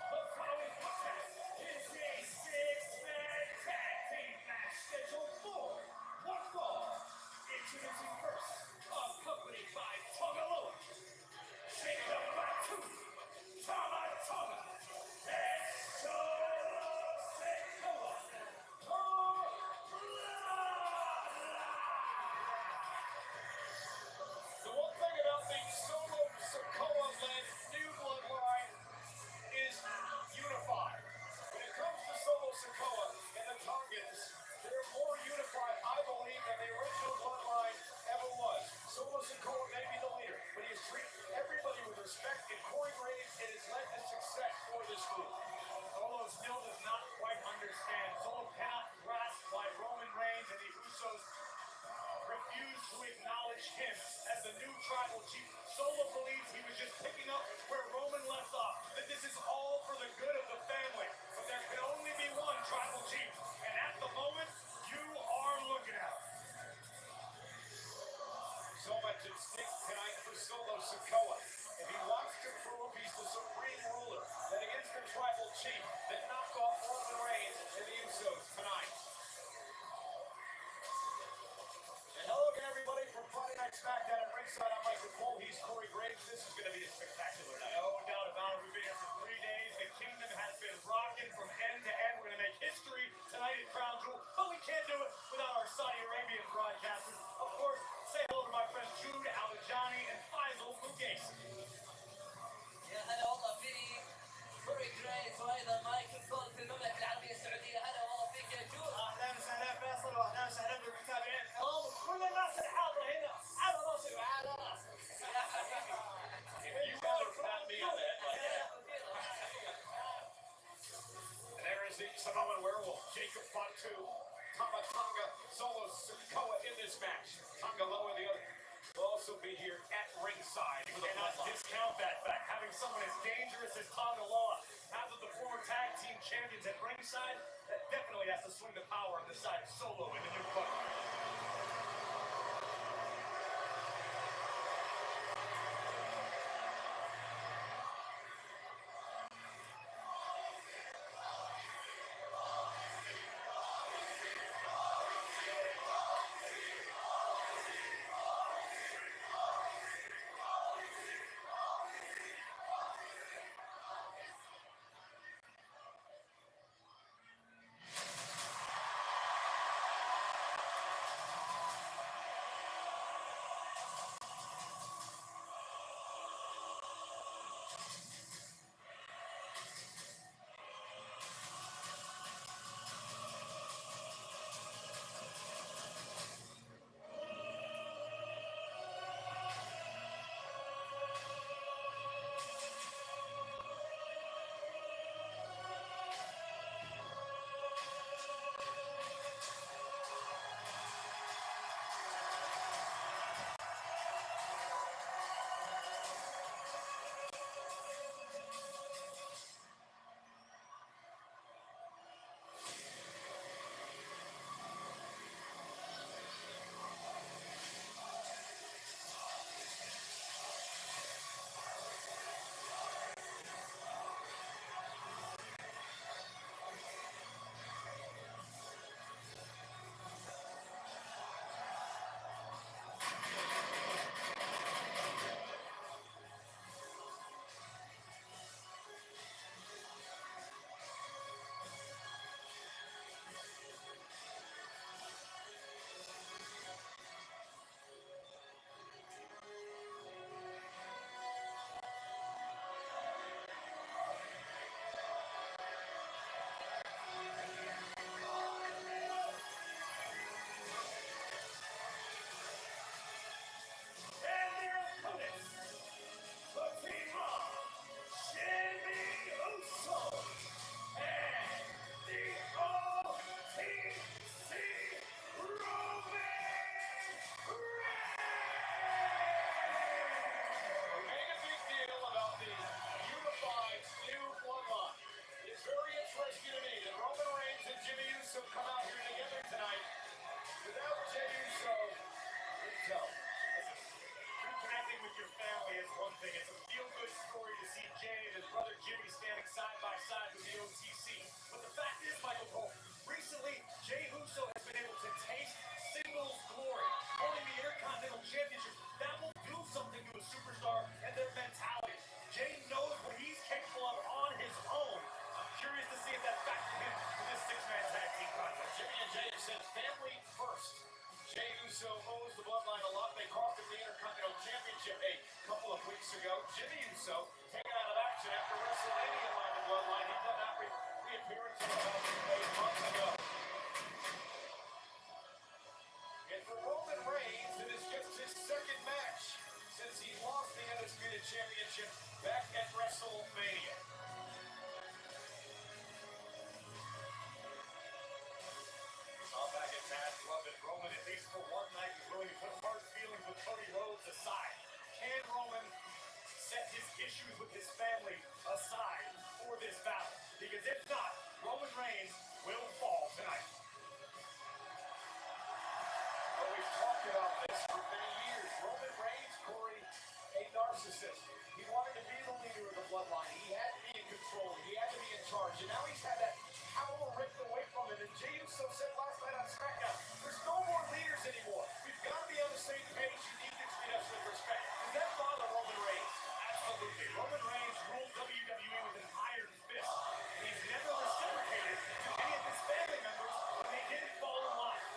The following contest is a six-man tag team match scheduled for one fall. Introducing first, accompanied by Tongaloa, Jacob Batu, Tama Tonga, and Solo Sikoa. The one thing about the Solo Sikoa-led new bloodline is unified. When it comes to Solo Sikoa and the Tongans, they're more unified, I believe, than the original bloodline ever was. Solo Sikoa may be the leader, but he has treated everybody with respect, and Corey Graves, it has led to success for this group. Solo still does not quite understand. Solo cannot grasp why Roman Reigns and the Usos refused to acknowledge him as the new tribal chief. Solo believes he was just picking up where Roman left off, that this is all for the good of the family. But there can only be one tribal chief, and at the moment, you are looking out. So much at stake tonight for Solo Sikoa. If he wants to prove he's the supreme ruler, then against the tribal chief, then knock off Roman Reigns and the Usos tonight. And hello again, everybody, from Friday Night SmackDown at ringside. I'm Michael Cole. He's Corey Graves. This is going to be a spectacular night. No doubt about it. We've been here for 3 days. The kingdom has been rocking from end to end. We're going to make history tonight at Crown Jewel, but we can't do it without our Saudi Arabian broadcasters. Of course, say hello to my friends Jude Alajani and Faisal Mugaisi. يا هلا والله فيني كوري جريس وايضا مايكل كول في المملكه العربيه السعوديه. هلا والله فيك يا جو. اهلا وسهلا فيصل واهلا وسهلا بالمتابعين الكرام وكل الناس الحاضره هنا على راسي وعلى راسي. يا حبيبي. You better pat me on the head like that. And there is the Samoan werewolf, Jacob Fatu, Tama Tonga, Solo Sikoa in this match. Tongaloa, the other, will also be here at ringside. You cannot discount that fact. Having someone as dangerous as Tongaloa, half of the former tag team champions at ringside, that definitely has to swing the power on the side of Solo in the new book. superstar and their mentality. Jay knows what he's capable of on his own. I'm curious to see if that factors in to this six-man tag team contest. Jimmy and Jay have said family first. Jey Uso owes the bloodline a lot. They cost him the Intercontinental Championship a couple of weeks ago. Jimmy Uso taken out of action after WrestleMania by the bloodline. He did not reappearance about a month ago. And for Roman Reigns, it is just his second match since he lost the Undisputed Championship back at WrestleMania. Back at Taz Club and Roman, at least for one night, is willing to put hard feelings with Cody Rhodes aside. Can Roman set his issues with his family aside for this battle? Because if not, Roman Reigns will fall tonight. Well, we've talked about this for many years. Roman Reigns, Corey, a narcissist. He wanted to be the leader of the bloodline. He had to be in control. He had to be in charge. And now he's had that power ripped away from him. And Jey Uso said last night on SmackDown, there's no more leaders anymore. We've got to be on the same page. You need to treat us with respect. Does that bother Roman Reigns? Absolutely. Roman Reigns ruled WWE with an iron fist. And he's never reciprocated to any of his family members when they didn't fall in line.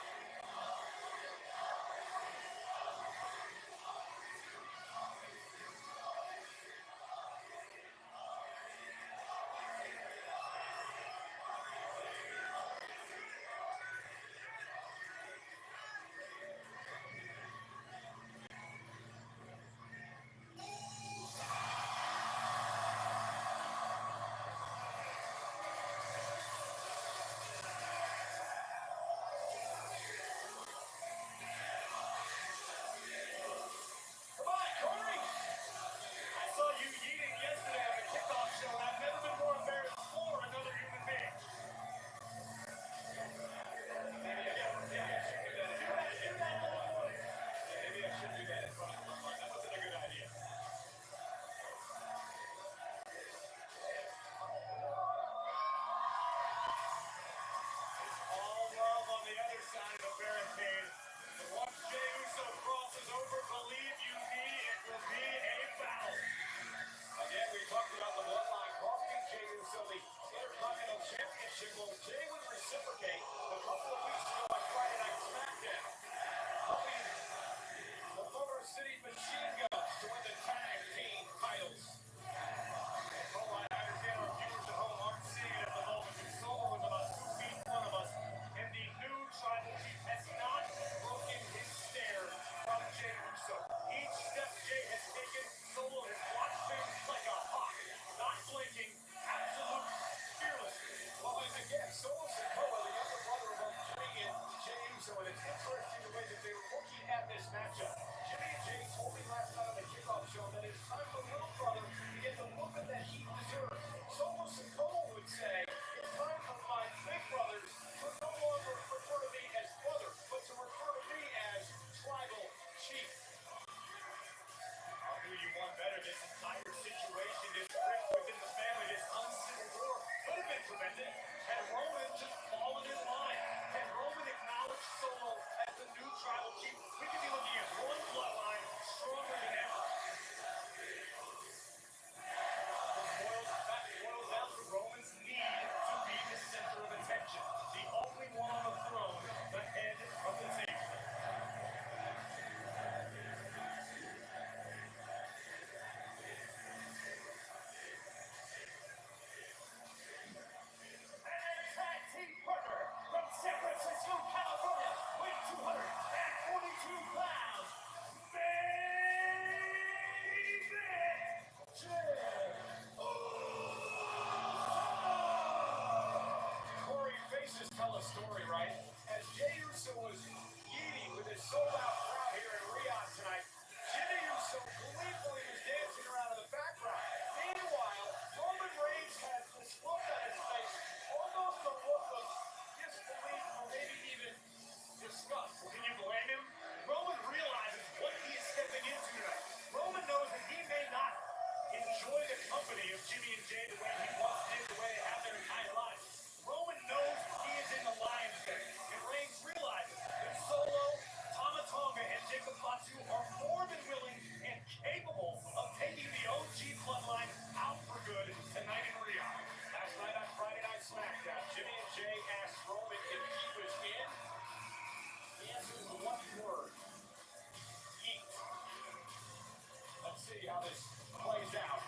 how this plays out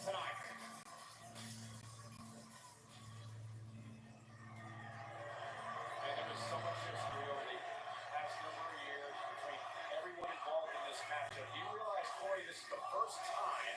tonight. And there was so much history over the past number of years between everyone involved in this matchup. Do you realize, Corey, this is the first time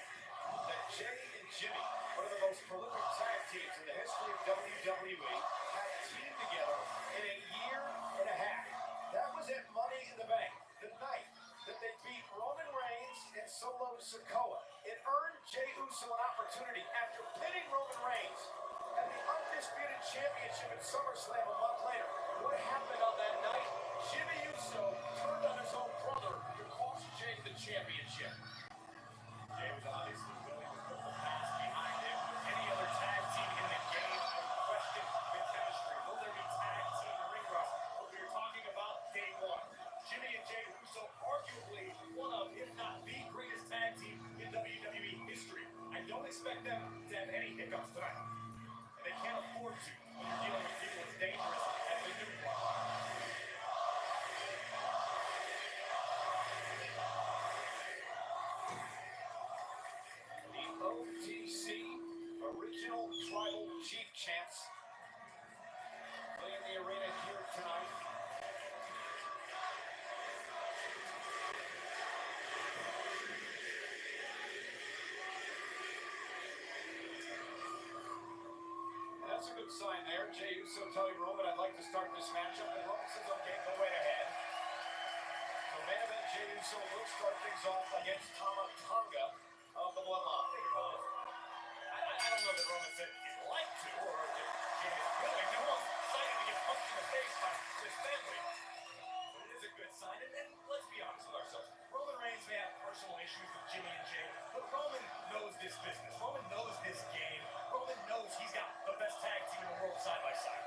that Jay and Jimmy, one of the most prolific tag teams in the history of WWE, have teamed together in a year and a half. That was at Money in the Bank, the night that they beat Roman Reigns and Solo Sikoa. It earned Jey Uso an opportunity after pinning Roman Reigns and the undisputed championship at SummerSlam a month later. What happened on that night? Jimmy Uso turned on his own brother to cost Jey the championship. Jey was obviously willing to put the past behind him. Any other tag team in the game would question the chemistry. Will there be tag team ring rust? What we were talking about day one. Jimmy and Jey Uso, arguably one of, if not the greatest tag team in WWE history. I don't expect them to have any hiccups tonight. And they can't afford to when you're dealing with people as dangerous as the New Blood. The OTC Original Tribal Chief Champs play in the arena here tonight. That's a good sign there. Jey Uso telling Roman, I'd like to start this matchup. And Roman says, okay, go right ahead. So main event, Jey Uso will start things off against Tama Tonga of the Bloodline. I don't know that Roman said he'd like to, or if Jey is willing. No one's excited to get punched in the face by his family. But it is a good sign. And let's be honest with ourselves. Roman Reigns may have personal issues with Jimmy and Jey, but Roman knows this business. Roman knows this game. Roman knows he's got the best tag team in the world side by side.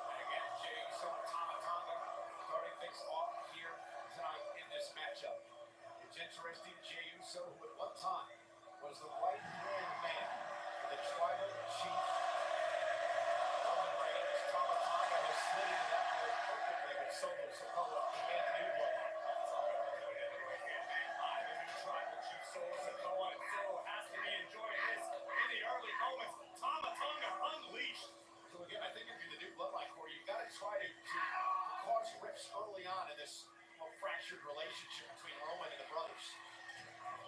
And again, Jey Uso and Tama Tonga starting things off here tonight in this matchup. It's interesting, Jey Uso, who at one time was the right-hand man for the tribal chief Roman Reigns. Tama Tonga has slid into that role perfectly with Solo Sikoa and the New Blood. Tribal Chief Solo Sikoa, and Solo has to be enjoying this in the early moments. Tama Tonga unleashed. So again, I think if you're the New Bloodline, Corey, you've got to try to cause rifts early on in this fractured relationship between Roman and the brothers.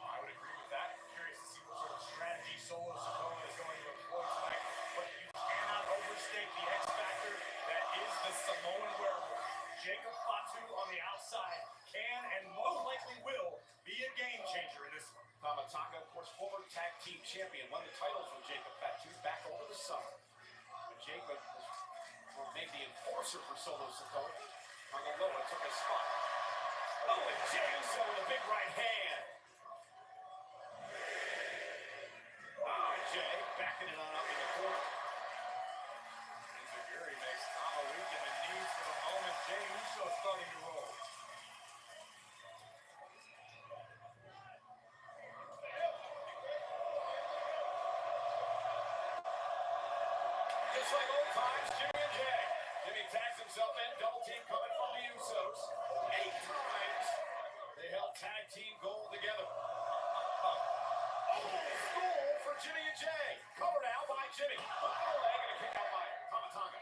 I would agree with that. Curious to see what sort of strategy Solo Sikoa is going to employ tonight. But you cannot overstate the X factor that is the Samoan werewolf. Jacob Fatu on the outside can and most likely will be a game changer in this one. Tama Tonga, of course, former tag team champion, won the titles with Jacob Fatu back over the summer. But Jacob was made the enforcer for Solo Sikoa. Tonga Loa took a spot. Oh, and Jey Uso with a big right hand. Oh, Jey backing it on up in the corner. Enziguri makes Tama weak in the knees for the moment. Jey Uso starting to roll. Just like old times, Jimmy and Jey. Jimmy tags himself in, double team coming from the Usos. 8 times they held tag team gold together. Old school for Jimmy and Jey. Covered out by Jimmy. Another leg and a kick out by Tama Tonga.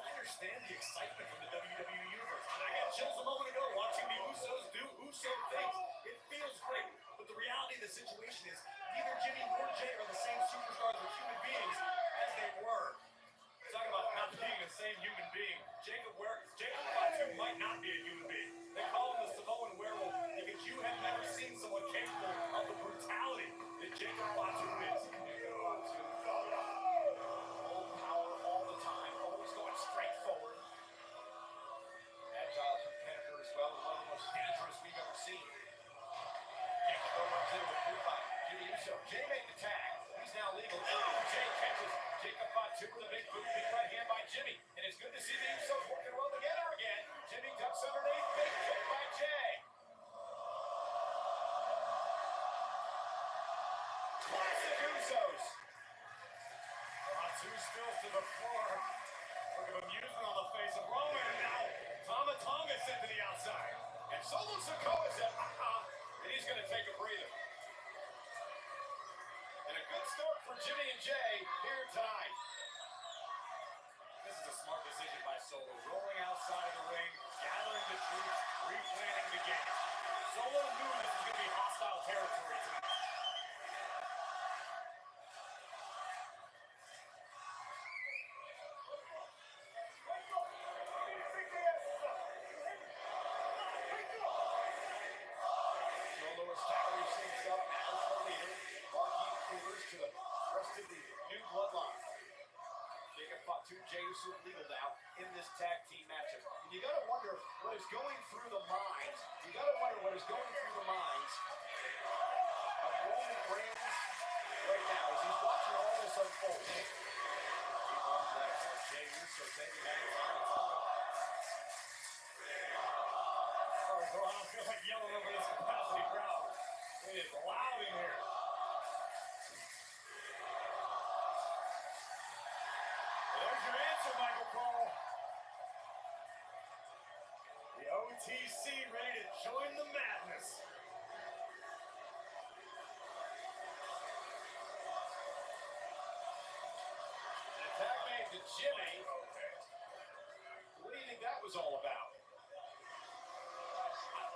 I understand the excitement from the WWE Universe. I got chills a moment ago watching the Usos do Uso things. It feels great, but the reality of the situation is neither Jimmy nor Jey are the same superstars or human beings as they were. Talk about not being the same human being. Jacob Fatu might not be a human being. They call him the Samoan werewolf because you have never seen someone capable of the brutality that Jacob Fatu is. Full power all the time, always going straight forward. Agile competitor as well, and one of the most dangerous we've ever seen. Jacob runs in with blue by Jimmy Uso. Jey made the tag. He's now legal. Oh, Jey catches Jacob Fatu with a big boot, big right hand by Jimmy. And it's good to see the Usos working well together again. Jimmy ducks underneath, big kick by Jey. Classic Usos. Fatu spills to the floor. Look at amusement on the face of Roman. And now Tama Tonga sent to the outside. And Solo Sikoa said, He's going to take a breather. And a good start for Jimmy and Jay here tonight. This is a smart decision by Solo. Rolling outside of the ring, gathering the troops, replanning the game. Solo knew this was going to be hostile territory tonight. Solo establishes himself as the leader, marking orders to the rest of the new bloodline. Jacob Fatu, Jey Uso legal now in this tag team matchup. And you gotta wonder what is going through the minds. You gotta wonder what is going through the minds of Roman Reigns right now as he's watching all this unfold. Jey Uso taking that on its own. Sorry, bro, I don't feel like yelling over this capacity crowd. It is loud in here. There's your answer, Michael Cole. The OTC ready to join the madness. An attack made to Jimmy. What do you think that was all about?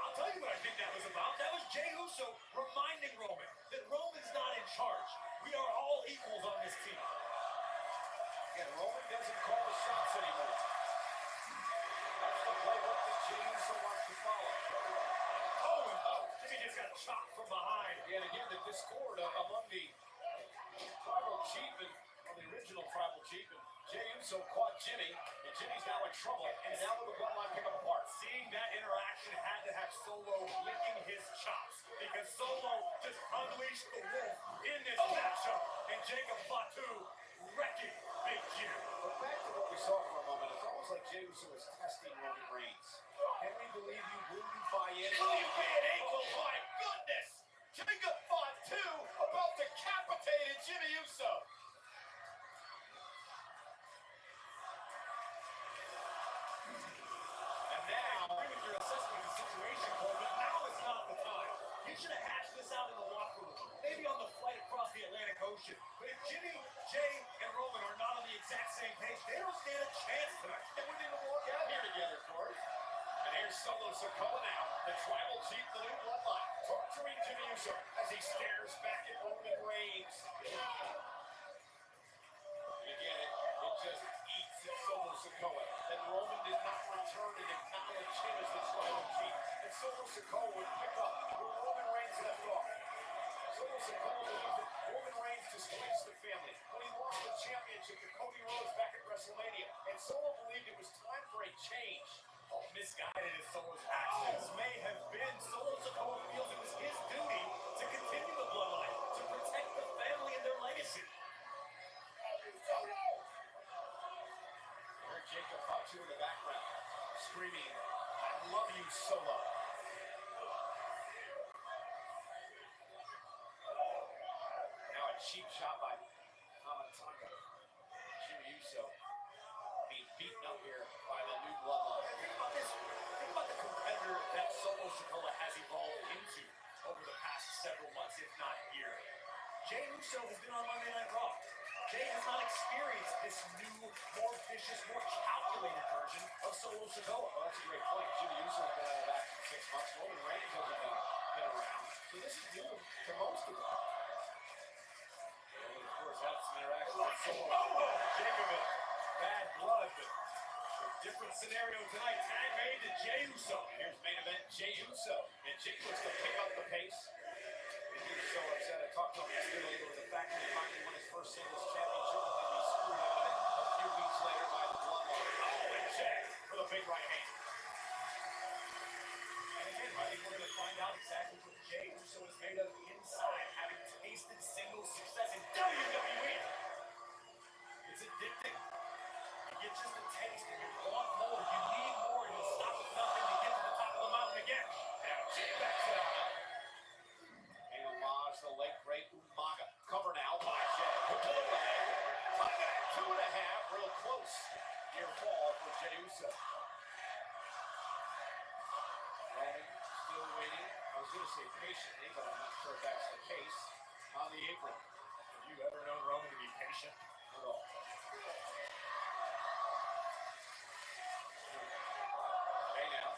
I'll tell you what I think that was about. That was Jey Uso reminding Roman that Roman's not in charge. We are all equals on this team. Again, Roman doesn't call the shots anymore. That's the playbook that Jey Uso wants to follow. Jimmy just got chopped from behind. And again, the discord among the tribal chief and the original tribal chief and Jey Uso caught Jimmy, and Jimmy's now in trouble, and now the bloodline pick up apart. Seeing that interaction had to have Solo licking his chops because Solo just unleashed the wolf in this matchup, and Jacob Fatu wrecking Big Jim. But back to what we saw for a moment, it's almost like Jey Uso is testing Roman Reigns. Can we believe you? Will you buy in? Will you be an equal? My goodness! Jacob Fatu about decapitated Jimmy Uso. And now, I agree with your assessment of the situation, Cole, but now is not the time. You should have hashed this out in the locker room, maybe on the flight across the Atlantic Ocean. But if Jimmy, Jay, and Roman are not on the exact same page, they don't stand a chance tonight. They wouldn't even walk out here together, Corey. And here's Solo Sikoa now, the tribal chief of the new bloodline, torturing Jimmy Uso as he stares back at Roman Reigns. And again, it just eats at Solo Sikoa that Roman did not return and acknowledge him as the tribal chief. And Solo Sikoa would pick up where Roman Reigns left off. Solo Sikoa believes that Roman Reigns disgraced the family when he lost the championship to Cody Rhodes back at WrestleMania. And Solo believed it was time for a change. Misguided as Solo's actions may have been, Solo Sikoa feels it was his duty to continue the bloodline, to protect the family and their legacy. Here's Jacob Fatu in the background, screaming, "I love you, Solo." Now a cheap shot by Tamatanga. Jimmy Uso being beaten up here by the new bloodline. Think about this. Think about the competitor that Solo Sikoa has evolved into over the past several months, if not year. Jey Uso has been on Monday Night Raw. Jey has not experienced this new, more vicious, more calculated version of Solo Sikoa. Well, that's a great point. Jimmy Uso's been out of action 6 months. Roman Reigns hasn't been around. So this is new to most of them. Roman, of course, had some interaction with Solo. Jacob, bad blood, but different scenario tonight. Tag made to Jey Uso. Here's main event Jey Uso. And Jey looks to pick up the pace. And he's so upset. I talked to him yesterday over the fact that he finally won his first singles championship. And he screwed up with it a few weeks later by the bloodline. Oh, and Jey for the big right hand. And again, I think we're going to find out exactly what Jey Uso is made of inside, having tasted singles success in WWE. It's addicting. You get just a taste and you want more. You need more and you'll stop at nothing to get to the top of the mountain again. Now Jey backs it out. A homage to the late great Umaga. Cover now by Jey. Hook to the leg. Time at 2.5. Real close. Near fall for Jey Uso. Roman still waiting. I was going to say patiently, but I'm not sure if that's the case on the apron. Have you ever known Roman to be patient? At all. Hey now.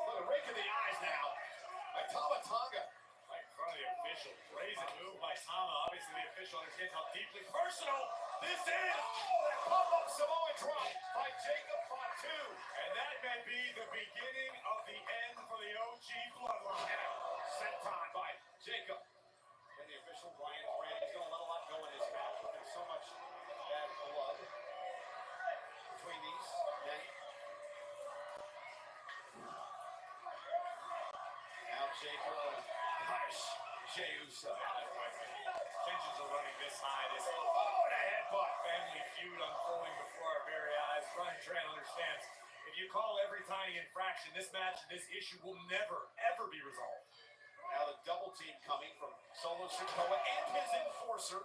Look, a rake in the eyes now by Tama Tonga. Right in front of the official. Brazen move by Tama. Obviously, the official understands how deeply personal this is. Oh, that pop-up Samoan drop by Jacob Fatu. And that may be the beginning of the end for the OG Bloodline. Senton by Jacob. And the official, Brian Brandt, he's going to let a lot go in this match. There's so much bad blood between these men. Now Jacob will punish Jey Uso. Tensions are running this high. This and a headbutt. Family feud unfolding before our very eyes. Brian Trent understands. If you call every tiny infraction, this match and this issue will never, ever be resolved. Now the double team coming from Solo Sikoa and his enforcer,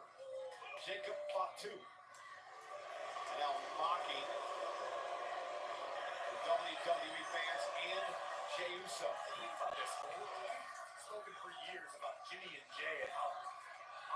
Jacob Fatu. Now mocking the WWE fans and Jey Uso. Spoken for years about Jimmy and Jay and how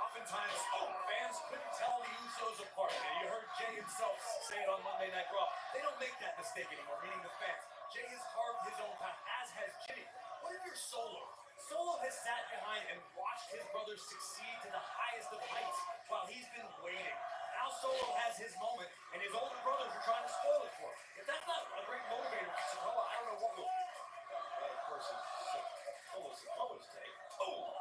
oftentimes fans couldn't tell the Usos apart. And you heard Jay himself say it on Monday Night Raw. They don't make that mistake anymore, meaning the fans. Jay has carved his own path, as has Jimmy. What if you're Solo? Solo has sat behind and watched his brothers succeed to the highest of heights while he's been waiting. Now Solo has his moment, and his older brothers are trying to spoil it for him. If that's not a great motivator for Sikoa, I don't know what will. And of course, it's Solo Sikoa's take. Oh,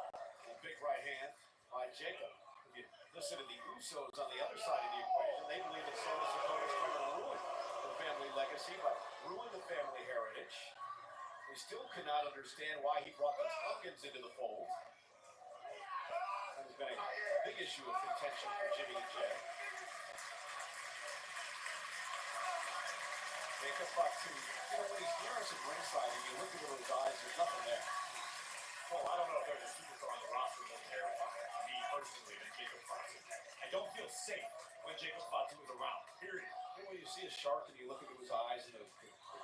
a big right hand by Jacob. If you listen to the Usos on the other side of the equation, they believe that Solo Sikoa is trying to ruin the family legacy, but ruin the family heritage. We still cannot understand why he brought the Tongans into the fold. That has been a big issue of contention for Jimmy and Jay. Jacob Fatu, when he's near us at ringside and you look into his eyes, there's nothing there. Well, I don't know if there's a superstar on the roster more terrifying to me personally than Jacob Fatu. I don't feel safe when Jacob Fatu is around, period. When you see a shark and you look into his eyes and the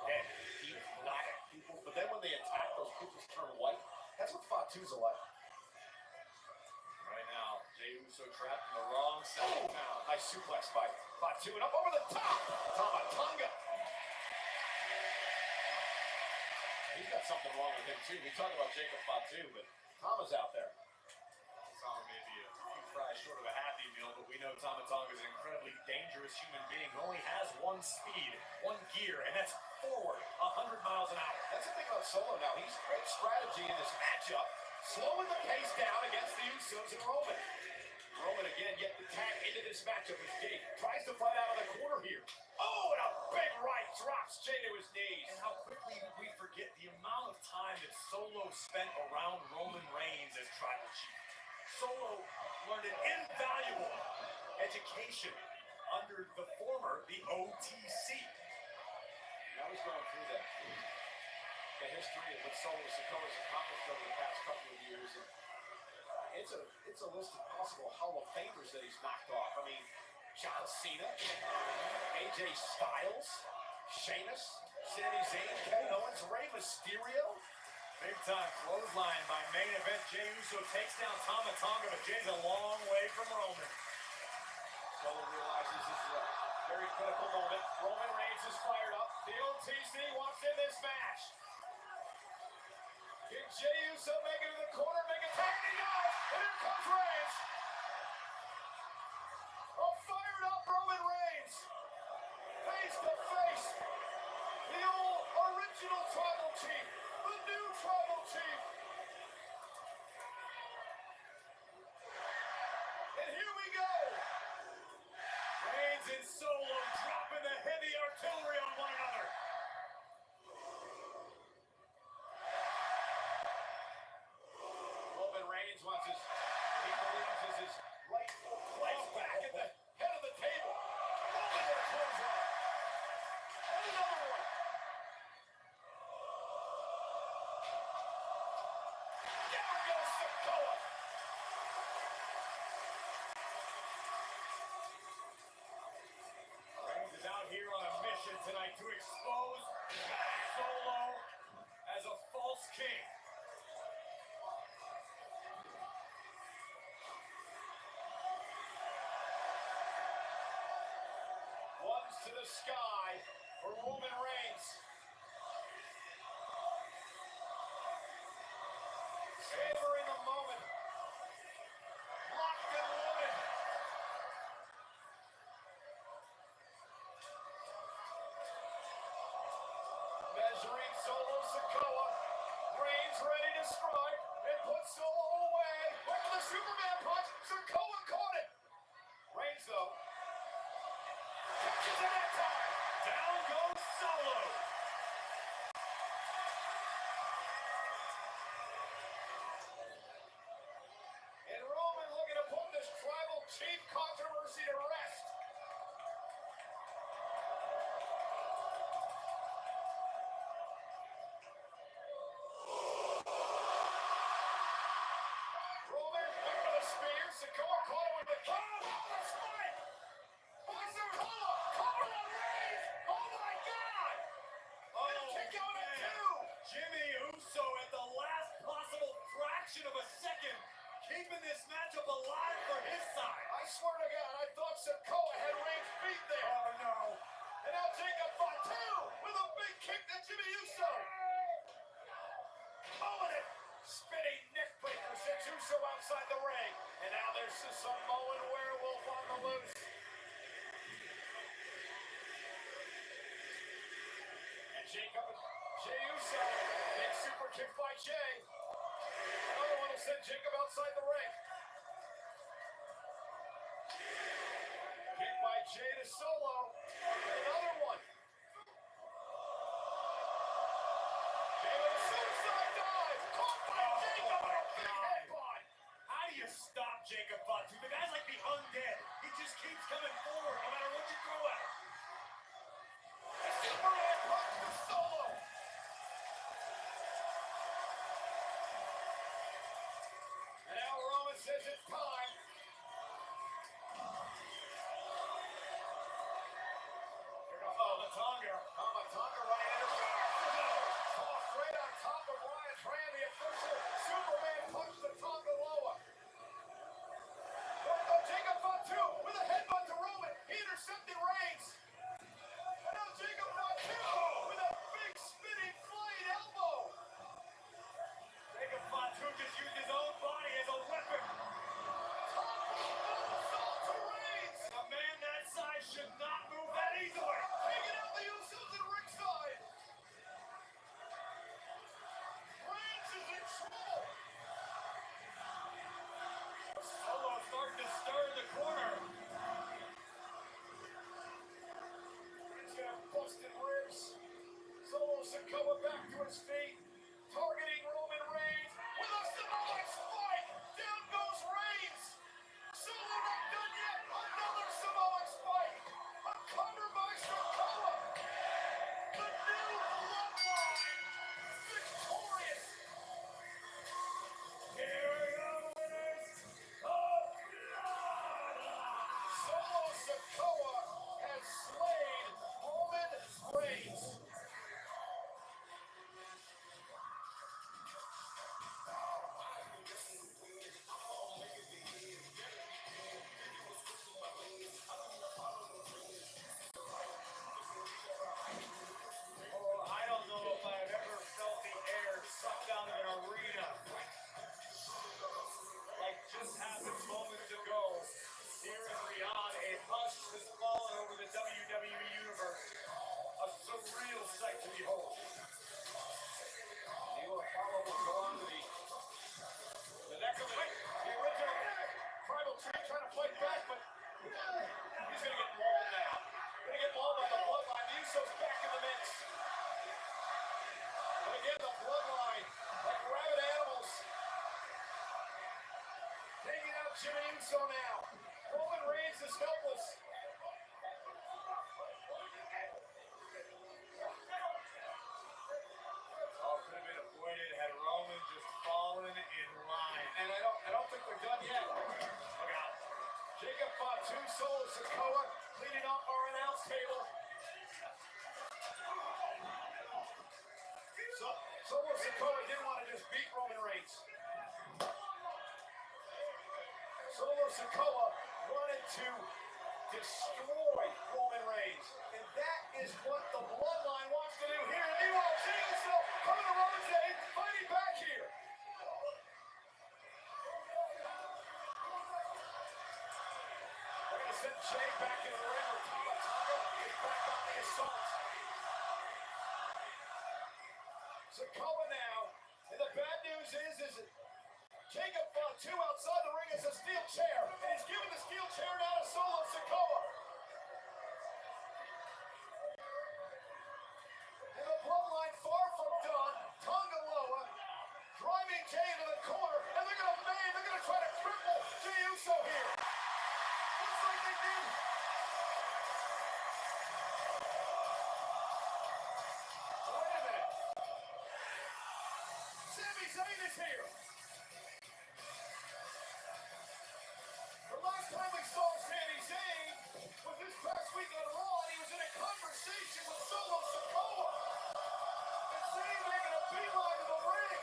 dead, deep, black people, but then when they attack, those people turn white. That's what Fatu's like. Right now, Jey Uso trapped in the wrong side now. Nice suplex by Fatu and up over the top. Tama Tonga. He's got something wrong with him too. We talk about Jacob Fatu, but Tama's out there. Tama may be a few fries short of a Happy Meal, but we know Tama Tonga is an incredibly dangerous human being who only has one speed, one gear, and that's forward, 100 miles an hour. That's the thing about Solo now. He's great strategy in this matchup, slowing the pace down against the Usos and Roman. Roman again getting the tag into this matchup as Jey tries to fight out of the corner here. Oh, and a big right drops Jey to his knees. And how quickly we forget the amount of time that Solo spent around Roman Reigns as Tribal Chief. Solo learned an invaluable education under the OTC. Now he's going through that. The history of what Solo Sikoa's accomplished over the past couple of years. And it's a list of possible Hall of Famers that he's knocked off. I mean, John Cena, AJ Styles, Sheamus, Sami Zayn, Kevin Owens, Rey Mysterio. Big time clothesline by main event. Jey Uso takes down Tama Tonga, but Jey's a long way from Roman. Solo realizes this is a very critical moment. Roman Reigns is fired up. The OTC wants in this match. Can Jey Uso make it to the corner, make a tag, and he does! And here comes Reigns! A fired up Roman Reigns! Face to face! The old original Tribal Chief! The new Tribal Chief! And here we go! Reigns and Solo dropping the heavy artillery on one another. Roman Reigns wants his, he believes is his rightful place back at the head of the table. Roman with a clothesline. And another one. Down goes Sikoa. Reigns is out here on a mission tonight to expose Solo as a false king. comes to the sky for Roman Reigns. Savoring the moment. Locked and loaded. Measuring Solo Sikoa. Reigns ready to strike. It puts Solo away. Look at the Superman punch. Sikoa caught it. Reigns, though, catches it that time. Down goes Solo. And Roman looking to put this tribal chief controversy to rest. Roman went for the spear. Sikoa caught him with the kick. Oh, the spike! By Sikoa! Cover on Reigns! Oh my God! Oh, and kick out at two! Jimmy Uso at the last possible fraction of a second, keeping this matchup alive for his side. I swear to God, I thought Sikoa had Reigns beat there. Oh no! And now Jacob Fatu with a big kick to Jimmy Uso. Oh, and a spinning neckbreaker sends Uso outside the ring. And now there's the Samoan werewolf on the loose. And Jey Uso, big super kick by Jey. Another one will send Jacob outside the ring. Kick by Jey to Solo. Another one. Jey with a suicide dive. Caught by Jacob. A big headbutt. How do you stop Jacob Fatu? The guy's like the undead. He just keeps coming forward no matter what you throw at him. A Superman punch to Solo. And now Roman says it's time. Here comes Tonga running interference. Tossed right on top of Ryan Tran, the official Superman punch to Tonga Loa. There we go, Jacob Fatu with a headbutt to Roman. He intercepted Reigns. And now Jacob Fatu with a big spinning flying elbow. Jacob Fatu just used his own body as a weapon. Moonsault to Reigns. And a man that size should not move that easily. Taking out the Usos at ringside. Reigns is in trouble. Solo starting to stir in the corner. He's got busted ribs. Solo Sikoa back to his feet. Targeting Roman Reigns with a Samoan spike. Down goes Reigns. Solo not done yet. Another Samoan spike. A cover by Sikoa. The new bloodline victorious. Here are your winners of Bloodline. Solo Sikoa has slain Roman Reigns. Oh, I don't know if I've ever felt the air sucked out of an arena like just happened moments ago. Here in Riyadh, a hush has fallen over the WWE Universe. A surreal sight to behold. Neil Apollo will go on to the neck of the original Tribal Chief trying to fight back, but he's going to get mauled now. Going to get mauled by the Bloodline. The Usos back in the mix. And again, the Bloodline, like rabid animals, taking out Jimmy Uso now. Roman Reigns is helpless. All could have been avoided had Roman just fallen in line. And I don't think we're done yet. Look out. Jacob Fatu, Solo Sikoa, cleaning up our announce table. Solo Sikoa didn't want to just beat Roman Reigns. Solo Sikoa wanted to destroy Roman Reigns. And that is what the Bloodline wants to do here. And meanwhile, Jey Uso coming to Roman's aid, fighting back here. They're going to send Jey back into the ring with Tama Tonga. He's back on the assault. Sikoa now. And the bad news is Jacob Font 2 outside the ring is a steel chair. And he's giving the steel chair now to Solo Sikoa. And the Bloodline far from done. Tonga Loa driving Jey into the corner. And they're going to try to cripple Jey Uso here. Looks like they did. Wait a minute. Sami Zayn is here. The last time we saw Sami Zayn was this past week on Raw, and he was in a conversation with Solo Sikoa. And Zayn making a beeline to the ring.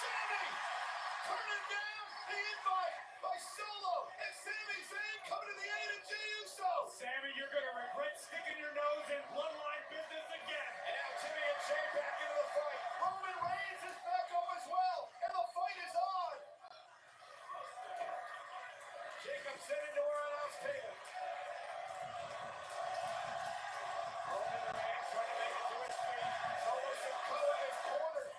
Sami turning down the invite by Solo, and Sami Zayn coming to the aid of Jey Uso. Sami, you're going to regret sticking your nose in Bloodline business again. And now Jimmy and Jey back into the fight. Roman Reigns is back up as well, and the fight is on. Jacob sitting to our announce table. Roman Reigns trying to make it to his feet. Solo Sikoa is cornered.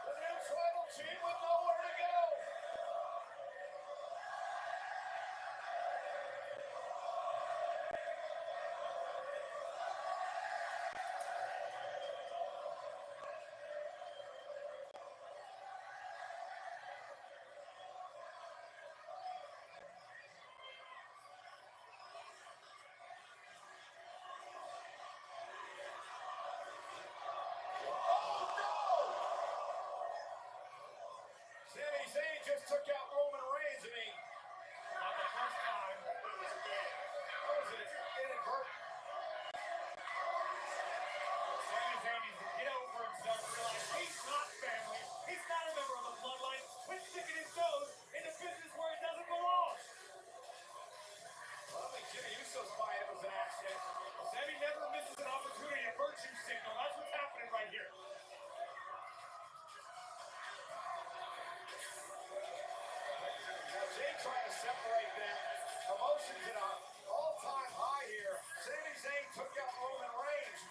The new tribal chief with nowhere to go. Sami Zayn just took out Roman Reigns. I mean, not the first time. What was it? Inadvertent. Sami Zayn needs to get over himself and realize he's not family. He's not a member of the Bloodline. Quit sticking his toes into business where he doesn't belong. Well, I think Jimmy Uso's buying it was an accident. Sami never misses an opportunity to virtue signal. That's what's happening right here. Now Jey trying to separate them. Emotions at an all-time high here. Sami Zayn took out Roman Reigns.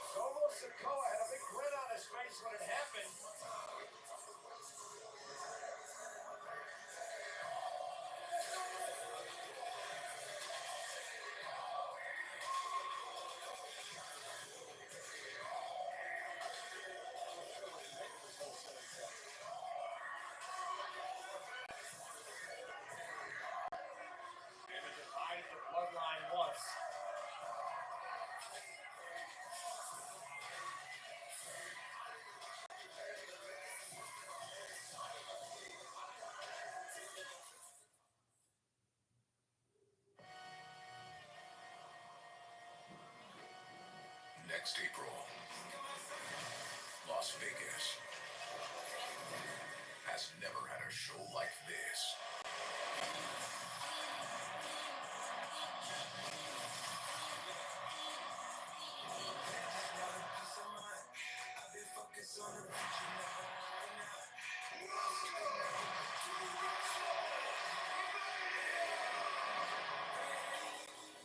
Solo Sikoa had a big grin on his face when it happened. And to divide the Bloodline once. Next April, Las Vegas has never had a show like this.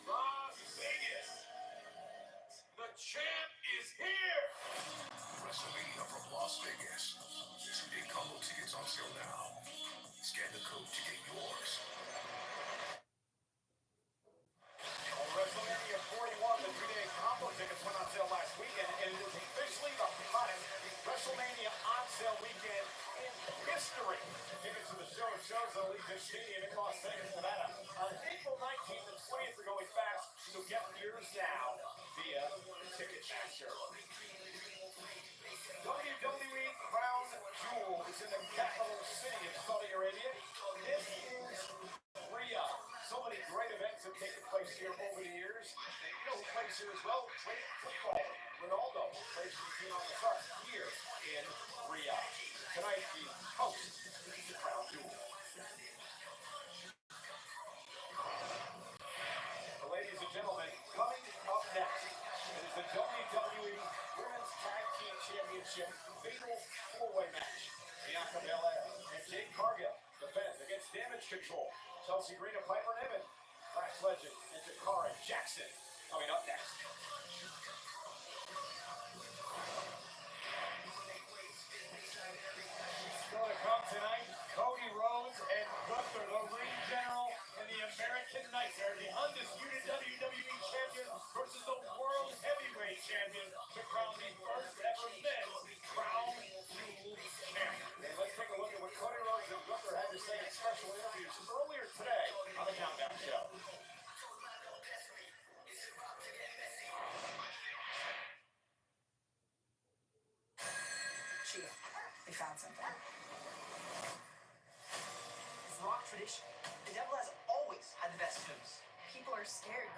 Las Vegas. The champ is here. WrestleMania from Las Vegas. 2-day combo tickets on sale now. Scan the code to get yours. On WrestleMania 41, the 2-day combo tickets went on sale last weekend, and it is officially the hottest WrestleMania on sale weekend in history. Tickets to the show shows the Allegiant Stadium in Las Vegas, Nevada, on April 19th and 20th are going fast, so get yours now via Ticketmaster. WWE Crown Jewel is in the capital city of Saudi Arabia. This is Riyadh. So many great events have taken place here over the years. You know who plays here as well? Great football. Ronaldo plays for the team on the start here in Riyadh. Tonight, the host, the Crown Jewel. Ladies and gentlemen, coming up next is the WWE Women's Tag Team Championship Fatal 4-Way match. Bianca Belair and Jade Cargill defend against Damage Control. Chelsea Green and Piper Niven. Flash Legend and Jakara Jackson coming up next. Still to come tonight, Cody Rhodes and Gunther, the Ring General and the American Nightmare, the undisputed WWE Champion versus the World Heavyweight Champion to crown the first ever men's Crown Jewel Champion. And let's take a look at what Cody Rhodes and Gunther had to say in special interviews earlier today on the Countdown Show. Chia, we found something. It's rock tradition. The devil has always had the best moves. People are scared.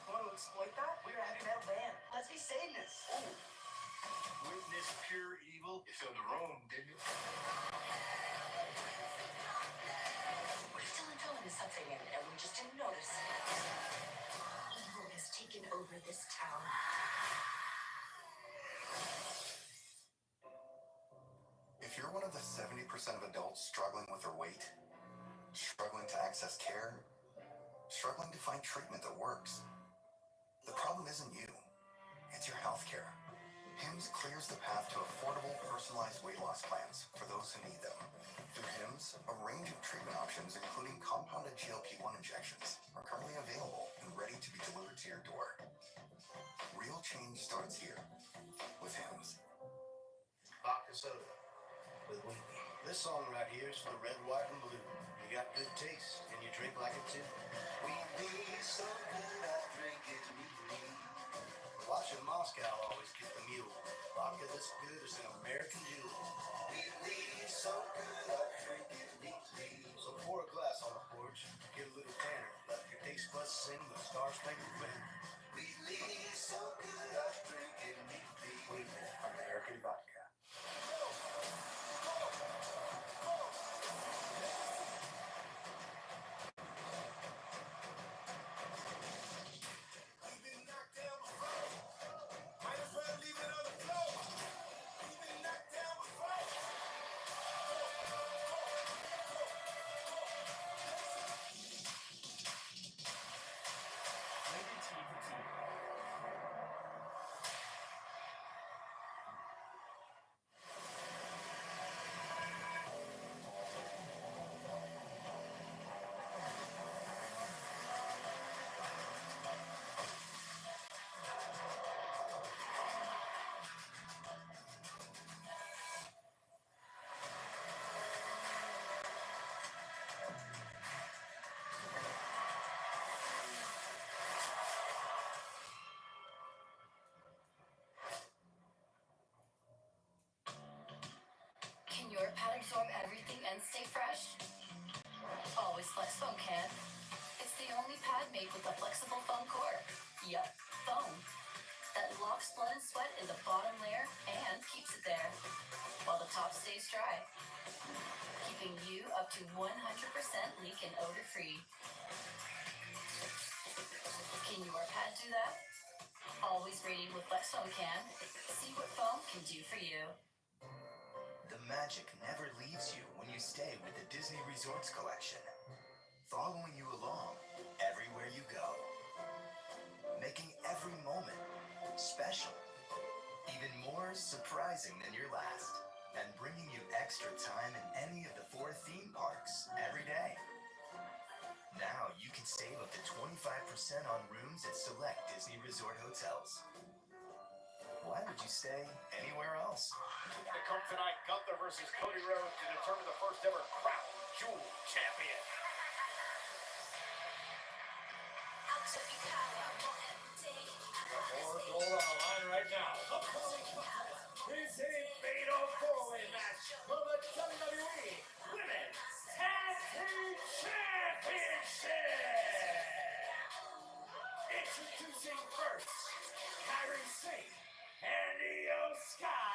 Want to exploit that? We're a heavy metal band. Let's be Satanists. Oh. Witness pure evil. You filled the room, didn't you? We're still unveiling something, and we just didn't notice. Evil has taken over this town. If you're one of the 70% of adults struggling with their weight, struggling to access care, struggling to find treatment that works, the problem isn't you. It's your healthcare. HIMSS clears the path to affordable, personalized weight loss plans for those who need them. Through HIMSS, a range of treatment options, including compounded GLP-1 injections, are currently available and ready to be delivered to your door. Real change starts here with HIMSS. Vodka soda with wheat. This song right here is for the red, white, and blue. You got good taste, and you drink like it too. Wheat beer so good, I drink it neatly. Watching Moscow always get the mule. Vodka this good is an American jewel. Wheat beer so good, I drink it neatly. So pour a glass on the porch, get a little tanner. Let your taste buds sing the Star-Spangled Banner. Wheat beer so good, I drink it neatly. Wheat beer, American vodka. Can your pad absorb everything and stay fresh? Always Flex Foam can. It's the only pad made with a flexible foam core. Yup, foam. That locks blood and sweat in the bottom layer and keeps it there, while the top stays dry. Keeping you up to 100% leak and odor free. Can your pad do that? Always rated with Flex Foam can. See what foam can do for you. The magic never leaves you when you stay with the Disney Resorts Collection, following you along everywhere you go, making every moment special, even more surprising than your last, and bringing you extra time in any of the 4 theme parks every day. Now you can save up to 25% on rooms at select Disney Resort hotels. Why would you stay anywhere else? To come tonight, Gunther versus Cody Rhodes to determine the first ever Crown Jewel champion. More gold on the line right now. It's a fatal 4-way match for the WWE Women's Tag Team Championship. Introducing first, Kairi Sane and Io Sky.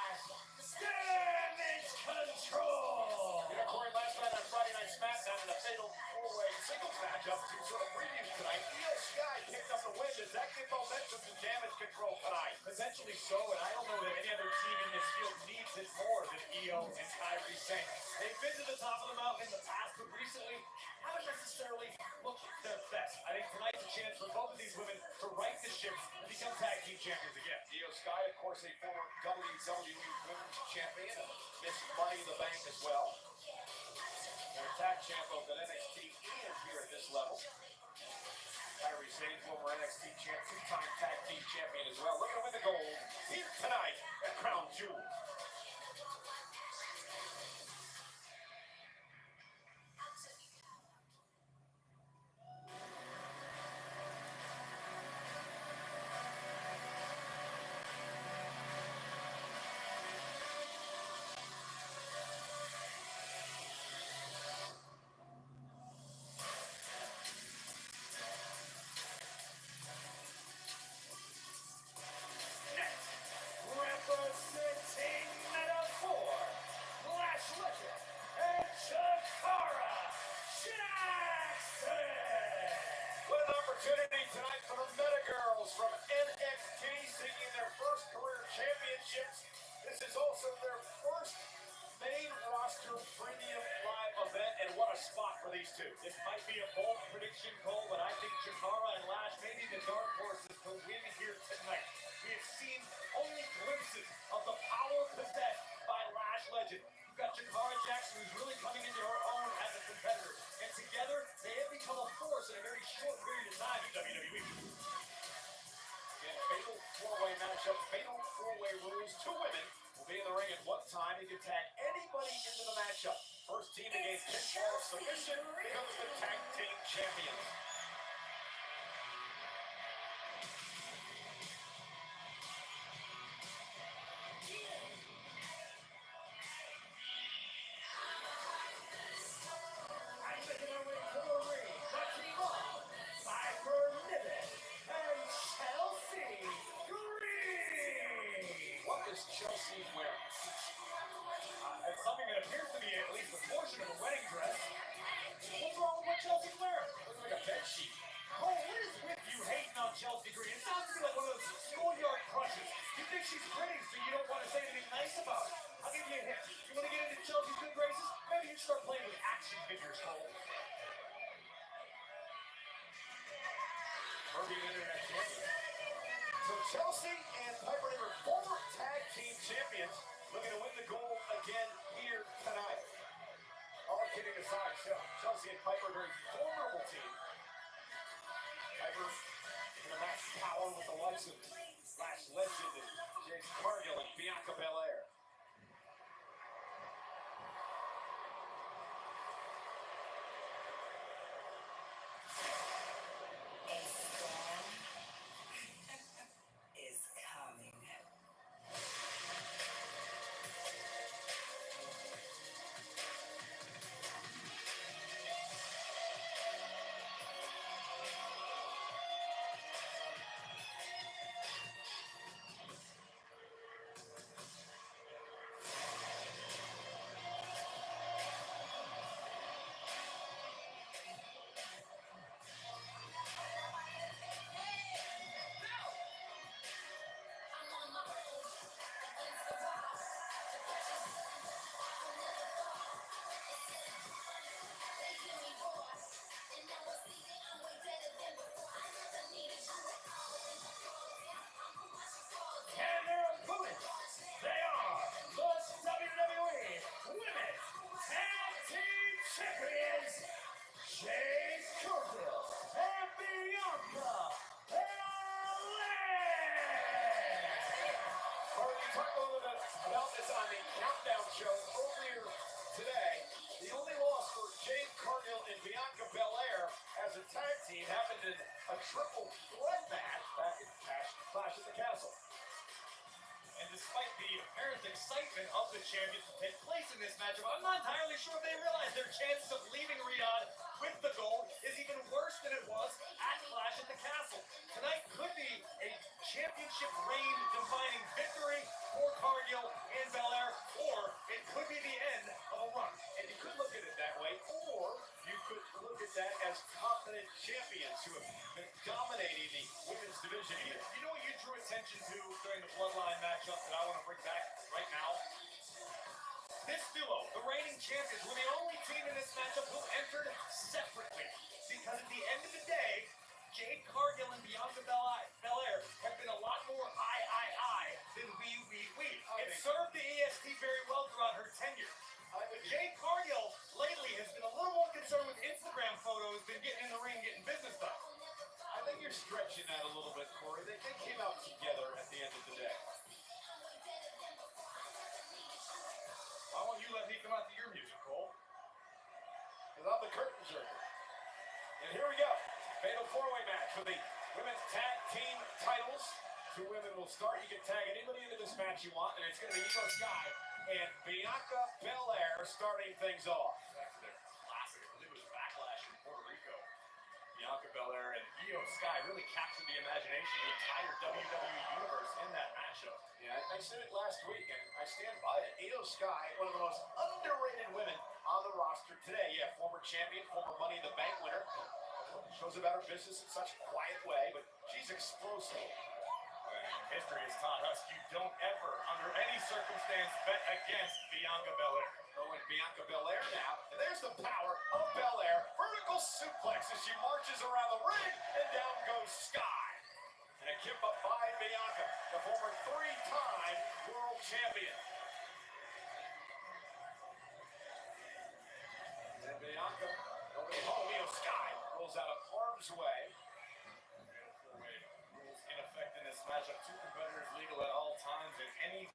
Damage control. You know, Corey, last night on Friday Night SmackDown in a fatal 4-way singles matchup, to sort of previews tonight, Io Sky picked up the win. Does that give momentum to damage control tonight? Potentially so, and I don't know that any other team in this field needs it more than Io and Kairi Sane. They've been to the top of the mountain in the past, but recently haven't necessarily looked their best. I think tonight's a chance for both of these women to right the ship and become tag team champions again. Io Sky, of course, a former WWE Women's Champion, and Miss Money in the Bank as well. And a tag champ of the NXT and here at this level. Kairi Sane, former NXT champ, 2-time tag team champion as well. Looking to win the gold here tonight at Crown Jewel. Representing Meta-4, Lash Legend, and Chikara Jackson. What an opportunity tonight for the Meta Girls from NXT seeking their first career championships. This is also their first main roster premium live event, and what a spot for these two. This might be a bold prediction, Cole, but I think Chikara and Lash may be the dark horses to win here tonight. We have seen only glimpses of the power possessed by Lash Legend. You've got Chikara Jackson, who's really coming into her own as a competitor. And together, they have become a force in a very short period of time in WWE. Again, fatal 4-way matchup, fatal 4-way rules. 2 women will be in the ring at one time. You can tag anybody into the matchup. First team to gain pinfall submission becomes the tag team champions. Chelsea wearing? It's something that appears to be at least a portion of a wedding dress. What's wrong with what Chelsea's wearing? Looks like a bed sheet. Oh, what is with you hating on Chelsea Green? It sounds to me like one of those schoolyard crushes. You think she's pretty, so you don't want to say anything nice about her. I'll give you a hint. You want to get into Chelsea's good graces? Maybe you start playing with action figures, Cole. Caribbean Internet champion. So Chelsea and Piper Niven, former tag team champions, looking to win the gold again here tonight. All kidding aside, Chelsea and Piper, very formidable team. Piper going to match power with the likes of Lash Legend and Jade Cargill and Bianca Belair. a triple threat match back at Clash at the Castle. And despite the apparent excitement of the champions to take place in this matchup, I'm not entirely sure if they realize their chances of leaving Riyadh with the gold is even worse than it was at Clash at the Castle. Tonight could be a championship reign defining victory for Cargill and Belair, or it could be the end of a run. And you could look at it that way, or you could look at that as confident champions who have been dominating the women's division here. You know what you drew attention to during the Bloodline matchup that I want to bring back right now? This duo, the reigning champions, were the only team in this matchup who entered separately. Because at the end of the day, Jade Cargill and Bianca Belair have been a lot more I than we. It served the EST very well throughout her tenure. But Jade Cargill lately has been a little more concerned with Instagram photos than getting in the ring, getting business done. I think you're stretching that a little bit, Corey. They came out together at the end of the day. Why won't you let me come out to your music, Cole? Because I'm the curtain jerker. And here we go. Fatal four-way match for the women's tag team titles. Two women will start. You can tag anybody into this match you want, and it's going to be Io Sky and Bianca Belair starting things off. Back to their classic. I believe it was Backlash in Puerto Rico. Bianca Belair and Io Sky really captured the imagination of the entire WWE universe in that matchup. Yeah, I said it last week, and I stand by it. Io Sky, one of the most underrated women on the roster today. Yeah, former champion, former Money in the Bank winner. Shows about her business in such a quiet way, but she's explosive. History has taught us you don't ever, under any circumstance, bet against Bianca Belair. Oh, and Bianca Belair now. And there's the power of Belair. Vertical suplex as she marches around the ring, and down goes Sky. And a kip up by Bianca, the former three-time world champion. And Bianca, Io Sky rolls out of harm's way. Rules in effect in this matchup. Two competitors legal at all times, and any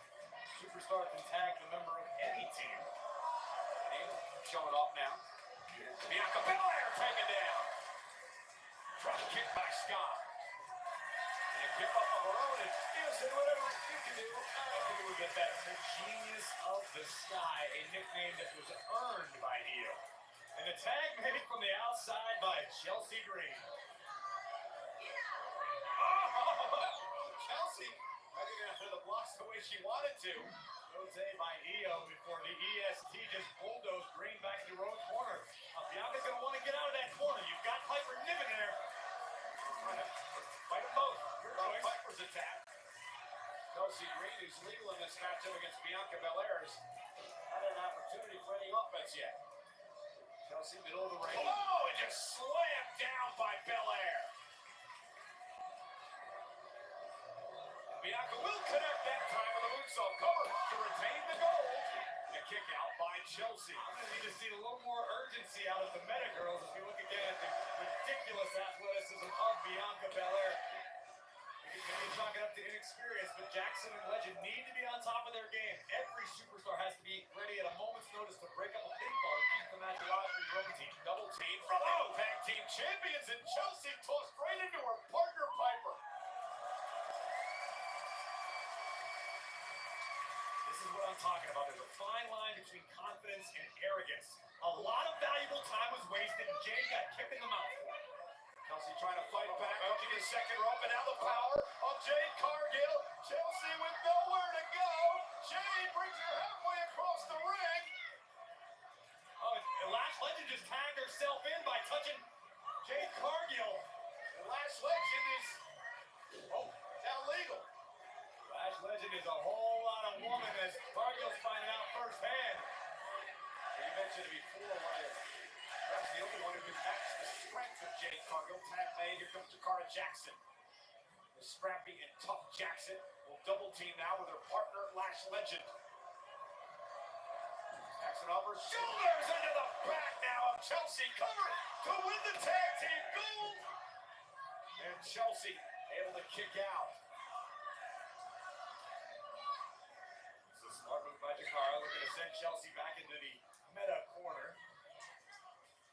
superstar can tag the member of any team. And showing off now. Bianca Belair taken down. Drop kick by Scott. And a kick up of her own, and Io said, whatever you can do, I can do a bit better. The Genius of the Sky, a nickname that was earned by Io. And a tag made from the outside by Chelsea Green. Chelsea, I think after the blocks the way she wanted to. Jose by Io before the EST just bulldozed Green back into her own corner. Bianca's going to want to get out of that corner. You've got Piper Niven there. Fight them both. Piper's attack. Chelsea Green, who's legal in this matchup against Bianca Belair, has had an opportunity for any offense yet. Chelsea, middle of the ring. Oh, and just slammed down by Belair. Bianca will connect that time with a moonsault cover to retain the gold. And a kick out by Chelsea. I'm going to need to see a little more urgency out of the Meta Girls as we look again at the ridiculous athleticism of Bianca Belair. We can chalk it up to inexperience, but Jackson and Legend need to be on top of their game. Every superstar has to be ready at a moment's notice to break up a pinfall to keep the match alive for your own team. Double team from the tag team champions, and Chelsea tossed right into her partner Piper. This is what I'm talking about. There's a fine line between confidence and arrogance. A lot of valuable time was wasted, and Jade got kicked in the mouth. Chelsea trying to fight back up to the second rope, and now the power of Jade Cargill. Chelsea with nowhere to go. Jade brings her halfway across the ring. Oh, and Lash Legend just tagged herself in by touching Jade Cargill. And Lash Legend is, now legal. Lash Legend is a whole lot of woman as Cargill's finding out firsthand. You mentioned it before, that's the only one who can match the strength of Jade Cargill. Tag made, here comes Takara Jackson. The scrappy and tough Jackson will double team now with her partner, Lash Legend. Jackson over shoulders into the back now of Chelsea, covered to win the tag team gold. And Chelsea able to kick out. It's a smart move by Takara, looking to send Chelsea back into the meta corner.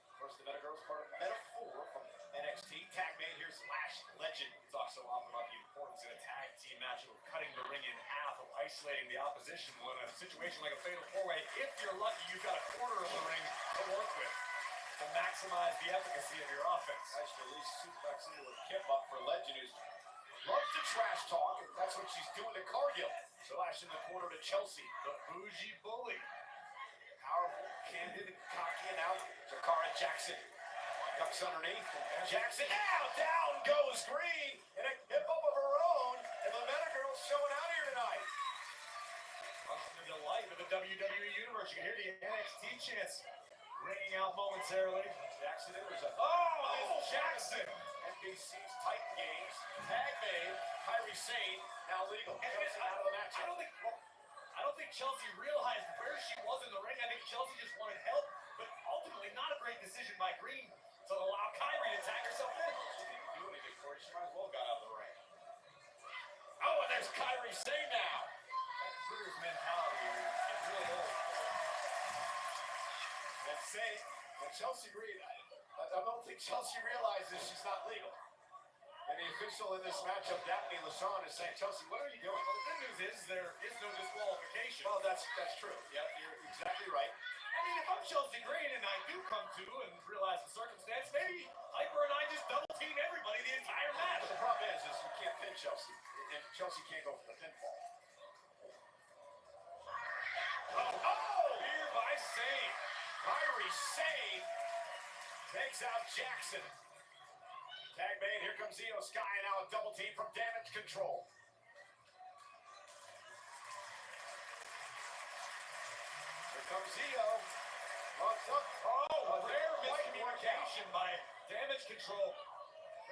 Of course, the Meta Girls part of Meta 4 from NXT tag made. Here's Lash Legend. We talk so often about the importance in a tag team match of cutting the ring in half, of isolating the opposition. Well, in a situation like a fatal four-way, if you're lucky, you've got a quarter of the ring to work with to maximize the efficacy of your offense. Nice release suplex into a kip up for Legend, who's loves to trash talk, and that's what she's doing to Cargill. So Lash in the corner to Chelsea, the bougie bully. Powerful, candid, cocky, and out. Jakara Jackson ducks underneath. Jackson now down goes Green in a hip up of her own, and the Meta Girl's showing out here tonight. The delight of the WWE Universe. You can hear the NXT chants ringing out momentarily. Jackson, it was a Jackson. NBC's Titan Games tag made. Kyrie Sane now legal. Chelsea out of the match. I don't think Chelsea realized where she was in the ring. I think Chelsea just wanted help, but ultimately not a great decision by Green to allow Kyrie to tag herself in. She didn't do anything for it. She might as well got out of the ring. Oh, and there's Kyrie Sane now. That Critters mentality is really old. And Sane, and Chelsea Green, I don't think Chelsea realizes she's not legal. And the official in this matchup, Daphne LaShawn, is saying, Chelsea, what are you doing? Well, the good news is there is no disqualification. Well, that's true. Yeah, you're exactly right. I mean, if I'm Chelsea Green and I do come to and realize the circumstance, maybe Hyper and I just double team everybody the entire match. But the problem is you can't pin Chelsea, and Chelsea can't go for the pinfall. Oh! Here by Sane. Kyrie Sane takes out Jackson. Tag made. Here comes Io Sky, and now a double team from Damage Control. Here comes Io. Oh, rare miscommunication by Damage Control.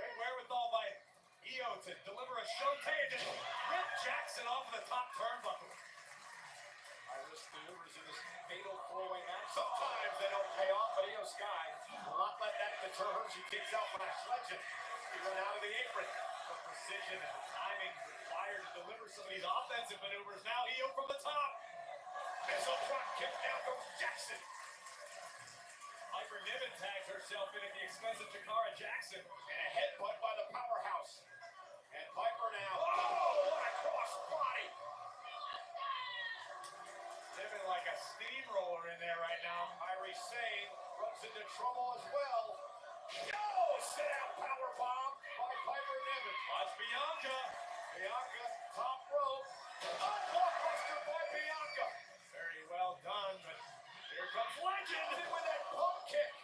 Great wherewithal by Io to deliver a showte and just rip Jackson off of the top turnbuckle. High-risk maneuvers in this fatal four-way match. Sometimes they don't pay off, but Io Sky will not let that deter her. She kicks out Lash Legend. She went out of the apron. The precision and the timing required to deliver some of these offensive maneuvers. Now Io from the top. Missile drop kick. Down goes Jackson. Hyper Niven tags herself in at the expense of Jakara Jackson. And a headbutt by the powerhouse. And Piper now. Oh, what a cross body. Niven like a steamroller in there right now. Kyrie Sane runs into trouble as well. Oh, sit out power bomb by Piper Niven. Watch Bianca. Bianca, top rope. Blockbuster by Bianca. Very well done, but here comes Legend with that pump kick.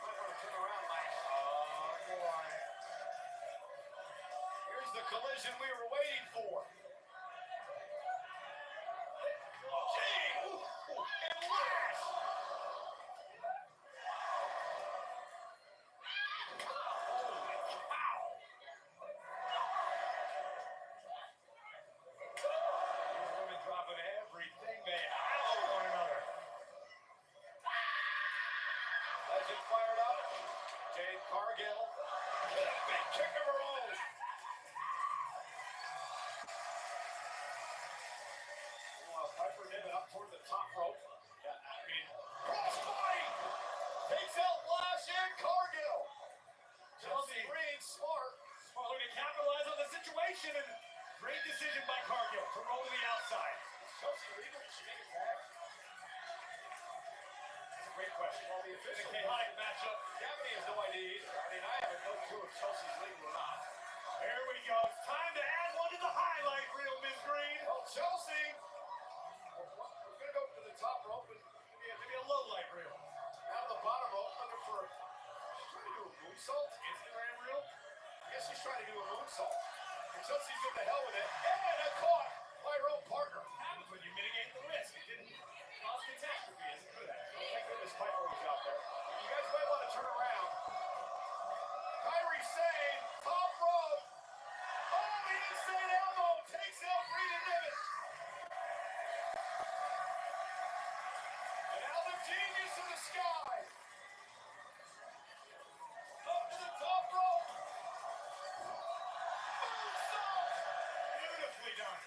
Might want to turn around, Lash. Oh, boy. Here's the collision we were waiting for. And Lash. Cargill. With a big kick of her own. Meanwhile, Piper Niven up toward the top rope. Crossbody! Takes out Lash and Cargill. Chelsea Green, smart. Smart looking to capitalize on the situation, and great decision by Cargill to roll to the outside. Chelsea legal? Did she make it back? Great question. Well, the official chaotic matchup. Gabby has no idea either. I mean, I have no clue if Chelsea's legal or not. There we go. It's time to add one to the highlight reel, Ms. Green. Well, Chelsea, we're going to go to the top rope and maybe a low light reel. Out of the bottom rope, looking for. She's trying to do a moonsault. Instagram reel. I guess she's trying to do a moonsault. And Chelsea's in the hell with it. And a caught by her own partner. Happens when you mitigate the risk. It didn't cause catastrophe, isn't it? Thank goodness Piper was out there. You guys might want to turn around. Kyrie Sane, top rope. Oh, the insane elbow takes out Green and Niven. And now the genius of the sky. Up to the top rope. Moonsault. Beautifully done.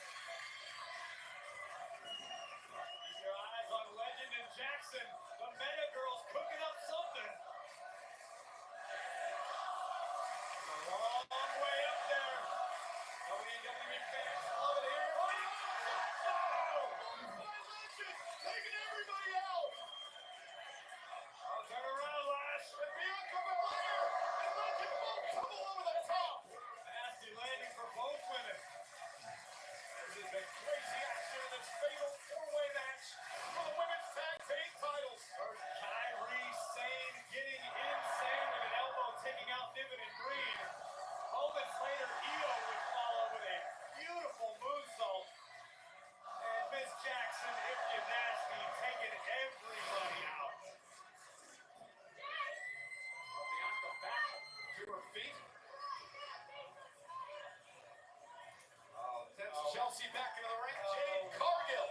crazy action in this fatal four-way match for the women's tag team titles. First, Kairi Sane getting insane with an elbow, taking out Niven and Green. Moments later, Io would follow with a beautiful moonsault. And Miss Jackson, if you're nasty, taking everybody out. Bianca back to her feet. Chelsea back into the ring. Jade Cargill.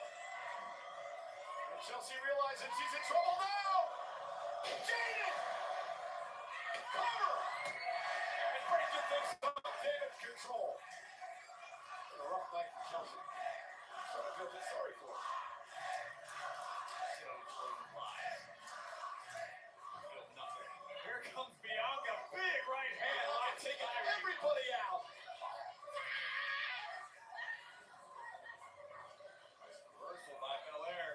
And Chelsea realizes she's in trouble now. Jade! Cover! And breaking things up. Damage control. A rough night for Chelsea. So I feel a bit sorry for her. Feel nothing. Here comes Bianca. Big right hand. Taking everybody out. Reversal by Belair.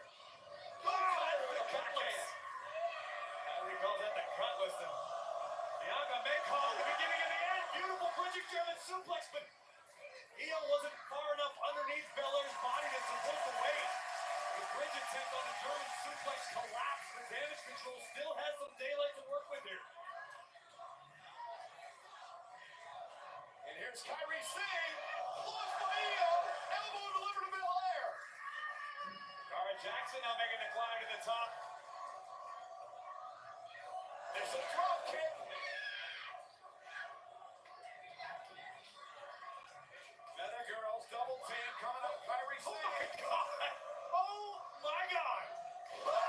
Oh, that's the cutlass. Kyrie calls that the cutlass. And Bianca may call the beginning and the end. Beautiful bridging German suplex, but Io wasn't far enough underneath Belair's body to support the weight. The bridge attempt on a German suplex collapsed. The damage control still has some daylight to work with here. And here's Kairi Sane. Launched by Io. Elbow delivered to Belair. Cara Jackson now making the climb to the top. There's a drop kick. Feather Girls double team coming up. Kairi Sane. Oh my God. Oh my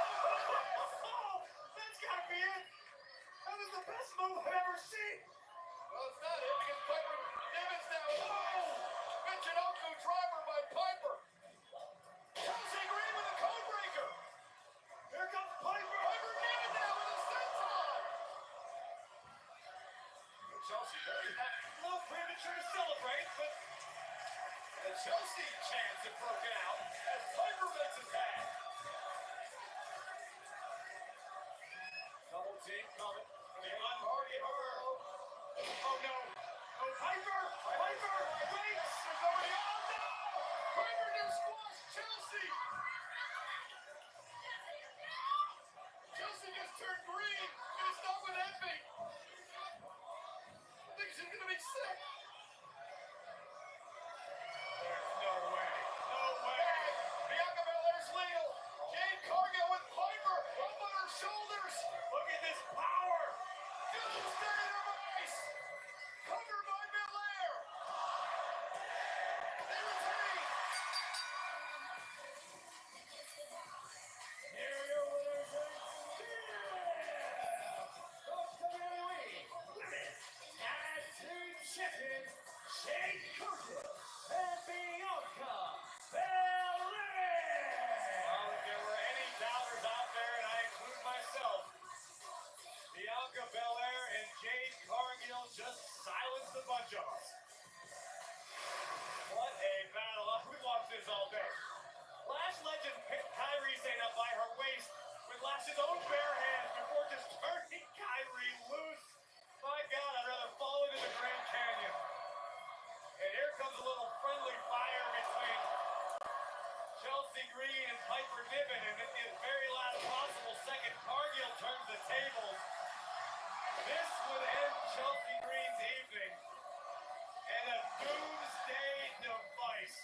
God. Oh, that's gotta be it. That is the best move I've ever seen. Well, it's not it because Piper Niven's now. Oh! Michinoku driver by Piper. Chelsea Green with a code breaker. Here comes Piper. Piper Niven now with a senton. Chelsea very happy. A little premature to celebrate, but the Chelsea chants have broken out as Piper makes his tag. Double team coming. The unguarded her. Oh no! Oh, Piper! Piper! Wait! There's nobody on! No! Piper just squashed Chelsea! Chelsea just turned green! And it's not with envy! I think she's gonna be sick! There's no way! No way! Bianca Belair's legal! Jade Cargill with Piper up on her shoulders! Look at this power! Just stay in her face! Covered by Belair! They retain! Here are your winners and WWE Women's Tag Team Champions, Jade Cargill and Bianca Belair! Well, if there were any doubters out there, and I include myself, Bianca Belair and Jade Cargill just silenced a bunch of us. What a battle. We watched this all day. Lash legend picked Kairi Sane up by her waist with Lash's own bare hands before just turning Kairi loose. My God, I'd rather fall into the Grand Canyon. And here comes a little friendly fire between Chelsea Green and Piper Niven. And at the very last possible second, Cargill turns the tables. This would end Chelsea Green's evening in a doomsday device.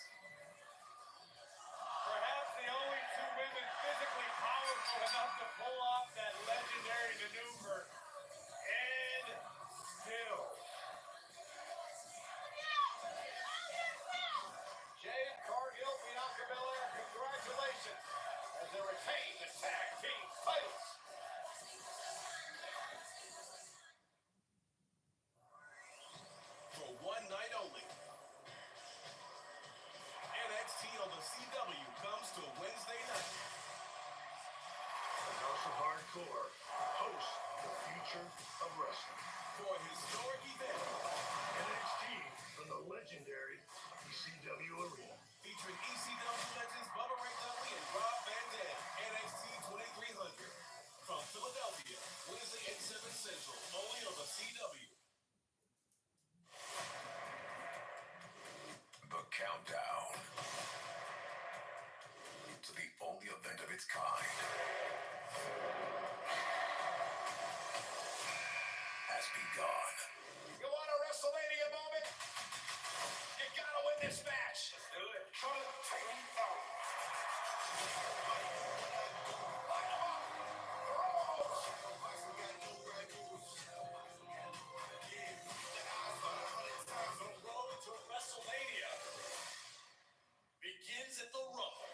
Perhaps the only two women physically powerful enough to pull off that legendary maneuver. And still. Jade Cargill, Bianca Belair, congratulations as they retain the tag team titles. For one night only, NXT on the CW comes to Wednesday night. The House of Hardcore hosts the future of wrestling. For a historic event, NXT from the legendary ECW Arena. featuring ECW legends Bubba Ray Dudley and Rob Van Dam. NXT 2300 from Philadelphia, Wednesday at 7 Central, only on the CW. The countdown its kind has begun. You want a WrestleMania moment? You gotta win this match. Let's do it. The road to WrestleMania begins at the Rumble.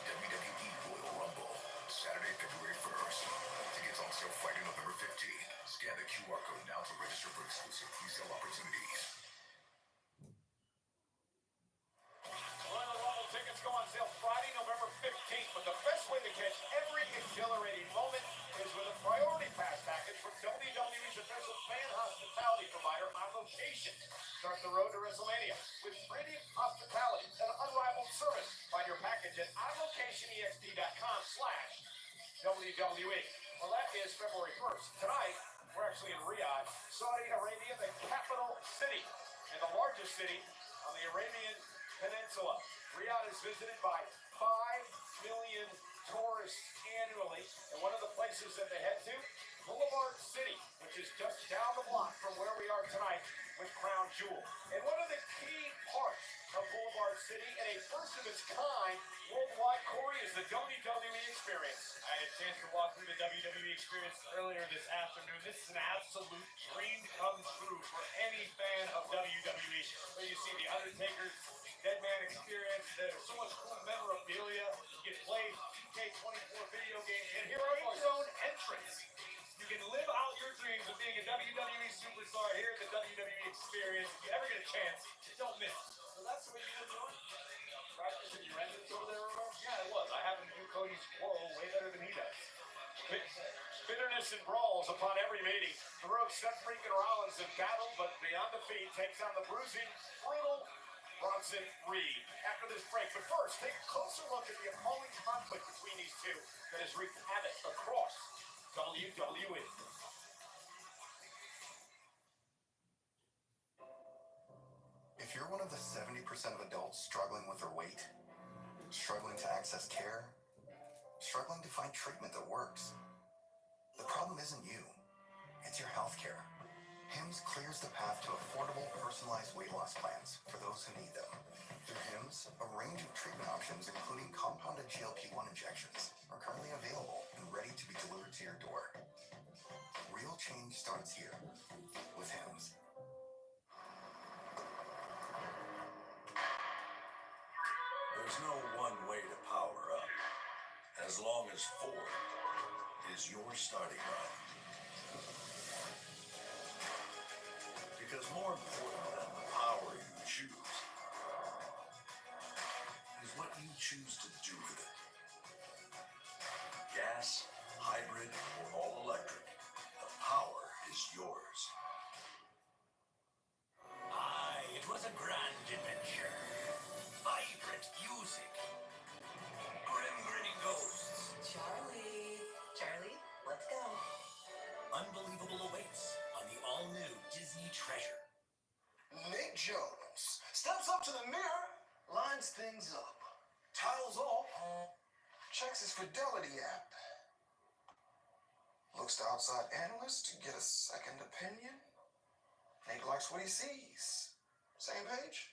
WWE Royal Rumble, Saturday, February 1st. Tickets on sale Friday, November 15th. Scan the QR code now to register for exclusive pre-sale opportunities. Royal Rumble tickets go on sale Friday, November 15th, but the best way to catch every exhilarating moment is with a priority pass package from WWE's official fan hospitality provider On Location. Start the road to WrestleMania with premium hospitality and unrivaled service. Find your package at onlocationext.com/WWE. Well, that is February 1st. Tonight, we're actually in Riyadh, Saudi Arabia, the capital city, and the largest city on the Arabian Peninsula. Riyadh is visited by 5 million tourists annually, and one of the places that they head to, Boulevard City, which is just down the block from where we are tonight with Crown Jewel. And one of the key parts of Boulevard City, and a first of its kind worldwide, Corey, is the WWE experience. I had a chance to walk through the WWE experience earlier this afternoon. This is an absolute dream come true for any fan of WWE. Where you see the Undertaker's Dead Man experience. There's so much cool memorabilia. You can play 2K24 video games and hear your own entrance. You can live out your dreams of being a WWE superstar here at the WWE experience. If you ever get a chance, don't miss it. So that's what you're doing? Practicing your entrance over there, Romero? Yeah, it was. I happen to do Cody's quarrel way better than he does. Bitterness and brawls upon every meeting. Heroic Seth freaking Rollins in battle, but beyond defeat, takes on the bruising, brutal Bronson Reed. After this break, but first, take a closer look at the appalling conflict between these two that has wreaked havoc across WWE. If you're one of the 70% of adults struggling with their weight, struggling to access care, struggling to find treatment that works, the problem isn't you, it's your healthcare. HIMSS clears the path to affordable, personalized weight loss plans for those who need them. Through HIMSS, a range of treatment options, including compounded GLP-1 injections, are currently available and ready to be delivered to your door. Real change starts here with HIMSS. There's no one way to power up, as long as Ford is your starting line. Because more important than the power you choose is what you choose to do with it. Gas, hybrid, or all electric, the power is yours. Aye, it was a grand adventure. Vibrant music. Grim-grinning ghosts. Charlie, let's go. Unbelievable awaits on the all-new Disney Treasure. Nick Jones steps up to the mirror, lines things up, titles off, checks his Fidelity app, looks to outside analysts to get a second opinion. Nick likes what he sees. Same page?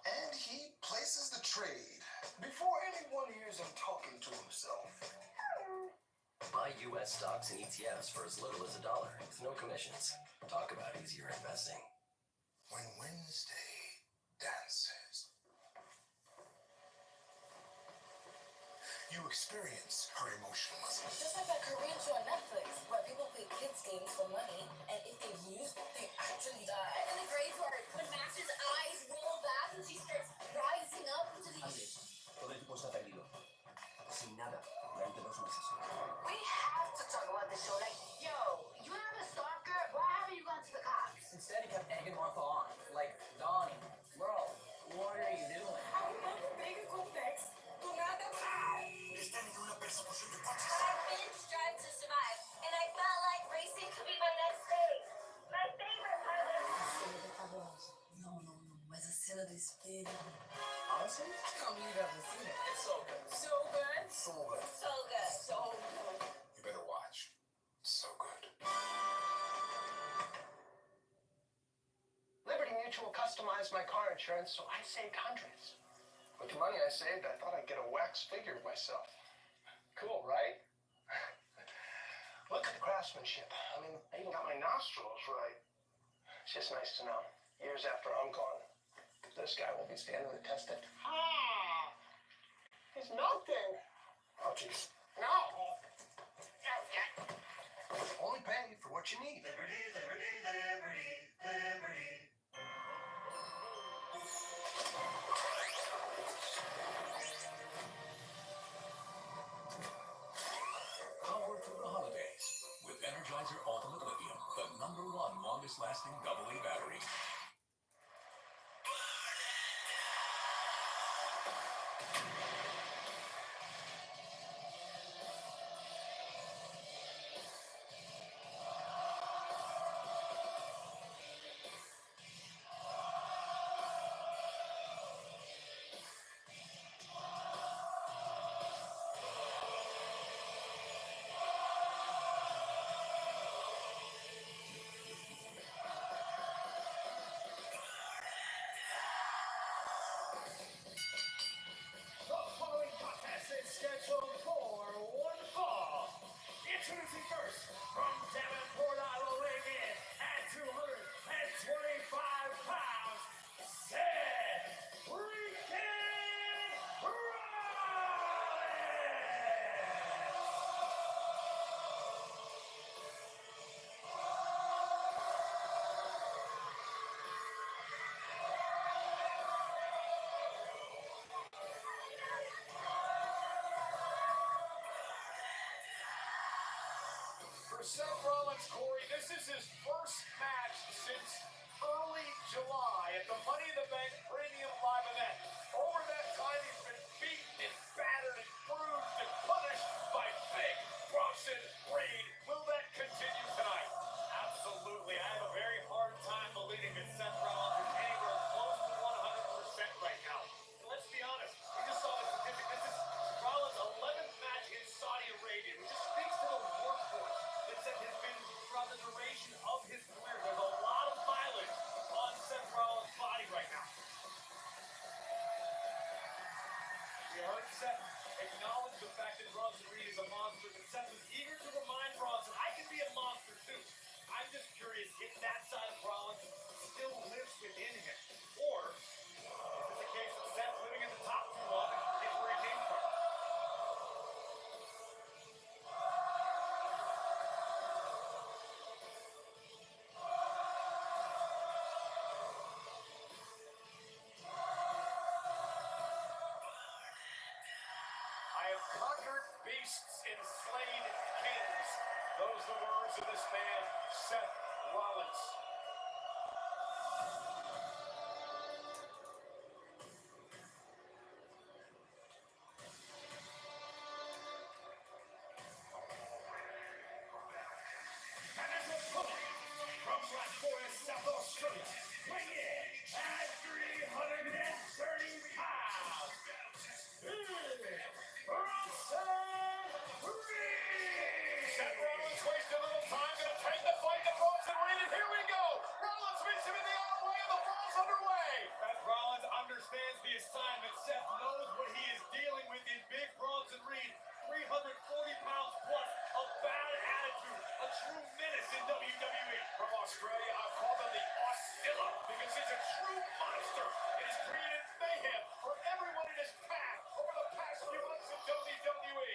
And he places the trade before anyone hears him talking to himself. Buy U.S. stocks and ETFs for as little as $1 with no commissions. Talk about easier investing. When Wednesday dances, you experience her emotionalism. Just like that Korean show on Netflix, where people play kids games for money, and if they lose, they actually die. And the great part, when Max's eyes roll back and she starts rising up into the... Todo el equipo está perdido. Sin nada durante 2 meses. We have to talk about the show. Like, yo, you have a stalker? Why haven't you gone to the cops? Instead, he kept egging Martha on. Like, Donnie, bro, what are you doing? I remember bigger complex. Do nada. Están en una persecución de coches. I've been striving to survive, and I felt like racing could be my next phase. My favorite part. Não, mas a cena do espelho. On awesome? I can't believe you haven't seen it. It's so good. So good. So good. So good. So good. You better watch. So good. Liberty Mutual customized my car insurance, so I saved hundreds. With the money I saved, I thought I'd get a wax figure of myself. Cool, right? Look at the craftsmanship. I mean, I even got my nostrils right. It's just nice to know, years after I'm gone, this guy will be standing the test of... He's melting. Oh, jeez. No. Okay. Only pay for what you need. Liberty, liberty, liberty, liberty. Power through the holidays with Energizer Ultimate Lithium, the #1 longest lasting AA battery. The following contest is scheduled for one fall. Introducing first, from Davenport, Iowa, weighing in at 225 pounds, Seth freaking For Seth Rollins, Corey, this is his first match since early July at the Money in the Bank Premium Live event. Over that time, he's been beaten and battered and bruised and punished by Big Bronson Reed. Will that continue tonight? Absolutely. I have a very hard time believing that Seth Rollins is anywhere close to 100% right now. Let's be honest. We just saw the statistic. This is Rollins' 11th match in Saudi Arabia, which just speaks to the workforce that Seth has been throughout the duration of his career. There's a lot of mileage on Seth Rollins' body right now. We heard Seth acknowledge the fact that Bronson Reed is a monster, but Seth was eager to remind Bronson, I can be a monster too. I'm just curious if that side of Rollins still lives within him. Or is this a case of Seth living at the top too long and forget where he came from? I have conquered beasts and slain kings. Those are the words of this man, Seth Rollins. And as a bully from Black Forest, South Australia, weighing in at 330 pounds, Bronson Reed! Seth Rollins wasted a little time, gonna take the fight to Bronson Reed, and here we go! Rollins meets him in the outer way, and the fall's underway! Seth Rollins understands the assignment. Seth knows what he is dealing with in Big Bronson Reed. 340 pounds plus, a bad attitude, a true menace in WWE. From Australia, I've called him the Ausilla because he's a true monster and has created mayhem for everyone in his path over the past few months in WWE.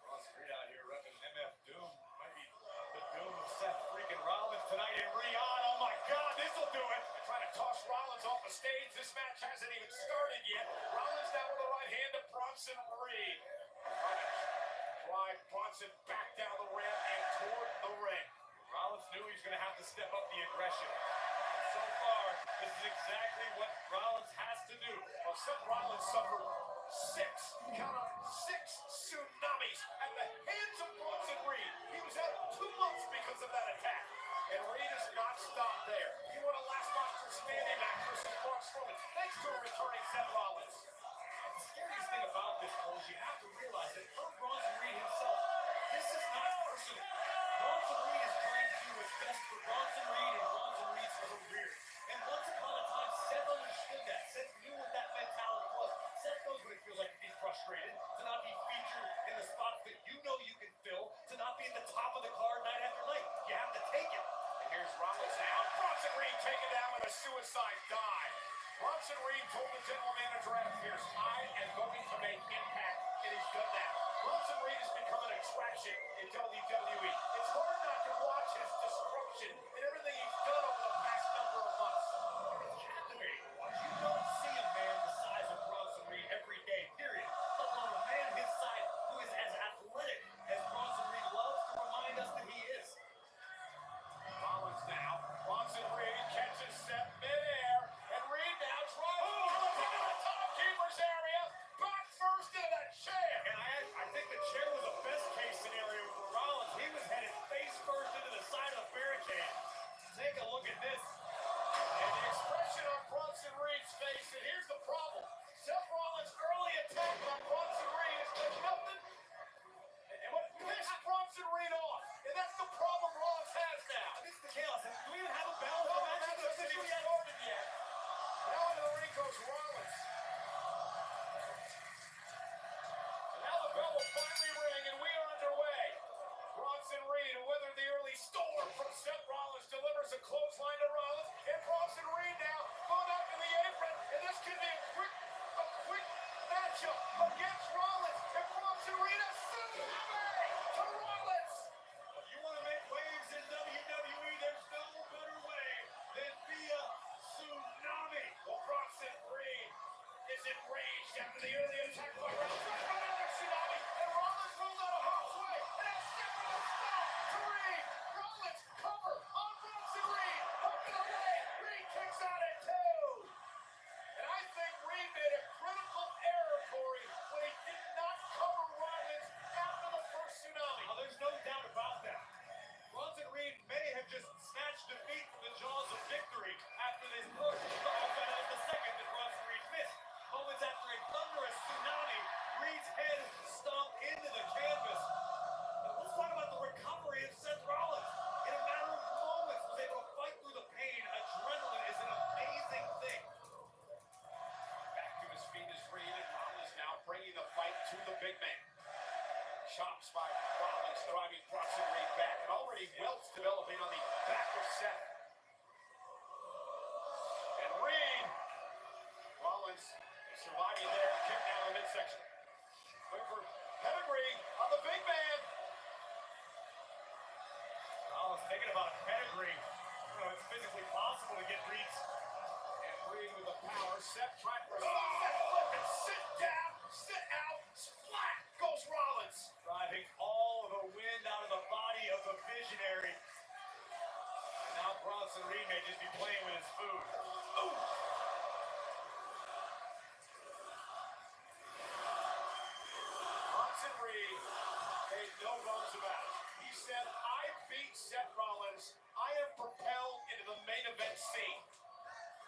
Bronson Reed out here repping MF Doom. Might be the doom of Seth freaking Rollins tonight in Riyadh. Oh my God, this'll do it. Trying to toss Rollins off the stage. This match hasn't even started yet. Rollins down with the right hand to Bronson Reed. Trying to drive Bronson back down the ramp and toward the ring. Rollins knew he was going to have to step up the aggression. So far, this is exactly what Rollins has to do. Well, Seth Rollins suffered count on six tsunamis at the hands of Bronson Reed. He was out 2 months because of that attack. And Reed is not stopped there. He won a last monster standing match versus Braun Strowman, thanks to a returning Seth Rollins. The scariest thing about this, Cole, is you have to realize that for Bronson Reed himself, this is not personal. Bronson Reed is trying to do what's best for Bronson Reed and Bronson Reed's career. And once upon a time, Seth understood that. Seth knew what that mentality was. Seth knows what it feels like to be frustrated, to not be featured in the spots that you know you can fill, to not be at the top of the card night after night. You have to take it. And here's Rollins now. Bronson Reed taken down with a suicide dive. Bronson Reed told the general manager Adam Pearce, I am going to make impact, and he's done that. Bronson Reed has become an attraction in WWE. It's hard not to watch his destruction and everything he's done over the past number of months. It's captivating to watch. You don't see a man the size of Bronson Reed every day, period. Let alone a man his size who is as athletic as Bronson Reed loves to remind us that he is. Rollins now. Bronson Reed catches Seth midair. And Reed now drives Rollins into the timekeeper's area. Back first into that chair. And I think the chair was the best case scenario for Rollins. He was headed face first into the side of the barricade. Take a look at this. And the expression on Bronson Reed's face, and here's the problem. Seth Rollins' early attack on Bronson Reed has done nothing. And what pissed Bronson Reed off. And that's the problem Rollins has now. This is the chaos. Do we even have a balance? No, the match hasn't even started yet. Now into the ring goes Rollins. And now the bell will finally ring, and we are underway. Bronson Reed, who weathered the early storm from Seth Rollins, delivers a clothesline to Rollins. And Bronson Reed now going up in the apron. And this could be a quick matchup against Rollins. And Bronson Reed has tsunami to Rollins. If you want to make waves in WWE, there's no better way than via tsunami. Well, Bronson Reed is enraged after the early attack by Rollins. Another tsunami, and Rollins rolls out of harm's way. And a step in the stop to Reed. Rollins cover on Bronson Reed. Up in the leg. Reed kicks out at 2. And I think Reed made a critical error, Corey, when he did not cover Rollins after the first tsunami. Oh, there's no doubt about that. Bronson Reed may have just snatched defeat from the jaws of victory after this push. That was the second that Bronson Reed missed. Moments after a thunderous tsunami, Reed's head stomped into the canvas. Now let's talk about the recovery of Seth Rollins. In a matter of moments, was able to fight through the pain. Adrenaline is an amazing thing. Back to his feet is Reed, and Rollins now bringing the fight to the big man. Chops by Rollins, driving Bronson Reed back. And already welts developing on the back of Seth. And Reed, Rollins surviving there, kick down the midsection. Wait for pedigree on the big man. Rollins thinking about a pedigree. You know, it's physically possible to get Reed's. And Reed with the power. Seth trying for Seth flipping. Sit down, sit out, splat goes Rollins. Driving all of the wind out of the body of the visionary. And now Bronson Reed may just be playing with his food. Ooh. Bronson Reed made no bones about it. He said, I beat Seth Rollins. I am propelled into the main event scene.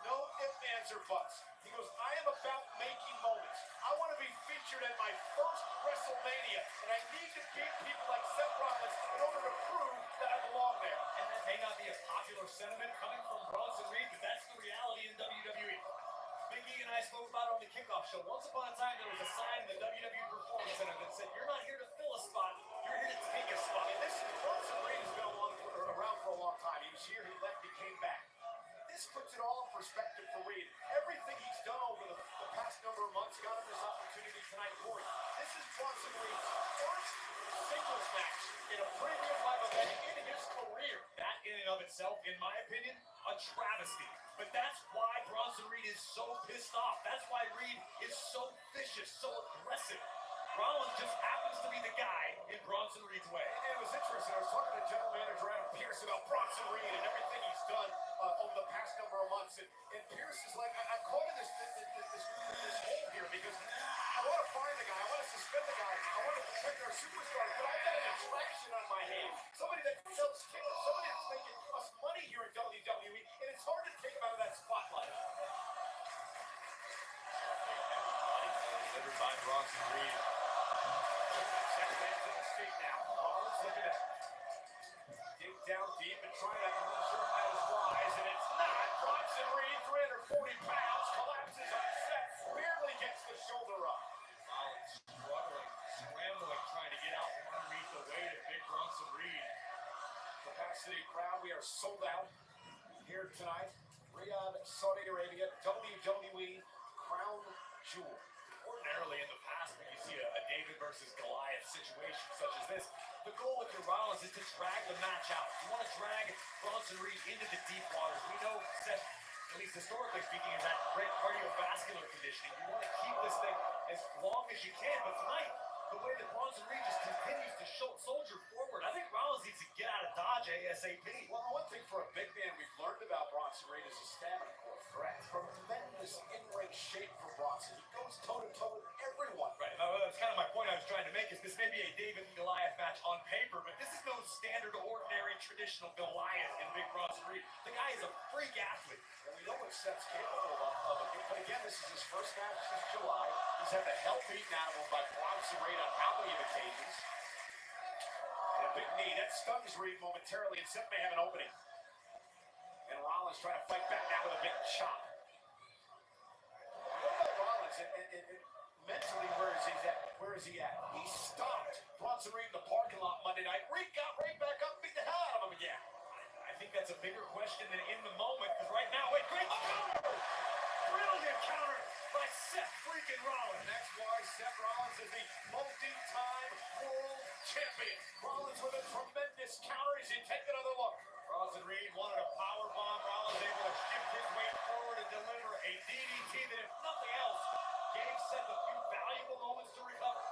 No ifs, ands, or buts. He goes, I am about making moments. I want to be featured at my first WrestleMania, and I need to beat people like Seth Rollins in order to prove that I belong there. And that may not be a popular sentiment coming from Bronson Reed, but that's the reality in WWE. Big E and I spoke about it on the kickoff show. Once upon a time, there was a sign in the WWE Performance Center that said, you're not here to fill a spot, you're here to take a spot. And this Bronson Reed has been around for a long time. He was here, he left, he came back. This puts it all in perspective for Reed. Everything he's done over the past number of months got him this opportunity tonight, Corey. This is Bronson Reed's first singles match in a premium live event in his career. That in and of itself, in my opinion, a travesty. But that's why Bronson Reed is so pissed off. That's why Reed is so vicious, so aggressive. Rollins just happens to be the guy in Bronson Reed's way. And it was interesting. I was talking to General Manager Adam Pearce about Bronson Reed and everything he's done over the past number of months. And Pearce is like, I'm caught in this hole here because I want to find the guy. I want to suspect defend the guy. I want to protect our superstars, but I've got an attraction on my hands. Somebody that sells tickets, somebody that's making us money here in WWE, and it's hard to take him out of that spotlight. Delivered by Bronson Reed. Second man's in the state now. Rollins looking to dig down deep and try to sure that is wise, and it's not. Bronson Reed, 340 pounds, collapses on set, barely gets the shoulder up. Rollins struggling, scrambling, trying to get out from underneath the weight of big Bronson Reed. Capacity crowd, we are sold out here tonight. Riyadh, Saudi Arabia, WWE Crown Jewel. Ordinarily in the past, when you see a David versus Goliath situation such as this, the goal with your Rollins is to drag the match out. You want to drag Bronson Reed into the deep waters. We know Seth, at least historically speaking, is that great cardiovascular conditioning. You want to keep this thing as long as you can, but tonight, the way that Bronson Reed just continues to soldier forward, I think Rollins needs to get out of Dodge ASAP. Well, one thing for a big man we've learned about Bronson Reed is his stamina core threat. Tremendous in-ring shape for Bronson. He goes toe-to-toe with everyone. Right, that's kind of my point I was trying to make, is this may be a David and Goliath match on paper, but this is no standard, ordinary, traditional Goliath in big Bronson Reed. The guy is a freak athlete. And we know what Seth's capable of. But again, this is his first match since July. He's had the hell beaten out of him by Bronson Reed on how many occasions? And a big knee. That stuns Reed momentarily, and Seth may have an opening. And Rollins trying to fight back now with a big chop. What about Rollins? Mentally, where is he at? He stopped Bronson Reed in the parking lot Monday night. Reed got right back up and beat the hell out of him again. I think that's a bigger question than in the moment, because right now, wait, great counter! Brilliant counter by Seth freaking Rollins. And that's why Seth Rollins is the multi-time world champion. Rollins with a tremendous counter as he take another look. Bronson Reed wanted a power bomb. Rollins able to shift his weight forward and deliver a DDT that, if nothing else, gave Seth a few valuable moments to recover.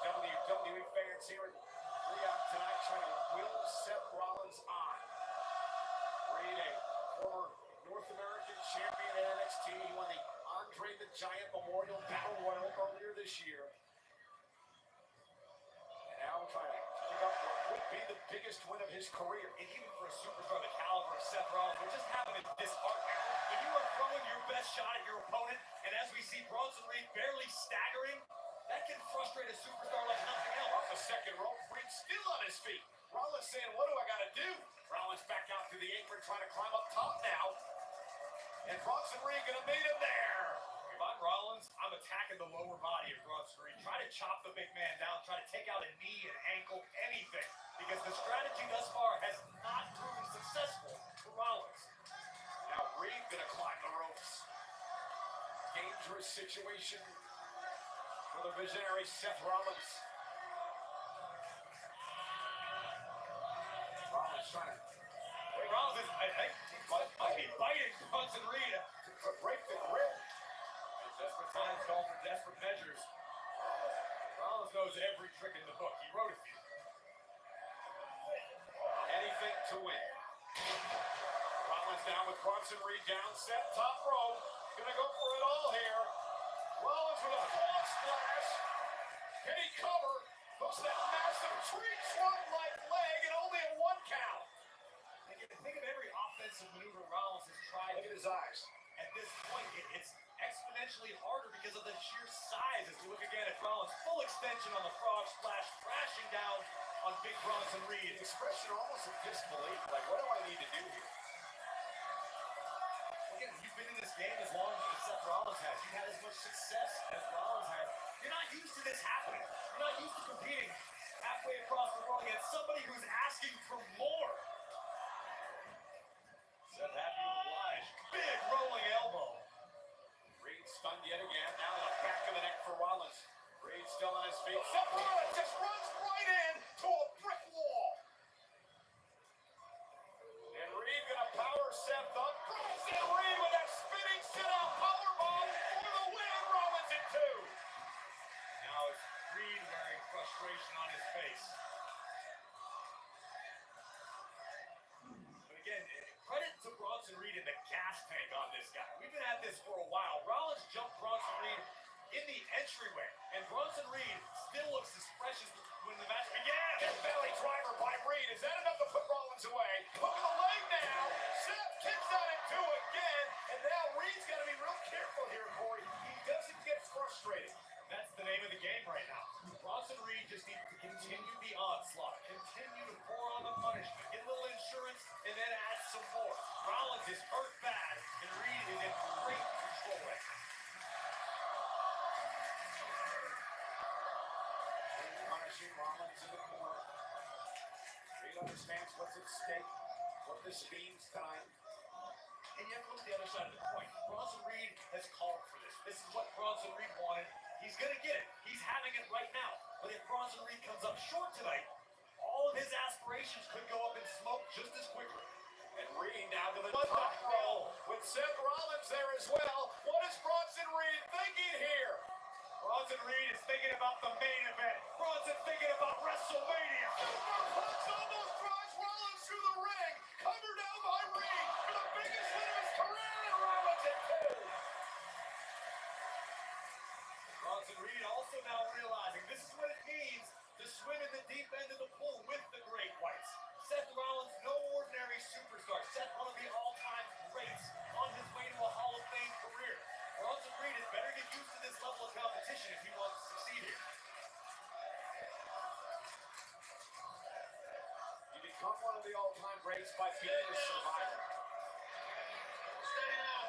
WWE fans here at Riyadh tonight trying to will Seth Rollins on. Reed, a former North American champion at NXT. He won the Andre the Giant Memorial Battle Royal earlier this year. And now trying to pick up what would be the biggest win of his career. And even for a superstar the caliber of Seth Rollins, we're just having him disheartened. When you are throwing your best shot at your opponent, and as we see Bronson Reed barely staggering, that can frustrate a superstar like nothing else. Off the second rope, Reed still on his feet. Rollins saying, what do I got to do? Rollins back out to the apron, trying to climb up top now. And Bronson Reed going to meet him there. If I'm Rollins, I'm attacking the lower body of Bronson Reed. Try to chop the big man down, try to take out a knee, an ankle, anything. Because the strategy thus far has not proven successful for Rollins. Now Reed going to climb the ropes. Dangerous situation for the visionary Seth Rollins. Rollins trying to... Rollins is, I think, might be biting Bronson Reed. To break the grip. Desperate times call for desperate measures. Rollins knows every trick in the book. He wrote a few. Anything to win. Rollins down with Bronson Reed down. Set top rope. Gonna go for it all here. Rollins with a frog splash. Can he cover? Looks that massive tree trunk like leg and only a 1 count. Think of every offensive maneuver Rollins has tried. Look at his eyes. At this point, it's exponentially harder because of the sheer size. As we look again at Rollins, full extension on the frog splash, crashing down on big Bronson Reed. The expression almost of disbelief, like, what do I need to do here? Again, you've been in this game as long as Seth Rollins has. You've had as much success as Rollins has. You're not used to this happening. You're not used to competing halfway across the world against somebody who's asking for more. Seth happy to oblige. Big rolling elbow. Reed stunned yet again. Now to the back of the neck for Rollins. Reed still on his feet. Seth Rollins just runs right in to a brick wall. And Reed gonna power Seth up. Bronson Reed with that spinning sit-out powerbomb for the win. Rollins in 2. Now it's Reed wearing frustration on his face. But again, credit to Bronson Reed in the gas tank on this guy. We've been at this for a while. Rollins jumped Bronson Reed in the entryway, and and Bronson Reed still looks as fresh as when the match began. Big belly driver by Reed. Is that enough to put Rollins away? Hook of the leg now. Seth kicks out at two again. And now Reed's got to be real careful here, Corey. He doesn't get frustrated. That's the name of the game right now. Bronson Reed just needs to continue the onslaught, continue to pour on the punishment, get a little insurance, and then add some more. Rollins is hurt bad, and Reed is in great control right now. Punishing Rollins in the corner. Reed understands what's at stake, what this means tonight. And you have to look at the other side of the coin. Bronson Reed has called for this. This is what Bronson Reed wanted. He's going to get it. He's having it right now. But if Bronson Reed comes up short tonight, all of his aspirations could go up in smoke just as quickly. And Reed now to the top roll with Seth Rollins there as well. What is Bronson Reed thinking here? Bronson Reed is thinking about the main event. Bronson thinking about WrestleMania. Punch almost drives Rollins through the ring. Cover down by Reed for the biggest win of his career, and Rollins at two. Bronson Reed also now realizing this is what it means to swim in the deep end of the pool with the Great Whites. Seth Rollins, no ordinary superstar. Seth, one of the all-time greats on his way to a Hall of Fame career. Bronson Reed had better get used to this level of competition if he wants to succeed here. You become one of the all-time greats by being a survivor. Stay down.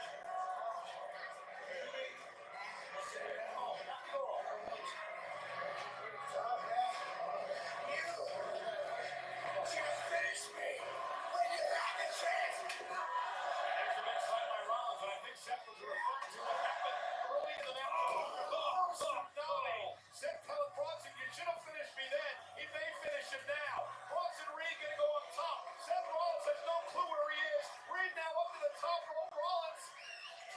Seth telling Bronson, you should have finished me then. He may finish him now. Bronson Reed gonna go up top. Seth Rollins has no clue where he is. Reed now up to the top rope. Rollins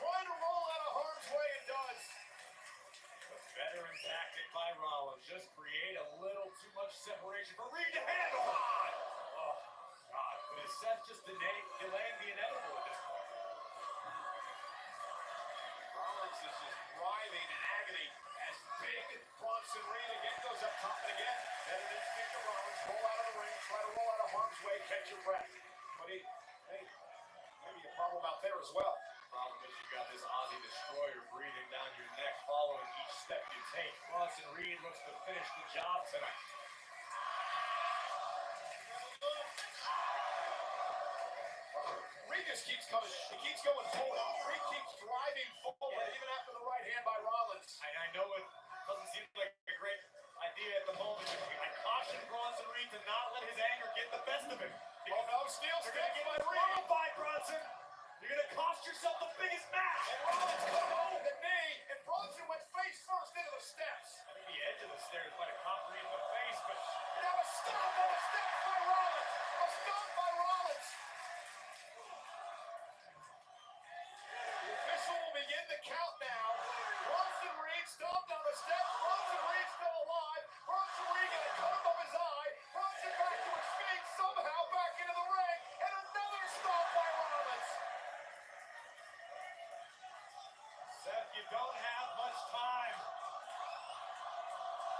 trying to roll out of harm's way and does. The veteran tactic by Rollins just create a little too much separation for Reed to handle. Oh, God. But is Seth just delaying the inevitable at this point? Rollins is just writhing in agony as big Bronson Reed again goes up top and again. Better instinct to Rollins. Roll out of the ring. Try to roll out of harm's way. Catch your breath. But hey, maybe a problem out there as well. Problem is you got this Aussie Destroyer breathing down your neck following each step you take. Bronson Reed looks to finish the job tonight. Reed just keeps coming. He keeps going forward. Reed keeps driving forward even after the right hand by Rollins. I know it doesn't seem like a great idea at the moment. I caution Bronson Reed to not let his anger get the best of him. Oh no, steel steps by Reed. By Bronson. You're going to cost yourself the biggest match. And Rollins cut home the knee, and Bronson went face first into the steps. I think the edge of the stairs might have caught Reed in the face, but now a stop on the steps by Rollins. A stop by Rollins. The official will begin the count now. Bronson Reed stomped on the steps. Bronson Reed still alive. Bronson Reed gonna cut him up his eye. Bronson back to his feet, somehow back into the ring, and another stop by Rollins. Seth, you don't have much time.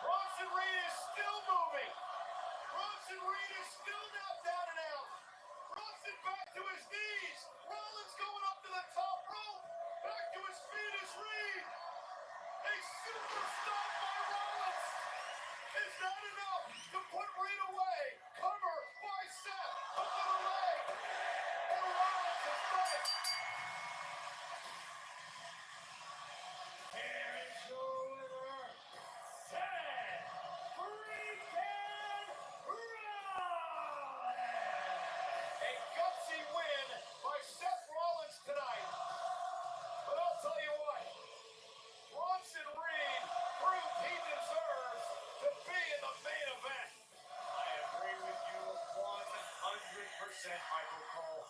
Bronson Reed is still moving. Bronson Reed is still now down and out. Bronson back to his knees. Rollins going up to the top rope. Back to his feet is Reed. A super stop by Rollins. Is that enough to put Reed away? Cover by Seth. Up to the leg. And Rollins is back. Here is your winner, Seth freaking Rollins! A gutsy win by Seth Rollins tonight. But I'll tell you what, Bronson Reed proved he deserves to be in the main event. I agree with you 100%, Michael Cole.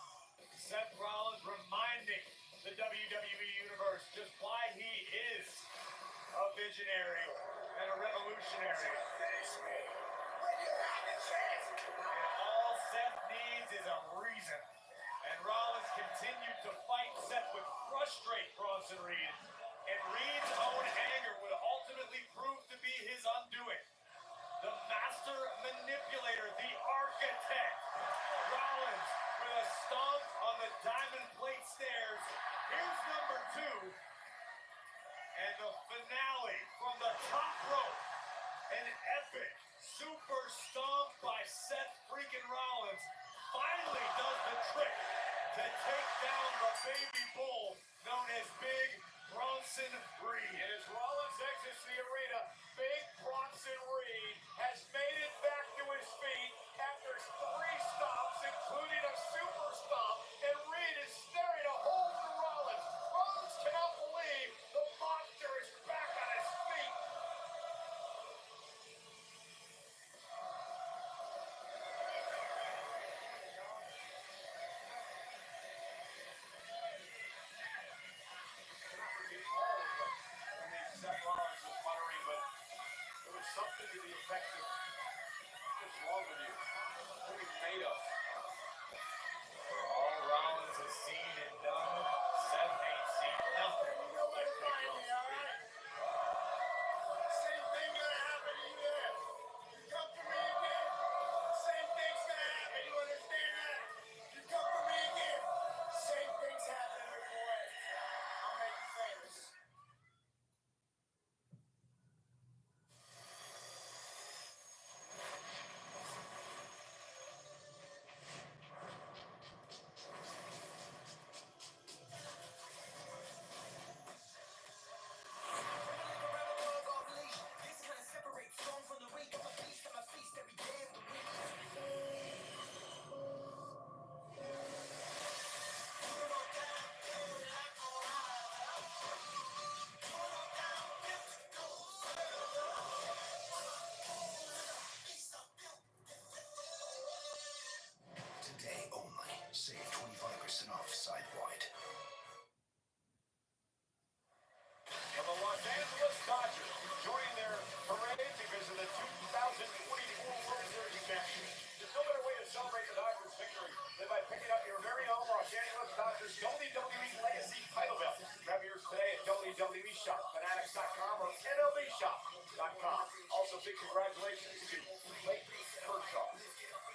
Seth Rollins reminding the WWE Universe just why he is a visionary and a revolutionary. And all Seth needs is a reason. And Rollins continued to fight Seth would frustrate Bronson Reed. And Reed's own anger would ultimately prove to manipulator, the architect. Rollins with a stomp on the diamond plate stairs. Here's number 2. And the finale from the top rope. An epic super stomp by Seth freaking Rollins finally does the trick to take down the baby bull known as Big Bronson Reed. And as Rollins exits the arena, Big Bronson Reed has made it back to his feet after 3 stops, including a super stomp, and Reed is staring a hole through Rollins. Rollins cannot believe the monster is back on his feet. Seth Rollins was muttering, but it was something to the effect of, what's wrong with you? What are you made of? For all Rollins has seen and done, Seth ain't seen nothing. Nobody find me, all right? Same thing gonna happen to you there. You come for me again, same thing's gonna happen. You understand that? You come for me again, same thing's happening, boy. I'll make you famous. Today only. Save 25% off site-wide. Of the Los Angeles Dodgers joining their parade because of the 2024 World Series championship. There's no better way to celebrate the Dodgers' victory than by picking up your very own Los Angeles Dodgers WWE Legacy title belt. Grab yours today at WWE Shop, Fanatics.com, or MLBShop.com. Also, big congratulations to Clayton Kershaw.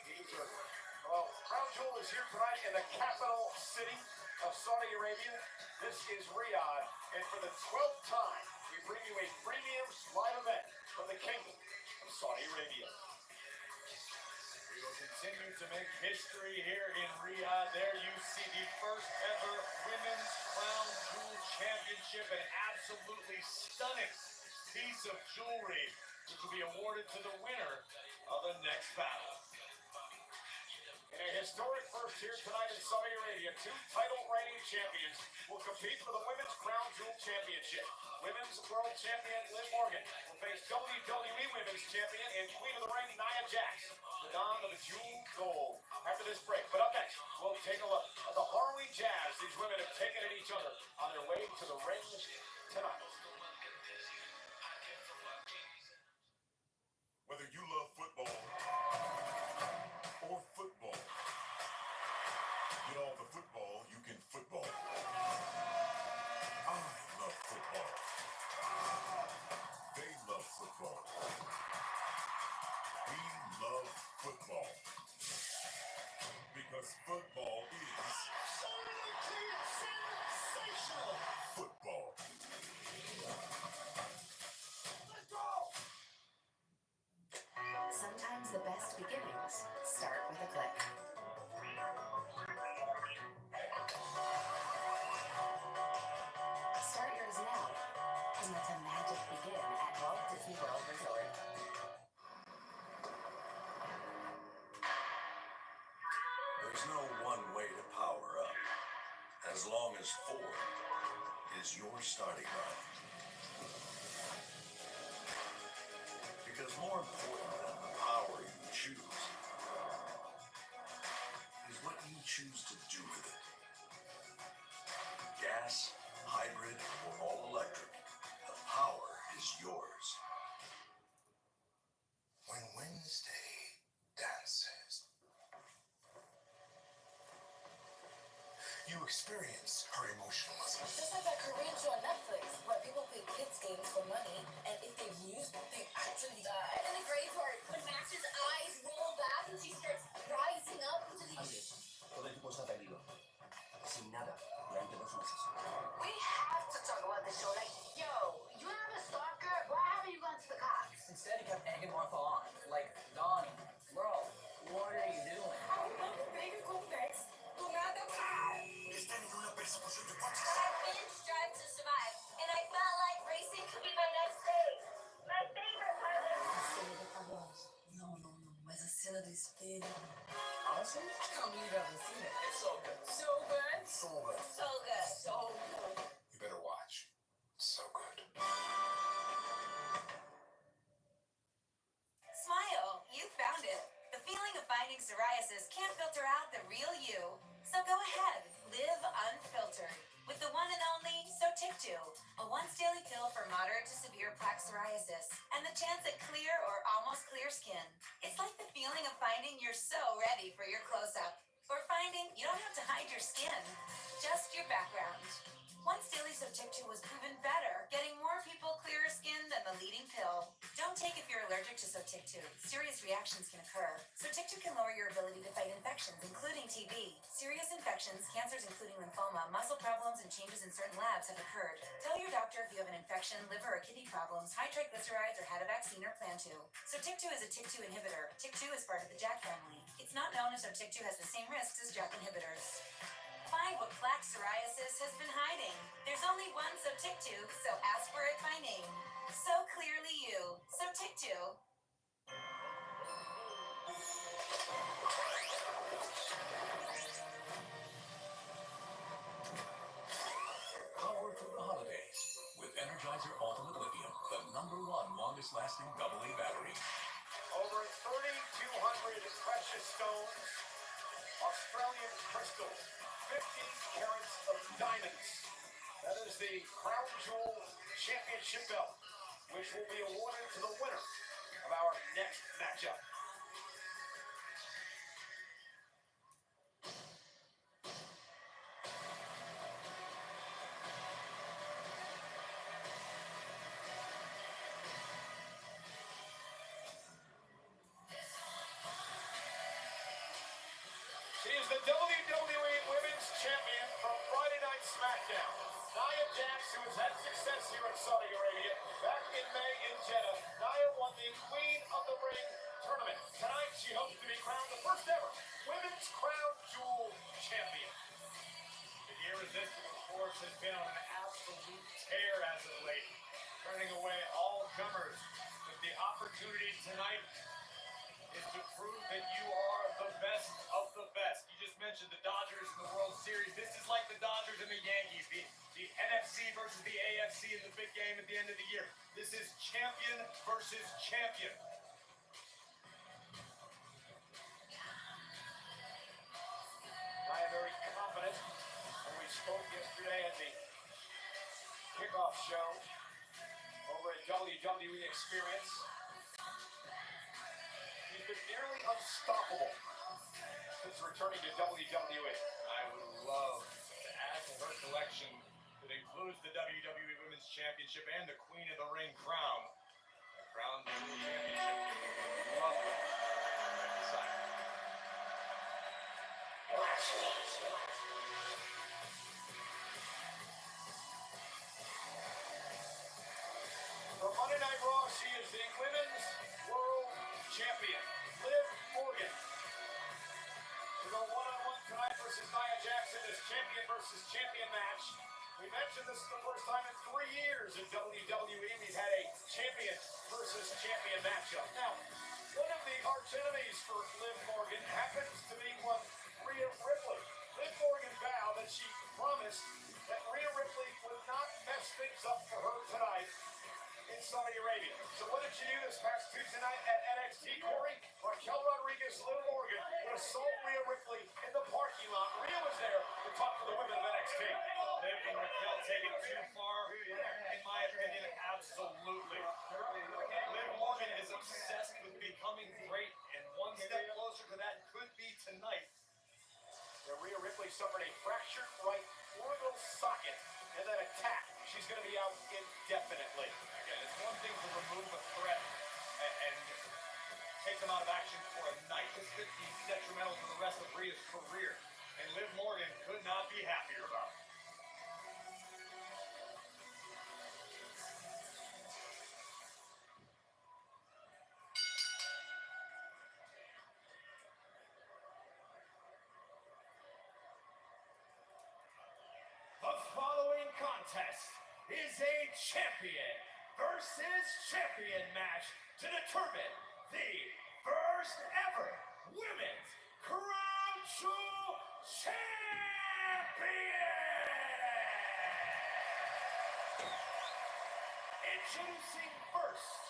He deserves it. Well, Crown Jewel is here tonight in the capital city of Saudi Arabia. This is Riyadh, and for the 12th time, we bring you a premium live event from the Kingdom of Saudi Arabia. We will continue to make history here in Riyadh. There you see the first ever Women's Crown Jewel Championship, an absolutely stunning piece of jewelry, which will be awarded to the winner of the next battle. In a historic first here tonight in Saudi Arabia, 2 title reigning champions will compete for the Women's Crown Jewel Championship. Women's World Champion Liv Morgan will face WWE Women's Champion and Queen of the Ring Nia Jax, the Dawn of the Jewel Gold. After this break, but up next, we'll take a look at the Harley Jazz these women have taken at each other on their way to the ring tonight. Whether you love football or football, get all the football you can football. I love football. They love football. We love football. Because football is sensational. Football. Let's go! Sometimes the best beginnings start with a click. Start yours now and let the magic begin at Walt Disney World Resort. There's no one way to power up, as long as Ford is your starting line. Because more important than the power you choose is what you choose to do with it. Gas, hybrid, or all electric, the power is yours. When Wednesday dances, you experience her emotionalism. It's just like that Korean show on Netflix where people play kids games for money, and if they lose, they actually die. In the graveyard, when Max's eyes Jelly skin. Honestly, I can't believe I haven't seen it. It's so good. So good. so good. So good. So good. You better watch. So good. Smile, you found it. The feeling of fighting psoriasis can't filter out the real you. So go ahead, live unfiltered with the one and only Sotyktu, a once daily pill for moderate to severe plaque psoriasis and the chance at clear or almost clear skin. It's like the feeling of finding you're so ready for your close-up, or finding you don't have to hide your skin, just your background. Once daily Sotyktu was proven better, getting more people clearer skin than the leading pill. Don't take if you're allergic to Sotyktu. Serious reactions can occur. Sotyktu can lower your ability to fight infections, including TB. Serious infections, cancers including lymphoma, muscle problems, and changes in certain labs have occurred. Tell your doctor if you have an infection, liver or kidney problems, high triglycerides, or had a vaccine or plan to. Sotyktu is a TYK2 inhibitor. TYK2 is part of the JAK family. It's not known if Sotyktu has the same risks as JAK inhibitors. Find what plaque psoriasis has been hiding. There's only one Sotyktu, so ask for it by name. So clearly you. Sotyktu. Power for the holidays with Energizer Ultimate Lithium, the #1 longest lasting AA battery. Over 3,200 precious stones, Australian crystals, 50 carats of diamonds. That is the Crown Jewel Championship belt, which will be awarded to the winner of our next matchup. She is the WWE Women's Champion from Friday Night SmackDown. Nia Jax, who has had success here in Saudi Arabia. Back in May in Jeddah, Nia won the Queen of the Ring tournament. Tonight, she hopes to be crowned the first ever Women's Crown Jewel Champion. The Irresistible Force has been on an absolute tear as of late, turning away all comers. But the opportunity tonight is to prove that you are the best of the best. You just mentioned the Dodgers in the World Series. This is like the Dodgers and the Yankees, the NFC versus the AFC in the big game at the end of the year. This is champion versus champion. I am very confident. When we spoke yesterday at the kickoff show over at WWE Experience, he's been nearly unstoppable since returning to WWE. I would love to add to her collection that includes the WWE Women's Championship and the Queen of the Ring crown. A crown jewel championship. Lovely. From Monday Night Raw, she is the Women's World Champion, Liv Morgan. To go one-on-one tonight versus Nia Jax in this champion versus champion match. We mentioned this is the first time in 3 years in WWE we've had a champion versus champion matchup. Now, one of the arch enemies for Liv Morgan happens to be one Rhea Ripley. Liv Morgan vowed that she promised that Rhea Ripley would not mess things up for her tonight in Saudi Arabia. So what did she do this past Tuesday night at NXT, Corey? Raquel Rodriguez, Liv Morgan would assault Rhea Ripley in the parking lot. Rhea was there to talk to the women of NXT. Liv and Raquel take it too far, in my opinion, absolutely. Liv Morgan is obsessed with becoming great, and one step closer to that could be tonight. Rhea Ripley suffered a fractured right orbital socket and then attack. She's going to be out indefinitely. Again, it's one thing to remove a threat and take them out of action for a night. This could be detrimental to the rest of Rhea's career, and Liv Morgan could not be happier about it. The following contest is a champion versus champion match to determine the first ever women's crown jewel champion. Introducing first,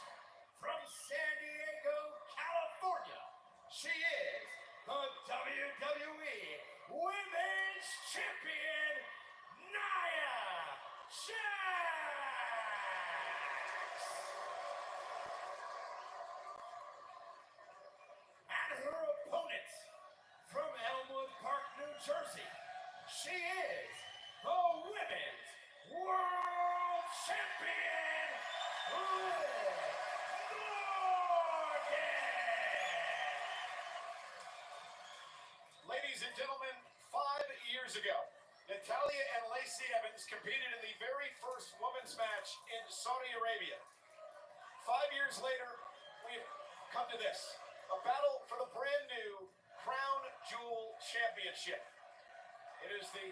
from San Diego, California, she is the WWE Women's Champion, Nia Jax. And her opponent, from Elmwood Park, New Jersey, she is the Women's World Champion, Liv Morgan. Ladies and gentlemen, 5 years ago, Natalya and Lacey Evans competed in the very first women's match in Saudi Arabia. 5 years later, we've come to this, a battle for the brand new Crown Jewel Championship. It is the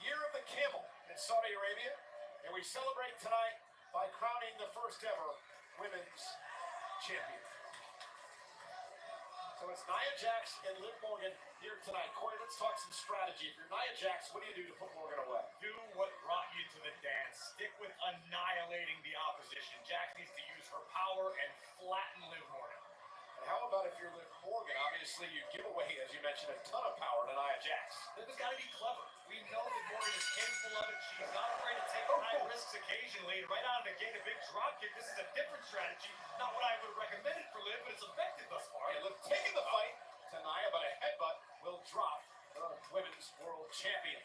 year of the camel in Saudi Arabia, and we celebrate tonight by crowning the first ever women's champion. So it's Nia Jax and Liv Morgan here tonight. Corey, let's talk some strategy. If you're Nia Jax, what do you do to put Morgan away? Do what brought you to the dance. Stick with annihilating the opposition. Jax needs to use her power and flatten Liv Morgan. And how about if you're Liv Morgan? Obviously, you give away, as you mentioned, a ton of power to Nia Jax. Liv has got to be clever. We know that Morgan is capable of it. She's not afraid to take high risks occasionally. And right out of the gate, a big drop kick. This is a different strategy. Not what I would have recommended for Liv, but it's effective thus far. And Liv taking the fight to Nia, but a headbutt will drop the Women's World Champion.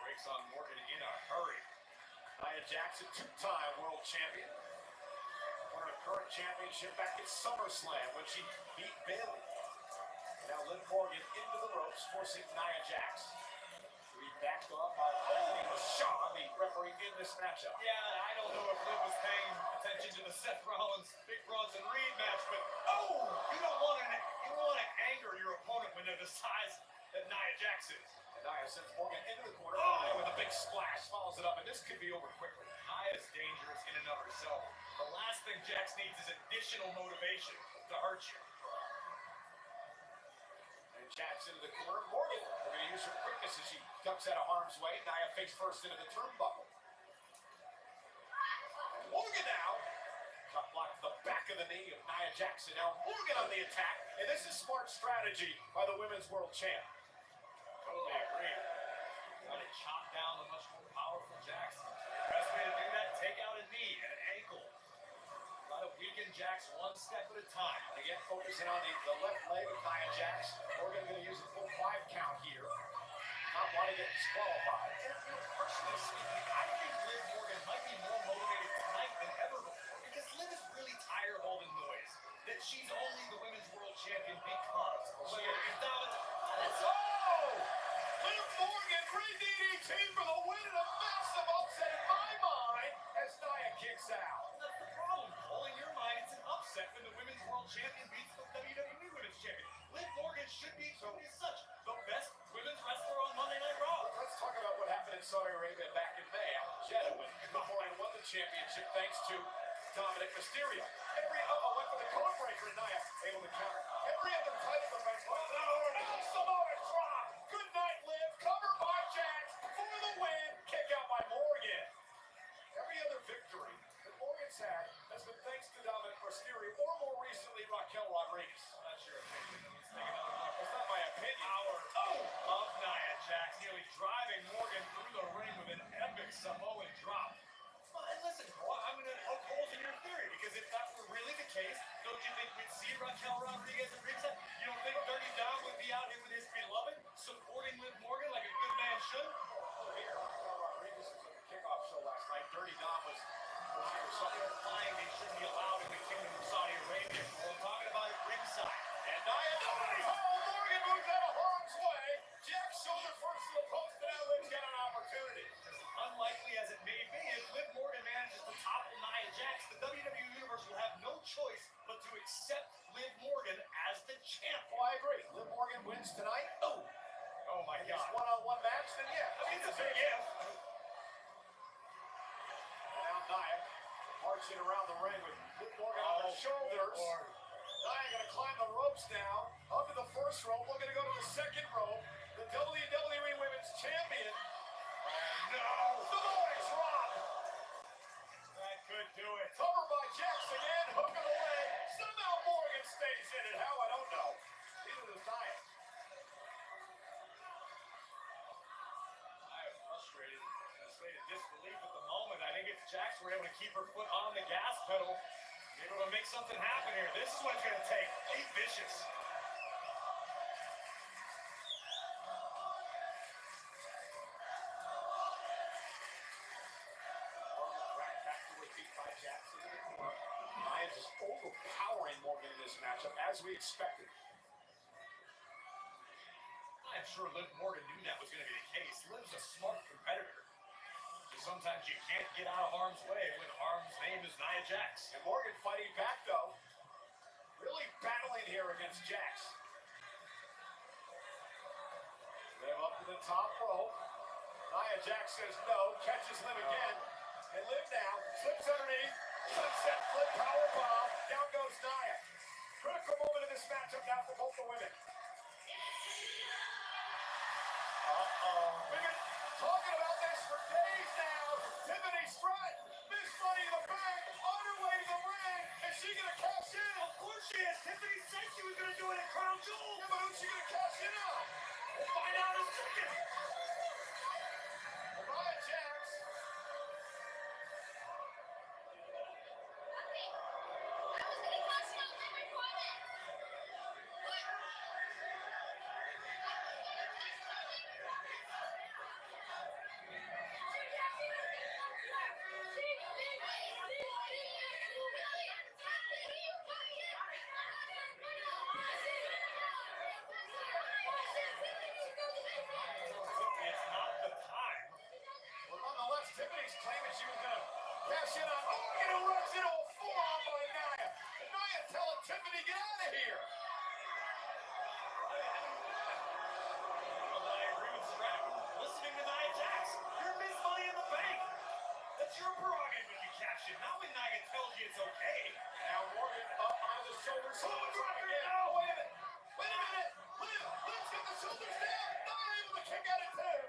Breaks on Morgan in a hurry. Nia Jax, a two-time world champion. Won her current championship back at SummerSlam when she beat Bayley. Now Liv Morgan into the ropes, forcing Nia Jax to be backed off by Anthony LaShawn, the referee in this matchup. Yeah, I don't know if Liv was paying attention to the Seth Rollins, Big Bronson Reed match, but you don't want to anger your opponent when they're the size that Nia Jax is. And Nia sends Morgan into the corner. Nia with a big splash follows it up, and this could be over quickly. Nia's dangerous in and of herself. The last thing Jax needs is additional motivation to hurt you. And Jax into the corner. Morgan, they're going to use her quickness as she ducks out of harm's way. Nia face first into the turnbuckle. And Morgan now. Cut block to the back of the knee of Nia Jax. Now Morgan on the attack. And this is smart strategy by the Women's World Champ. Totally agree. Got to chop down the much more powerful Jax. Best way to do that, take out a knee and an ankle. Got to weaken Jax one step at a time. Again, focusing on the left leg of Nia Jax. Morgan going to use a full 5 count here. Not want to get disqualified. And, personally speaking, I think Liv Morgan might be more motivated tonight than ever before because Liv is really tired of all the noise. That she's only the Women's World Champion because. Whether it's down Liv Morgan, great DDT for the win and a massive upset in my mind as Nia kicks out. That's the problem, Cole. In your mind, it's an upset when the Women's World Champion beats the WWE Women's Champion. Liv Morgan should be as such the best women's wrestler on Monday Night Raw. Let's talk about what happened in Saudi Arabia back in May out in Jeddah when Liv Morgan won the championship thanks to Dominic Mysterio. Went for the code breaker and Nia able to counter. Every other title defense was Samoa drop. Good night, Liv. Cover by Jax for the win. Kick out by Morgan. Every other victory that Morgan's had has been thanks to Dominic Mysterio or more recently Raquel Rodriguez. Not sure if let's take another look. That's not my opinion. Of Nia Jax nearly driving Morgan through the ring with an epic Samoan drop. And listen, Cole, I'm going to poke holes in your theory because if that were really the case, don't you think we'd see Raquel Rodriguez at ringside? You don't think Dirty Dom would be out here with his beloved supporting Liv Morgan like a good man should? Here, Raquel Rodriguez was at the kickoff show last night. Dirty Dom was here. Something implying they shouldn't be allowed in the Kingdom of Saudi Arabia. Well, I'm talking about it ringside. And Nia Morgan moves out of harm's way. Jax shoulder first to the post, but now Liv's got an opportunity. As unlikely as it may be, if Liv Morgan manages to topple Nia Jax, the WWE Universe will have no choice but to accept Liv Morgan as the champ. Oh, I agree. Liv Morgan wins tonight. Oh my God. This one-on-one match, then yeah. I mean, it's a big if. And now Nia marching around the ring with Liv Morgan on her shoulders. Nia gonna climb the ropes now. Up to the first rope, looking to go to the second rope. The WWE Women's Champion. Oh no! Samoa drop! That could do it. Covered by Jax again, hook of the leg. Somehow Morgan stays in it. How, I don't know. Neither does Nia. I am frustrated in a state of disbelief at the moment. I think if Jax were able to keep her foot on the gas pedal, be able to make something happen here. This is what it's going to take. He's vicious. Back to her feet by Jax into the corner. Nia just overpowering Morgan in this matchup, as we expected. I'm sure Liv Morgan knew that was going to be the case. Liv's a smart competitor. Sometimes you can't get out of harm's way when harm's name is Nia Jax. And Morgan fighting back, though. Really battling here against Jax. Liv up to the top rope. Nia Jax says no, catches Liv again. And Liv now slips underneath. Sunset flip power bomb. Down goes Nia. Critical moment in this matchup now for both the women. We've been talking about this for days now. Tiffany Stratton, Miss Money in the Bank, on her way to the ring. Is she going to cash in? Of course she is. Tiffany said she was going to do it at Crown Jewel. Yeah, but who's she going to cash in on? We'll find out in a second. Nia Jax. It's not the time. Well, nonetheless, Tiffany's claiming she was going to cash in on Morgan, who runs into a forearm by Nia. And Nia telling Tiffany, get out of here. Well, I agree with Stratton. Listening to Nia Jax, you're Miss Money in the Bank. That's your prerogative when you cash in, not when Nia tells you it's okay. Now Morgan up on the shoulders. Oh, drop her again. now. Wait a minute. Wait a minute. Liv's got the shoulders down. Not able to kick out at two.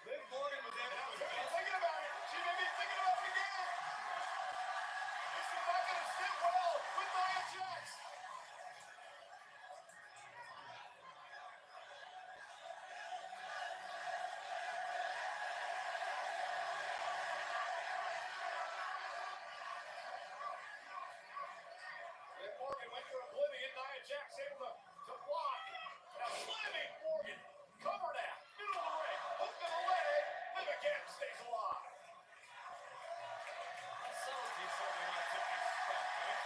Liv Morgan was able to She's thinking about it. She may be thinking about it again. This is not going to sit well with Nia Jax. Liv Morgan went to oblivion. Nia Jax able to block. Now slamming Morgan. Cover now. Middle of the ring. Hook to the leg. Liv again stays alive. Subtlety is certainly not Tiffany's strong point.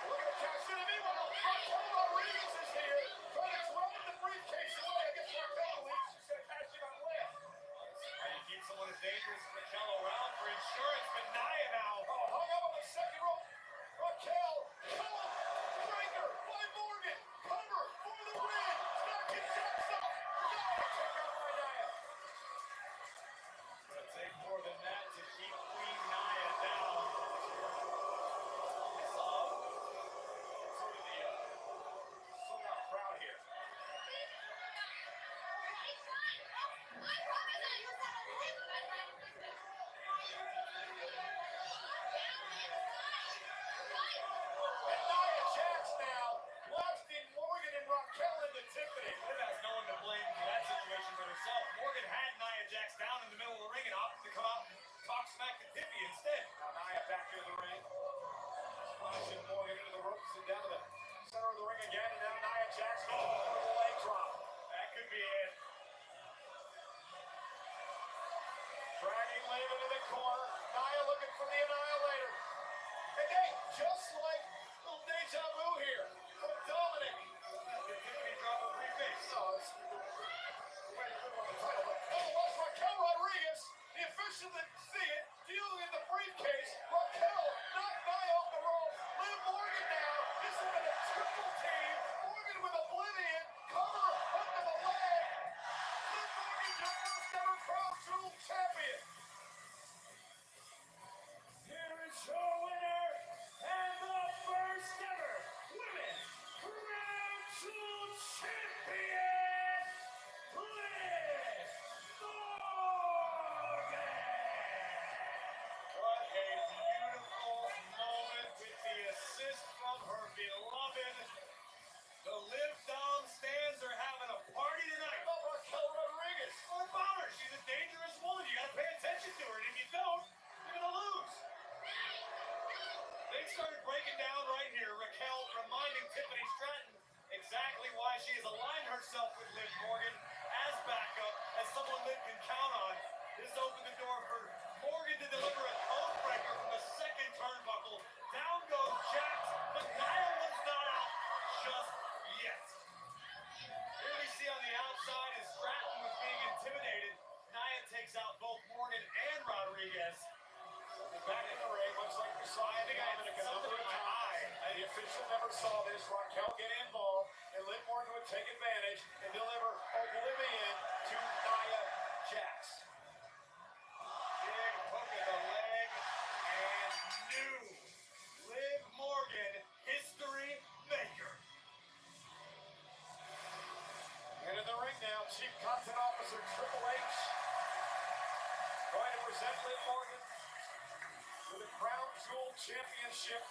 Look at the cash in. Meanwhile, Raquel Rodriguez is here. Trying to throw the briefcase away. I guess Raquel believes she's going to cash in on Liv. How you keep someone as dangerous as Raquel around for insurance, but Nia now. Oh, hung up on the second rope. Raquel, Cullen, breaker by Morgan. Cover for the win. Knocking Jax up. Nia kick out by Nia. It's going to take more than that to keep Queen Nia down. I saw sort of the sold-out crowd here. And Nia Jax now blasting Morgan and Raquel into Tiffany. Liv has no one to blame for that situation but herself. Morgan had Nia Jax down in the middle of the ring and opted to come out and talk smack to Tiffany instead. Now Nia back into the ring. Splashing Morgan into the ropes and down to the center of the ring again. And now Nia Jax goes for the leg drop. That could be it. Dragging Liv into the corner. Nia looking for the Annihilator. And hey, just like a little deja vu here from Dominic. Did Tiffany drop a briefcase? No, it's the way to win on the title. But nonetheless, Raquel Rodriguez, the official that see it, dealing in the briefcase. Raquel knocked Nia off the rope. Liv Morgan now. This has been a triple team. Morgan with Oblivion. Cover up to the leg. Liv Morgan, your first ever Crown Jewel champion. Here is your winner and the first ever champion, Liv Morgan! What a beautiful moment with the assist from her beloved. The Liv Dom stands are having a party tonight. How about Raquel Rodriguez? What about her? She's a dangerous woman. You gotta pay attention to her. And if you don't, you're gonna lose. They started breaking down right here. Raquel reminding Tiffany Stratton exactly why she has aligned herself with Liv Morgan as backup, as someone Liv can count on. This opened the door for Morgan to deliver a code breaker from the second turnbuckle. Down goes Jax, but Nia was not out just yet. Here we see on the outside as Stratton was being intimidated. Nia takes out both Morgan and Rodriguez. Back in the ring, much like we saw in the something in my eye. The official never saw this. Raquel get involved, and Liv Morgan would take advantage and deliver oblivion to Nia Jax. Big hook in the leg and new Liv Morgan history maker. And in the ring now, Chief Content Officer Triple H going to present Liv Morgan with the Crown Jewel Championship.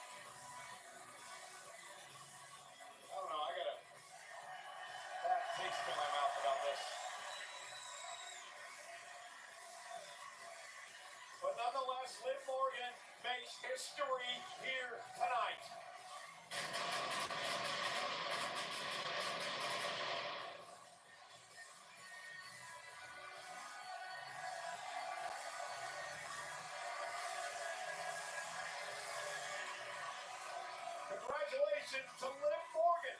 I don't know, I got a bad taste in my mouth about this. But nonetheless, Liv Morgan makes history here tonight. Congratulations to Liv Morgan,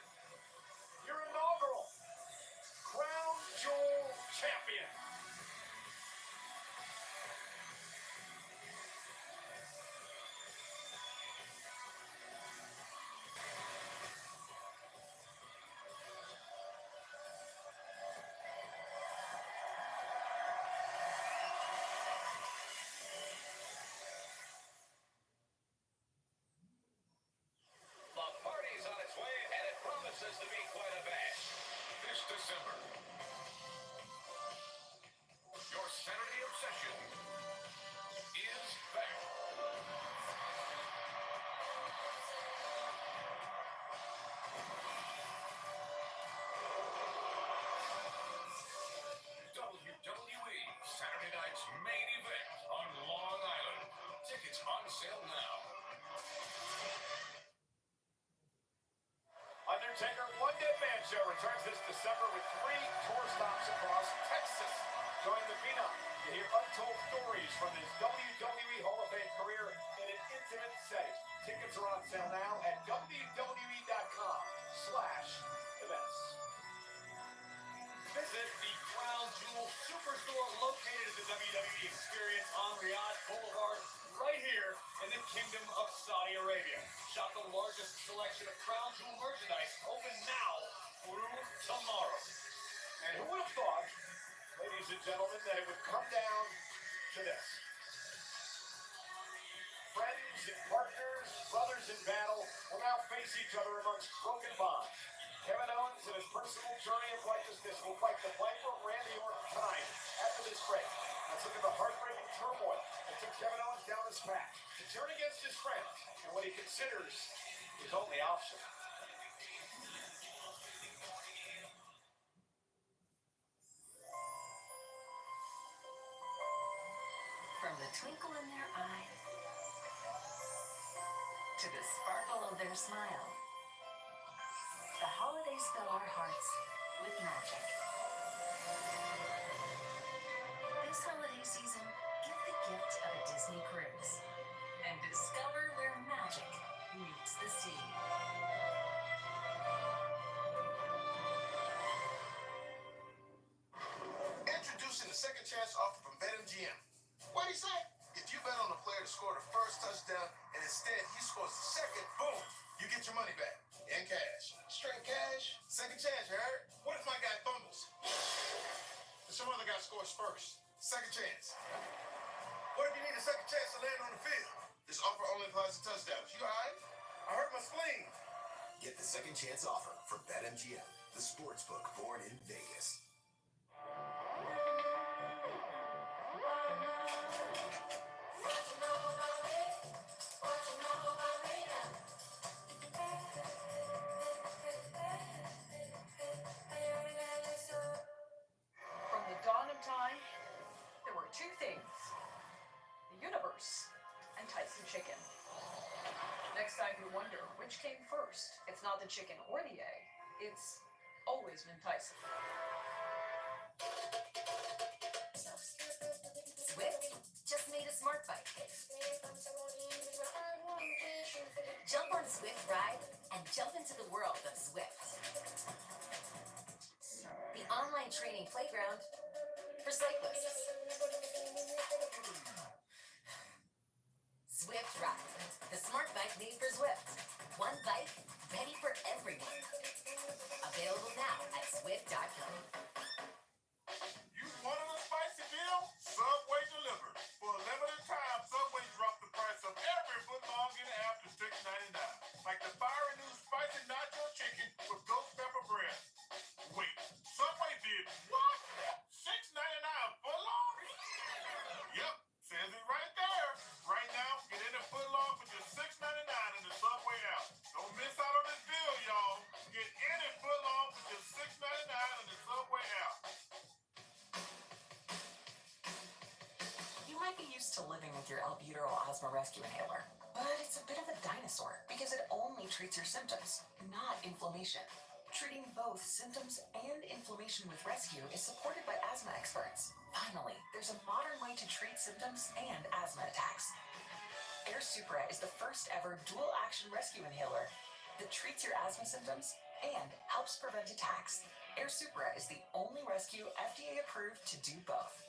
your inaugural Crown Jewel Champion. The party's on its way, and it promises to be quite a bash. This December, your Saturday obsession is back. WWE Saturday night's main event on Long Island. Tickets on sale now. Undertaker One Dead Man Show returns this December with 3 tour stops across Texas. Join the Phenom to hear untold stories from his WWE Hall of Fame career in an intimate setting. Tickets are on sale now at WWE.com/events. Visit the Crown Jewel Superstore located at the WWE Experience on Riyadh Boulevard, right here in the Kingdom of Saudi Arabia. Shop the largest selection of Crown Jewel merchandise, open now through tomorrow. And who would have thought, ladies and gentlemen, that it would come down to this? Friends and partners, brothers in battle, will now face each other amongst broken bonds. Kevin Owens and his personal journey of righteousness will fight the Viper Randy Orton tonight after this break. Let's look at the heartbreaking turmoil that took Kevin Owens down his path to turn against his friends and what he considers his only option. From the twinkle in their eye to the sparkle of their smile, the holidays fill our hearts with magic. This holiday season, give the gift of a Disney cruise and discover where magic meets the sea. Introducing the second chance offer from BetMGM. What'd he say? If you bet on a player to score the first touchdown and instead he scores the second, boom, you get your money back in cash. Straight cash. Second chance, you heard? What if my guy fumbles? And some other guy scores first? Second chance. What if you need a second chance to land on the field? This offer only applies to touchdowns. You all right? I hurt my spleen. Get the second chance offer from BetMGM. the sportsbook born in Vegas. From the dawn of time, there were two things: the universe and Tyson chicken. Next time you wonder which came first, it's not the chicken or the egg, it's always been Tyson. Swift just made a smart bike. Jump on Swift Ride and jump into the world of Swift. The online training playground for cyclists. Swift Ride, the smart bike made for Swift. One bike ready for everyone. Available now at Swift.com. You wanted a spicy deal? Subway delivered. For a limited time, Subway dropped the price of every footlong in the app to $6.99. Like the fiery new spicy nacho chicken with ghost pepper bread. Wait, Subway did what? $6.99 footlong? Yep, says it right there. Right now, get any footlong for just $6.99 in the Subway app. Don't miss out on this deal, y'all. Get any footlong for just $6.99 in the Subway app. You might be used to living with your albuterol asthma rescue inhaler, but it's a bit of a dinosaur because it only treats your symptoms, not inflammation. Treating both symptoms and inflammation with rescue is supported by asthma experts. Finally, there's a modern way to treat symptoms and asthma attacks. Air Supra is the first ever dual action rescue inhaler that treats your asthma symptoms and helps prevent attacks. Air Supra is the only rescue FDA approved to do both.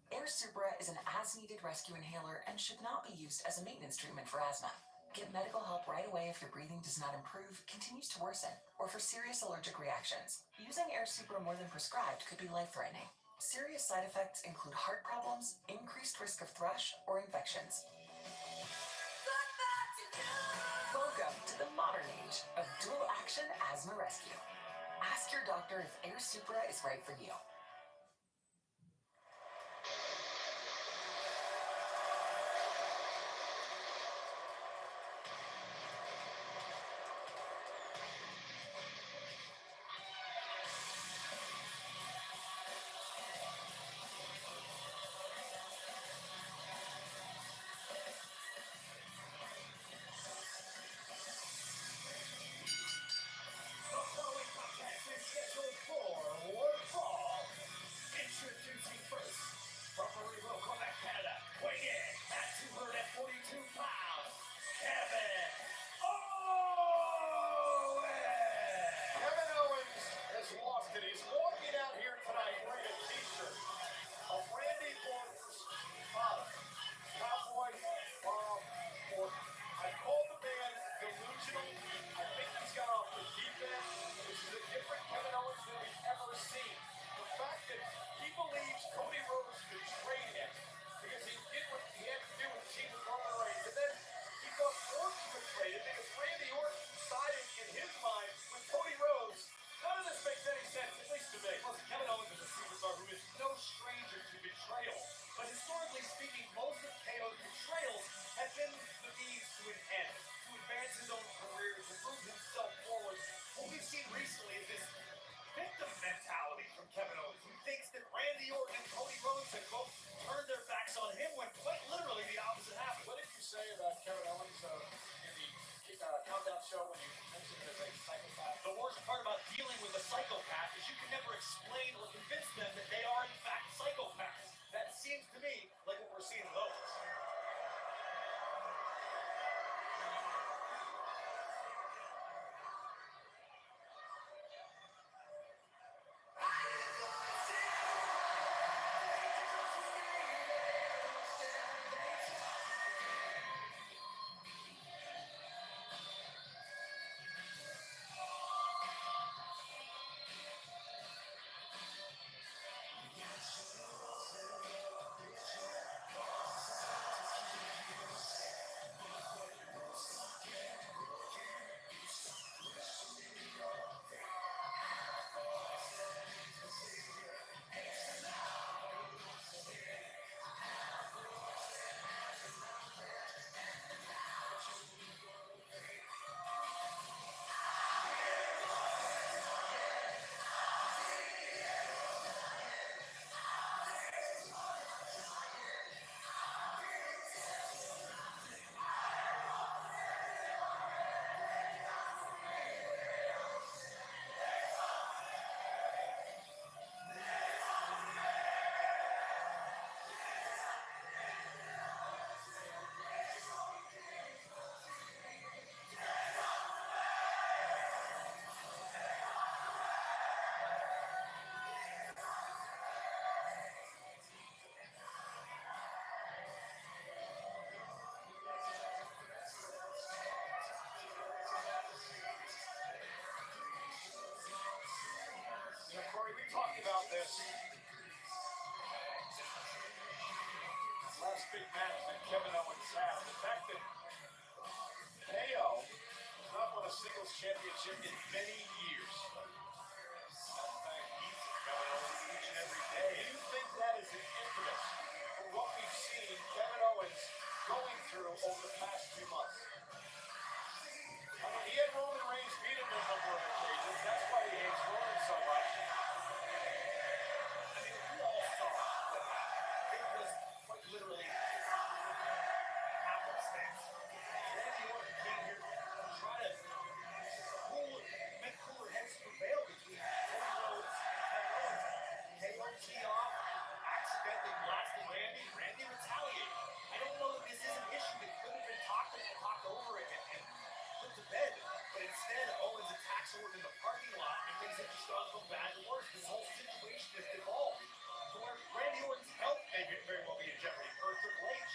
Air Supra is an as-needed rescue inhaler and should not be used as a maintenance treatment for asthma. Get medical help right away if your breathing does not improve, continues to worsen, or for serious allergic reactions. Using Air Supra more than prescribed could be life-threatening. Serious side effects include heart problems, increased risk of thrush, or infections. Welcome to the modern age of dual-action asthma rescue. Ask your doctor if Air Supra is right for you. The following podcast is scheduled for one fall. Introducing first, from Marie-Rose, Quebec, Canada, weighing in at 242 pounds, Kevin Owens! Kevin Owens has lost it. He's walking out here tonight wearing a t-shirt of Randy Orton's father, Cowboy Bob Orton. I called the man delusional. I think he's got off the deep end. This is a different Kevin Owens than we've ever seen. The fact that he believes Cody Rhodes betrayed him because he did what he had to do with Team Roman Reigns. And then he thought Orton betrayed him because Randy Orton sided in his mind with Cody Rhodes. None of this makes any sense, at least to me. Listen, Kevin Owens is a superstar who is no stranger to betrayal. But historically speaking, most of KO's betrayals have been the means to an end, to advance his own career, to move himself forward. What we've seen recently is this victim mentality from Kevin Owens, who thinks that Randy Orton and Cody Rhodes have both turned their backs on him when quite literally the opposite happened. What did you say about Kevin Owens in the countdown show when you mentioned him as a psychopath? The worst part about dealing with a psychopath is you can never explain or convince them that they are in fact psychopaths. That seems to me like what we're seeing with Owens. this. Last big match that Kevin Owens had. The fact that KO has not won a singles championship in many years. Kevin Owens each and every day. Do you think that is an impetus for what we've seen Kevin Owens going through over the past few months? I mean, he had Roman Reigns beat him on a number of occasions. That's why he hates Roman so much. I mean, we all saw that it was quite literally happenstance. Randy Orton came here to try to make cooler heads prevail between Cody Rhodes and Owens. KO tee off, accidentally blasted Randy. Randy retaliated. I don't know that this is an issue that could have been talked over and put to bed, but instead Owens attacks Orton in the parking lot and things have just gone from bad to worse. This whole situation has devolved to where Randy Orton's health may very well be in jeopardy for Triple H.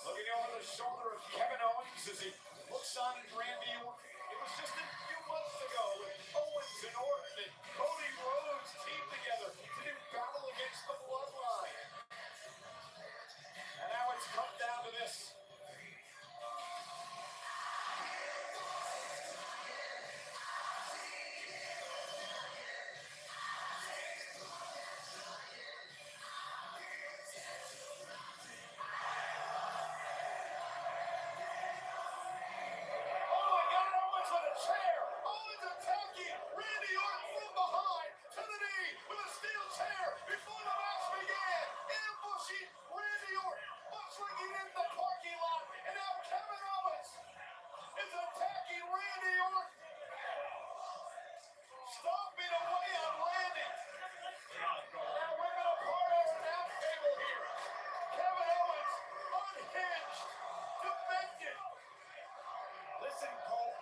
Looking over the shoulder of Kevin Owens as he looks on Randy Orton. It was just a few months ago when Owens and Orton and Cody Rhodes teamed together to do battle against the Bloodline. And now it's come down to this. Listen, Cole,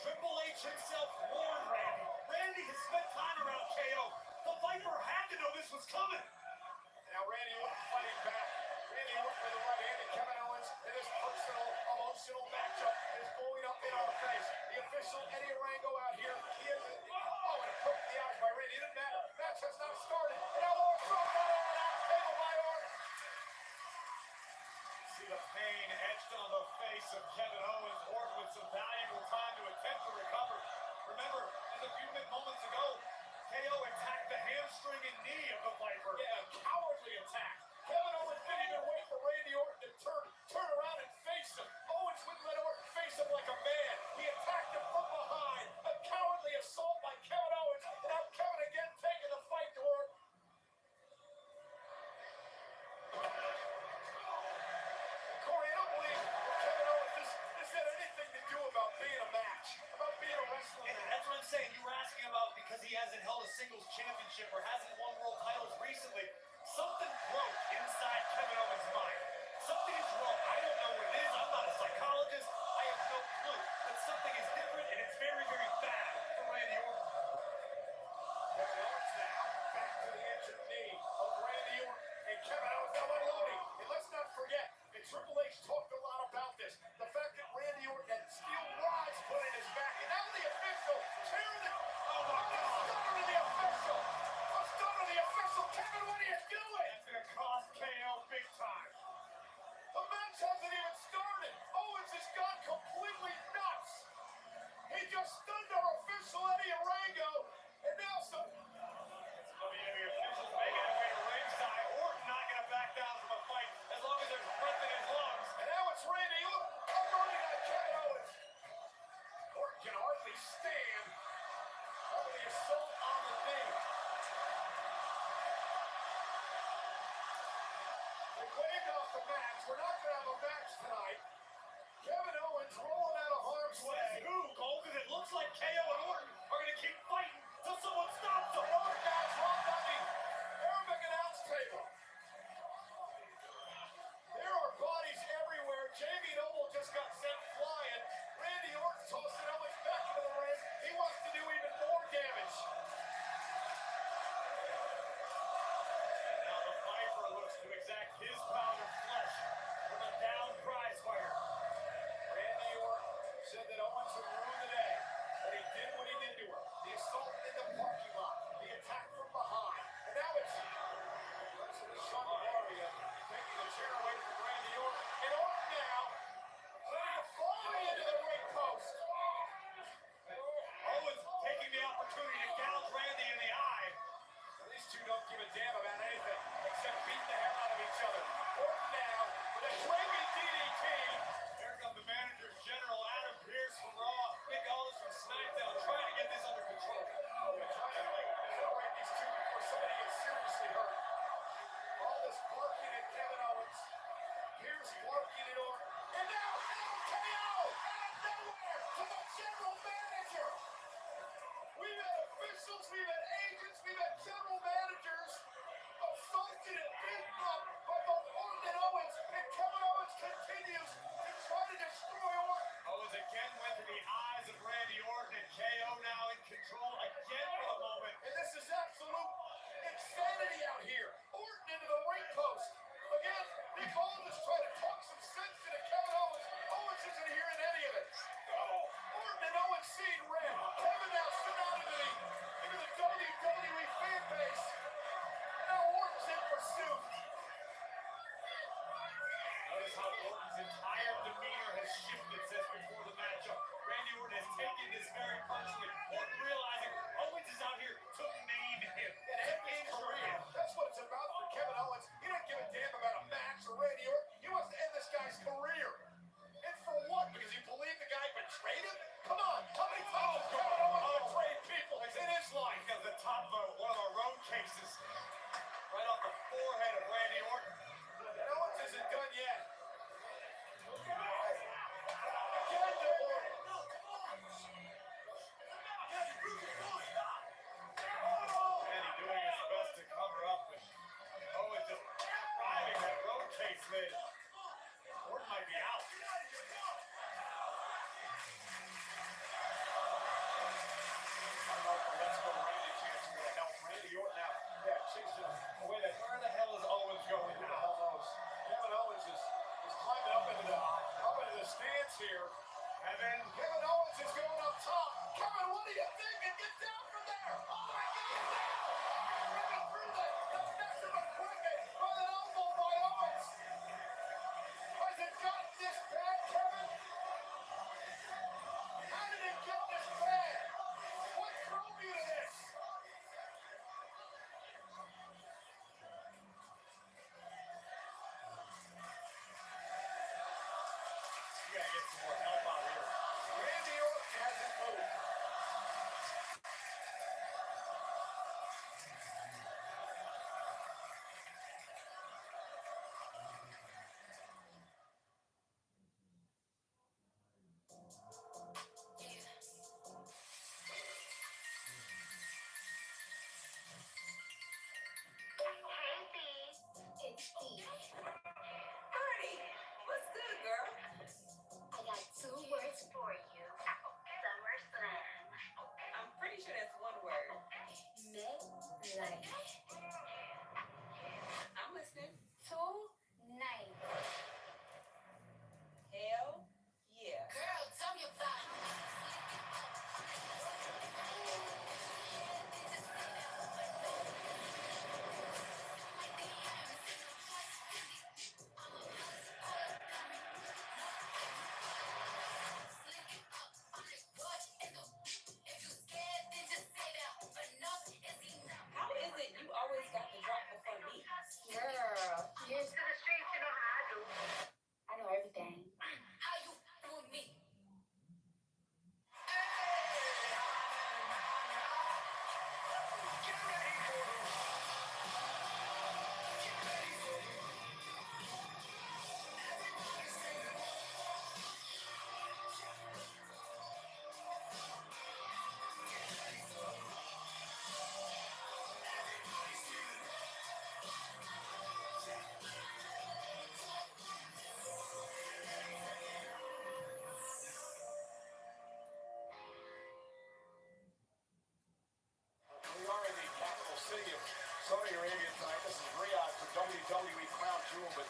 Triple H himself warned Randy. Randy has spent time around KO. The Viper had to know this was coming. Now Randy Orton fighting back. Randy Orton with the right hand and Kevin Owens in this personal, emotional matchup is blowing up in our face. The official Eddie Rango out here. He is and a poke in the eyes by Randy. It didn't matter. Match has not started. And now Orton thrown down on the table by Orton. See the pain etched on the face of Kevin Owens. Orton with some valuable time to attempt to recover. Remember, just a few moments ago, KO attacked the hamstring and knee of the Viper. Yeah, a cowardly attack. Kevin Owens didn't even wait for Randy Orton to turn around and face him. Owens wouldn't let Orton face him like a man. He attacked him from behind. A cowardly assault by Kevin Owens. And now Kevin again taking the fight to Orton. Corey, I don't believe Kevin Owens this had anything to do about being a match, about being a wrestling match. That's what I'm saying. You were asking about because he hasn't held a singles championship or hasn't won world titles recently. Something broke inside Kevin Owens' mind. Something is wrong. I don't know what it is. I'm not a psychologist. I have no clue. But something is different, and it's very, very bad for Randy Orton. Kevin Owens now back to the injured knee of Randy Orton. And Kevin Owens now unloading. And let's not forget, and Triple H talked a lot about this, the fact that Randy Orton had steel rods put in his back. And now the official tearing the... Oh my God! A stunner to the official! A stunner to the official! Kevin, what are you doing? That's going to cost KO big time. The match hasn't even started. Owens has gone completely nuts. He just stunned our official Eddie Rango. And now some... WWE officials making their way to ringside. Orton not going to back down from a fight as long as there's breath in his lungs. And now it's Randy Orton unloading on Kevin Owens. Orton can hardly stand. Over the assault on the knee. waved off the match. We're not going to have a match tonight. Kevin Owens rolling out of harm's way. Who, Cole? Because it looks like KO and Orton are going to keep fighting till someone stops them. Orton guys, Rob Dudley, Arabic announce table. There are bodies everywhere. Jamie Noble just got sent flying. Randy Orton tossing Owens back into the ring. He wants to do even more damage. Now the Viper looks to exact his pound of flesh from a down prize fighter. Randy Orton said that Owens would ruin the day, but he did what he did to her. The assault in the parking lot, the attack from behind, and now it's Sean Maria taking the chair away from Randy Orton, and Orton now falling into the ring post. Owens taking the opportunity to gouge Randy in the eye. These two don't give a damn about anything except beating the hell out of each other. Orton now with a draping DDT. Here come the manager, General Adam Pearce from Raw, Nick Aldis from SmackDown, trying to get this under control. They're trying to separate these two before somebody gets seriously hurt. All this barking at Kevin Owens. Pearce barking at Orton. And now KO out of nowhere to the general manager. We've had officials, we've had agents, we've had general managers assaulted and beaten up by both Orton and Owens. And Kevin Owens continues to try to destroy Orton. Owens again went to the eyes of Randy Orton, and KO now in control again for the moment. And this is absolute insanity out here. Orton into the ring post. Again, Nick Aldis trying to talk some sense into Kevin Owens. Owens isn't hearing any of it. Orton and Owens seeing red. Kevin now sent out into the WWE fan base. Now Orton's in pursuit. Notice how Orton's entire demeanor has shifted since before the matchup. Randy Orton has taken this very personally. Orton realizing Owens is out here to maim him. And end his career. That's what it's about for Kevin Owens. He doesn't give a damn about a match or Randy Orton. He wants to end this guy's career. And for what? Because he believed the guy betrayed him? Come on. How many times has Kevin Owens betrayed people in his life? At the top of one of our road cases. Right off the forehead of Randy Orton. And Owens isn't done yet. Again to Orton. Randy doing his best to cover up, but Owens just driving that road case lid. Orton might be out. Let's go Randy chance to help Randy Orton out. Yeah, chasing him away. Where the hell is Owens going Who the now? hell knows? Kevin Owens is climbing up into the stands here. And then Kevin Owens is going up top. Kevin, what do you think? And get down from there. Oh my God, down! Right through the massive equipment by an elbow by Owens. Has it gotten this bad, Kevin? How did it get this bad? What drove you to this? you gotta get some more help out here. Randy Orton hasn't moved. this is Riyadh for WWE Crown Jewel, but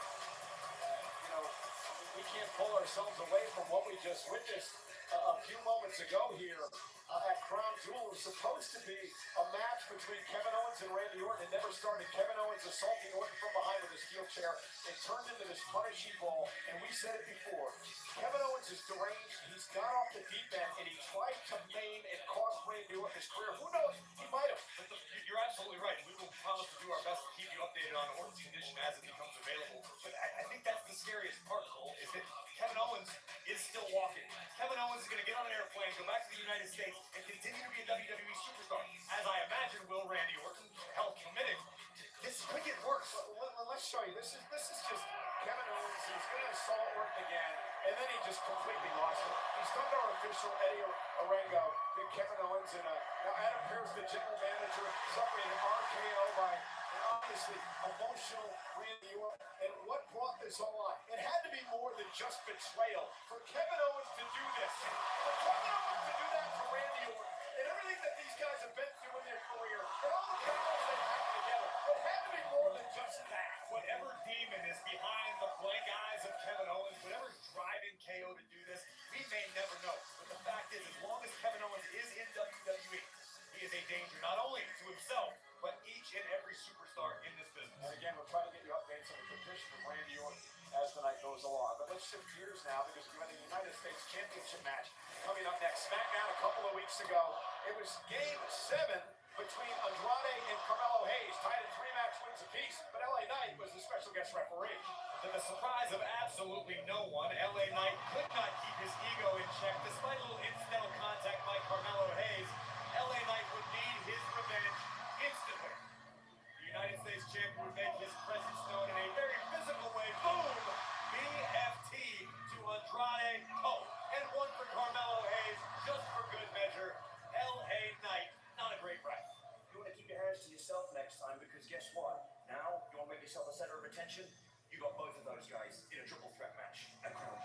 we can't pull ourselves away from what we just witnessed a few moments ago here at Crown Jewel. It was supposed to be a match between Kevin Owens and Randy Orton. It never started. Kevin Owens assaulting Orton from behind with a steel chair. It turned into this punishing ball, and we said it before. Kevin Owens is deranged. He's got off the deep end, and he tried to maim and cost Randy Orton his career. Who knows? He might have. You're absolutely right. We will promise to do our best to keep you updated on Orton's condition as it becomes available. But I think that's the scariest part, Cole, is that Kevin Owens is still walking. Kevin Owens is going to get on an airplane, go back to the United States, and continue to be a WWE superstar. As I imagine will Randy Orton. Hell, committed. This could get worse. Let's show you. This is just Kevin Owens. He's going to assault Orton again, and then he just completely lost it. He's turned our official Eddie Orengo, then Kevin Owens, and now Adam Pearce, the general manager, suffering an RKO by an obviously emotional Randy Orton. And what brought this all on? It had to be more than just betrayal. For Kevin Owens to do this, for Kevin Owens to do that to Randy Orton, and everything that these guys have been through in their career, and all the battles they've had together, it had to be more than just that. Whatever demon is behind the blank eyes of Kevin Owens, whatever's driving KO to do this, we may never know. But the fact is, as long as Kevin Owens is in WWE, he is a danger not only to himself, but each and every superstar in this business. And again, we're trying to get you updates on the condition of Randy Orton as the night goes along. But let's shift gears now because we have the United States Championship match coming up next. SmackDown a couple of weeks ago. It was Game 7 between Andrade and Carmelo Hayes, tied at 3-match wins apiece. But LA Knight was the special guest referee. To the surprise of absolutely no one, LA Knight could not keep his ego in check. Despite a little incidental contact by Carmelo Hayes, LA Knight would need his revenge instantly. The United States champion would make his presence known in a very physical way. Boom! BFT to Andrade. Oh, and one for Carmelo Hayes, just for good measure. LA Knight, not a great ride. You want to keep your hands to yourself next time, because guess what? Now, you want to make yourself a center of attention? You got both of those guys in a triple threat match at Crown.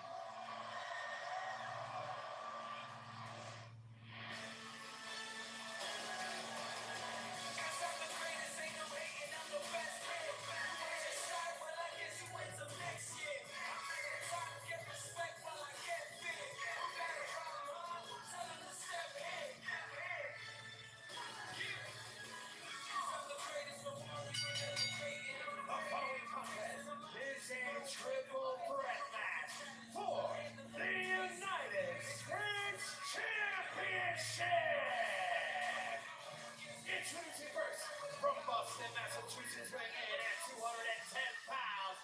Triple threat match for the United States Championship. Introducing first, from Boston, Massachusetts, weighing in at 210 pounds,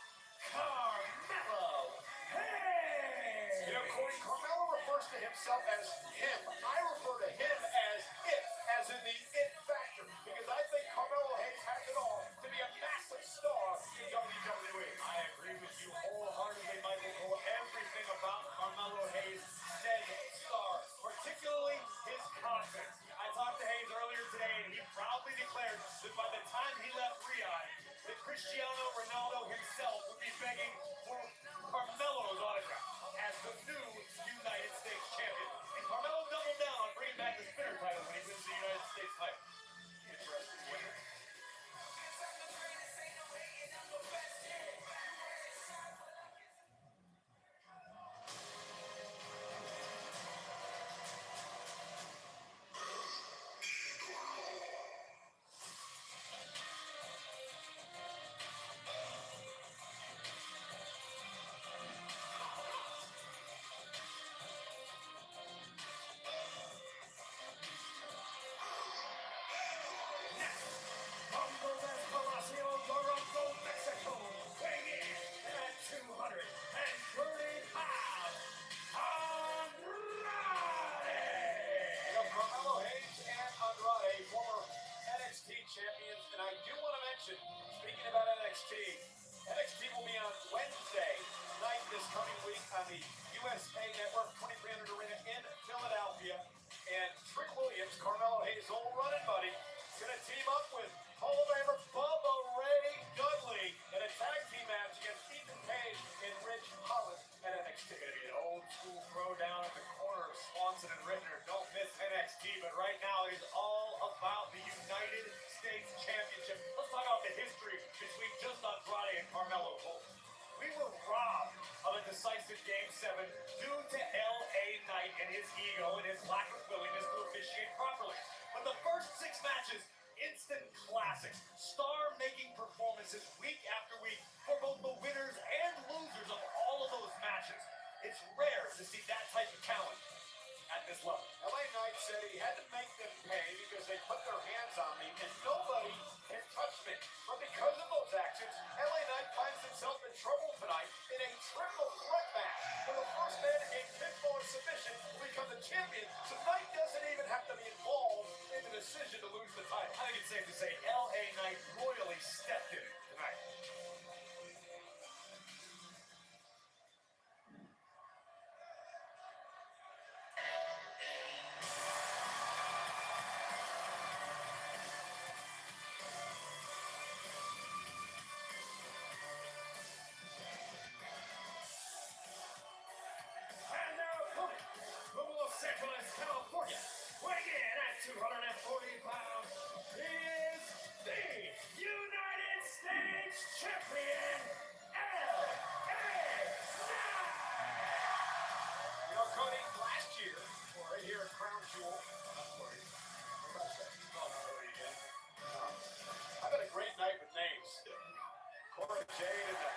Carmelo Hayes. You know, Corey, Carmelo refers to himself as him. I refer to him as it, as in the it factor, because I think Carmelo Hayes has it all to be a massive star in WWE. I agree with you wholeheartedly, Michael Cole. Everything about Carmelo Hayes said star, particularly his confidence. I talked to Hayes earlier today, and he proudly declared that by the time he left Riyadh, that Cristiano Ronaldo himself would be begging for Carmelo's autograph as the new United States champion. And Carmelo doubled down on bringing back the spinner title when he wins the United States title. Interesting winner. Champions, and I do want to mention, speaking about NXT, NXT will be on Wednesday night this coming week on the USA Network 2300 Arena in Philadelphia, and Trick Williams, Carmelo Hayes' old running buddy, going to team up with Hall of Famer Bubba Ray Dudley in a tag team match against Ethan Page and Rich Hollis at NXT. It's going to be an old school throwdown at the corner of Swanson and Rittner. Don't miss NXT, but right now it is all about the United States Championship. Let's talk about the history between just Andrade and Carmelo Hayes. We were robbed of a decisive Game 7 due to LA Knight and his ego and his lack of willingness to officiate properly. But the first 6 matches, instant classics, star-making performances week after week for both the winners and losers of all of those matches. It's rare to see that type of talent at this level. LA Knight said he had to make them pay because they put their hands on me and nobody can touch me. But because of those actions, LA Knight finds himself in trouble tonight in a triple threat match. For the first man to gain pinfall and submission will become the champion, so Knight doesn't even have to be involved in the decision to lose the title. I think it's safe to say LA Knight royally stepped in it tonight. And their opponent, from Los Angeles, California, weighing in at 240 pounds, is the United States Champion, LA Knight! You know, Cody, last year, right here at Crown Jewel, I've had a great night with names. Corey Jade and the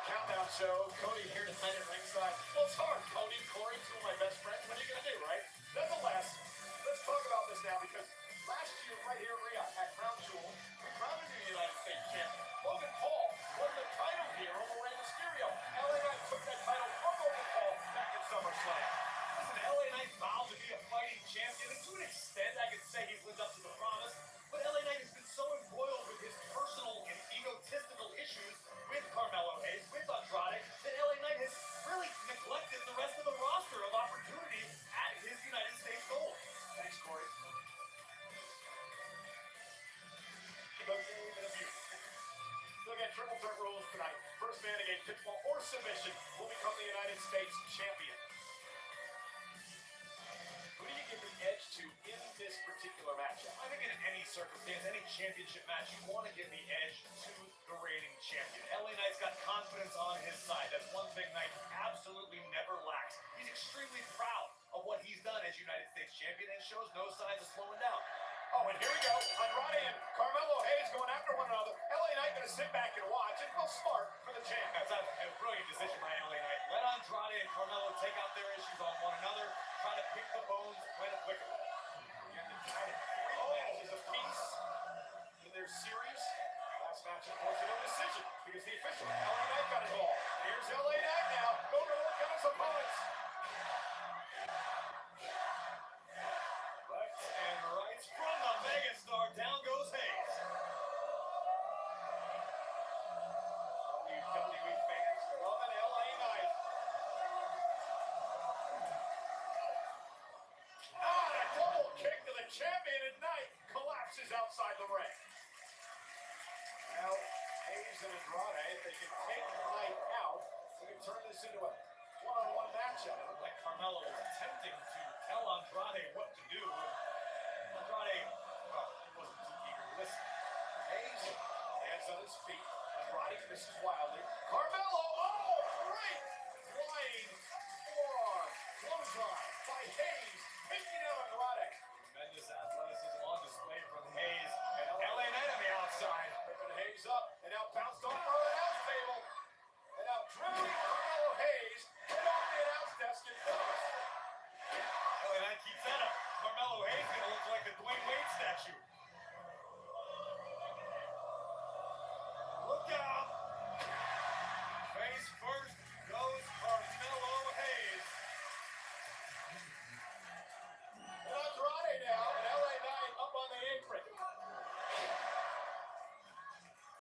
Countdown Show. Cody here tonight at ringside. Well, it's hard. Cody, Corey, 2 of my best friends. What are you going to do, right? Nonetheless, let's talk about this now because last year, right here in Riyadh at Crown Jewel, we crowned a new United States champion. Logan Paul won the title here over Rey Mysterio. LA Knight took that title from Logan Paul back at SummerSlam. Listen, LA Knight vowed to be a fighting champion, and to an extent, I can say he's lived up to the promise. But LA Knight has been so embroiled with his personal and egotistical issues with Carmelo Hayes, with Andrade, that LA Knight has really neglected the rest of the roster of opportunities at his United States goal. Thanks, Corey. The game and abuse. Look at triple threat rules tonight. First man to gain pinfall or submission will become the United States champion. Who do you give the edge to in this particular matchup? I think in any circumstance, any championship match, you want to give the edge to the reigning champion. LA Knight's got confidence on his side. That's one thing Knight absolutely never lacks. He's extremely proud of what he's done as United States champion and shows no signs of slowing down. Oh, and here we go. Andrade and Carmelo Hayes going after one another. LA Knight going to sit back and watch and go smart for the champ. That's a brilliant decision by LA Knight. Let Andrade and Carmelo take out their issues on one another, try to pick the bones when applicable. Matches apiece in their series. Last match, of course, no decision because the official, LA Knight, got involved. Here's LA Knight now. Going to look at his opponents. Left and right from the megastar. Down goes Hayes. WWE fans loving LA Knight. And a double kick to the champion at Knight collapses outside the ring. Now, Hayes and Andrade, if they can take Knight out, we can turn this into a one-on-one matchup. It looked like Carmelo was attempting to tell Andrade what to do. Andrade, well, he wasn't too eager to listen. Hayes lands on his feet. Andrade misses wildly. Carmelo, oh, great! Flying forearm. Clothesline by Hayes. Taking out Andrade. Tremendous athleticism on display from Hayes. And LA Knight on the outside. Picking Hayes up and now bounced off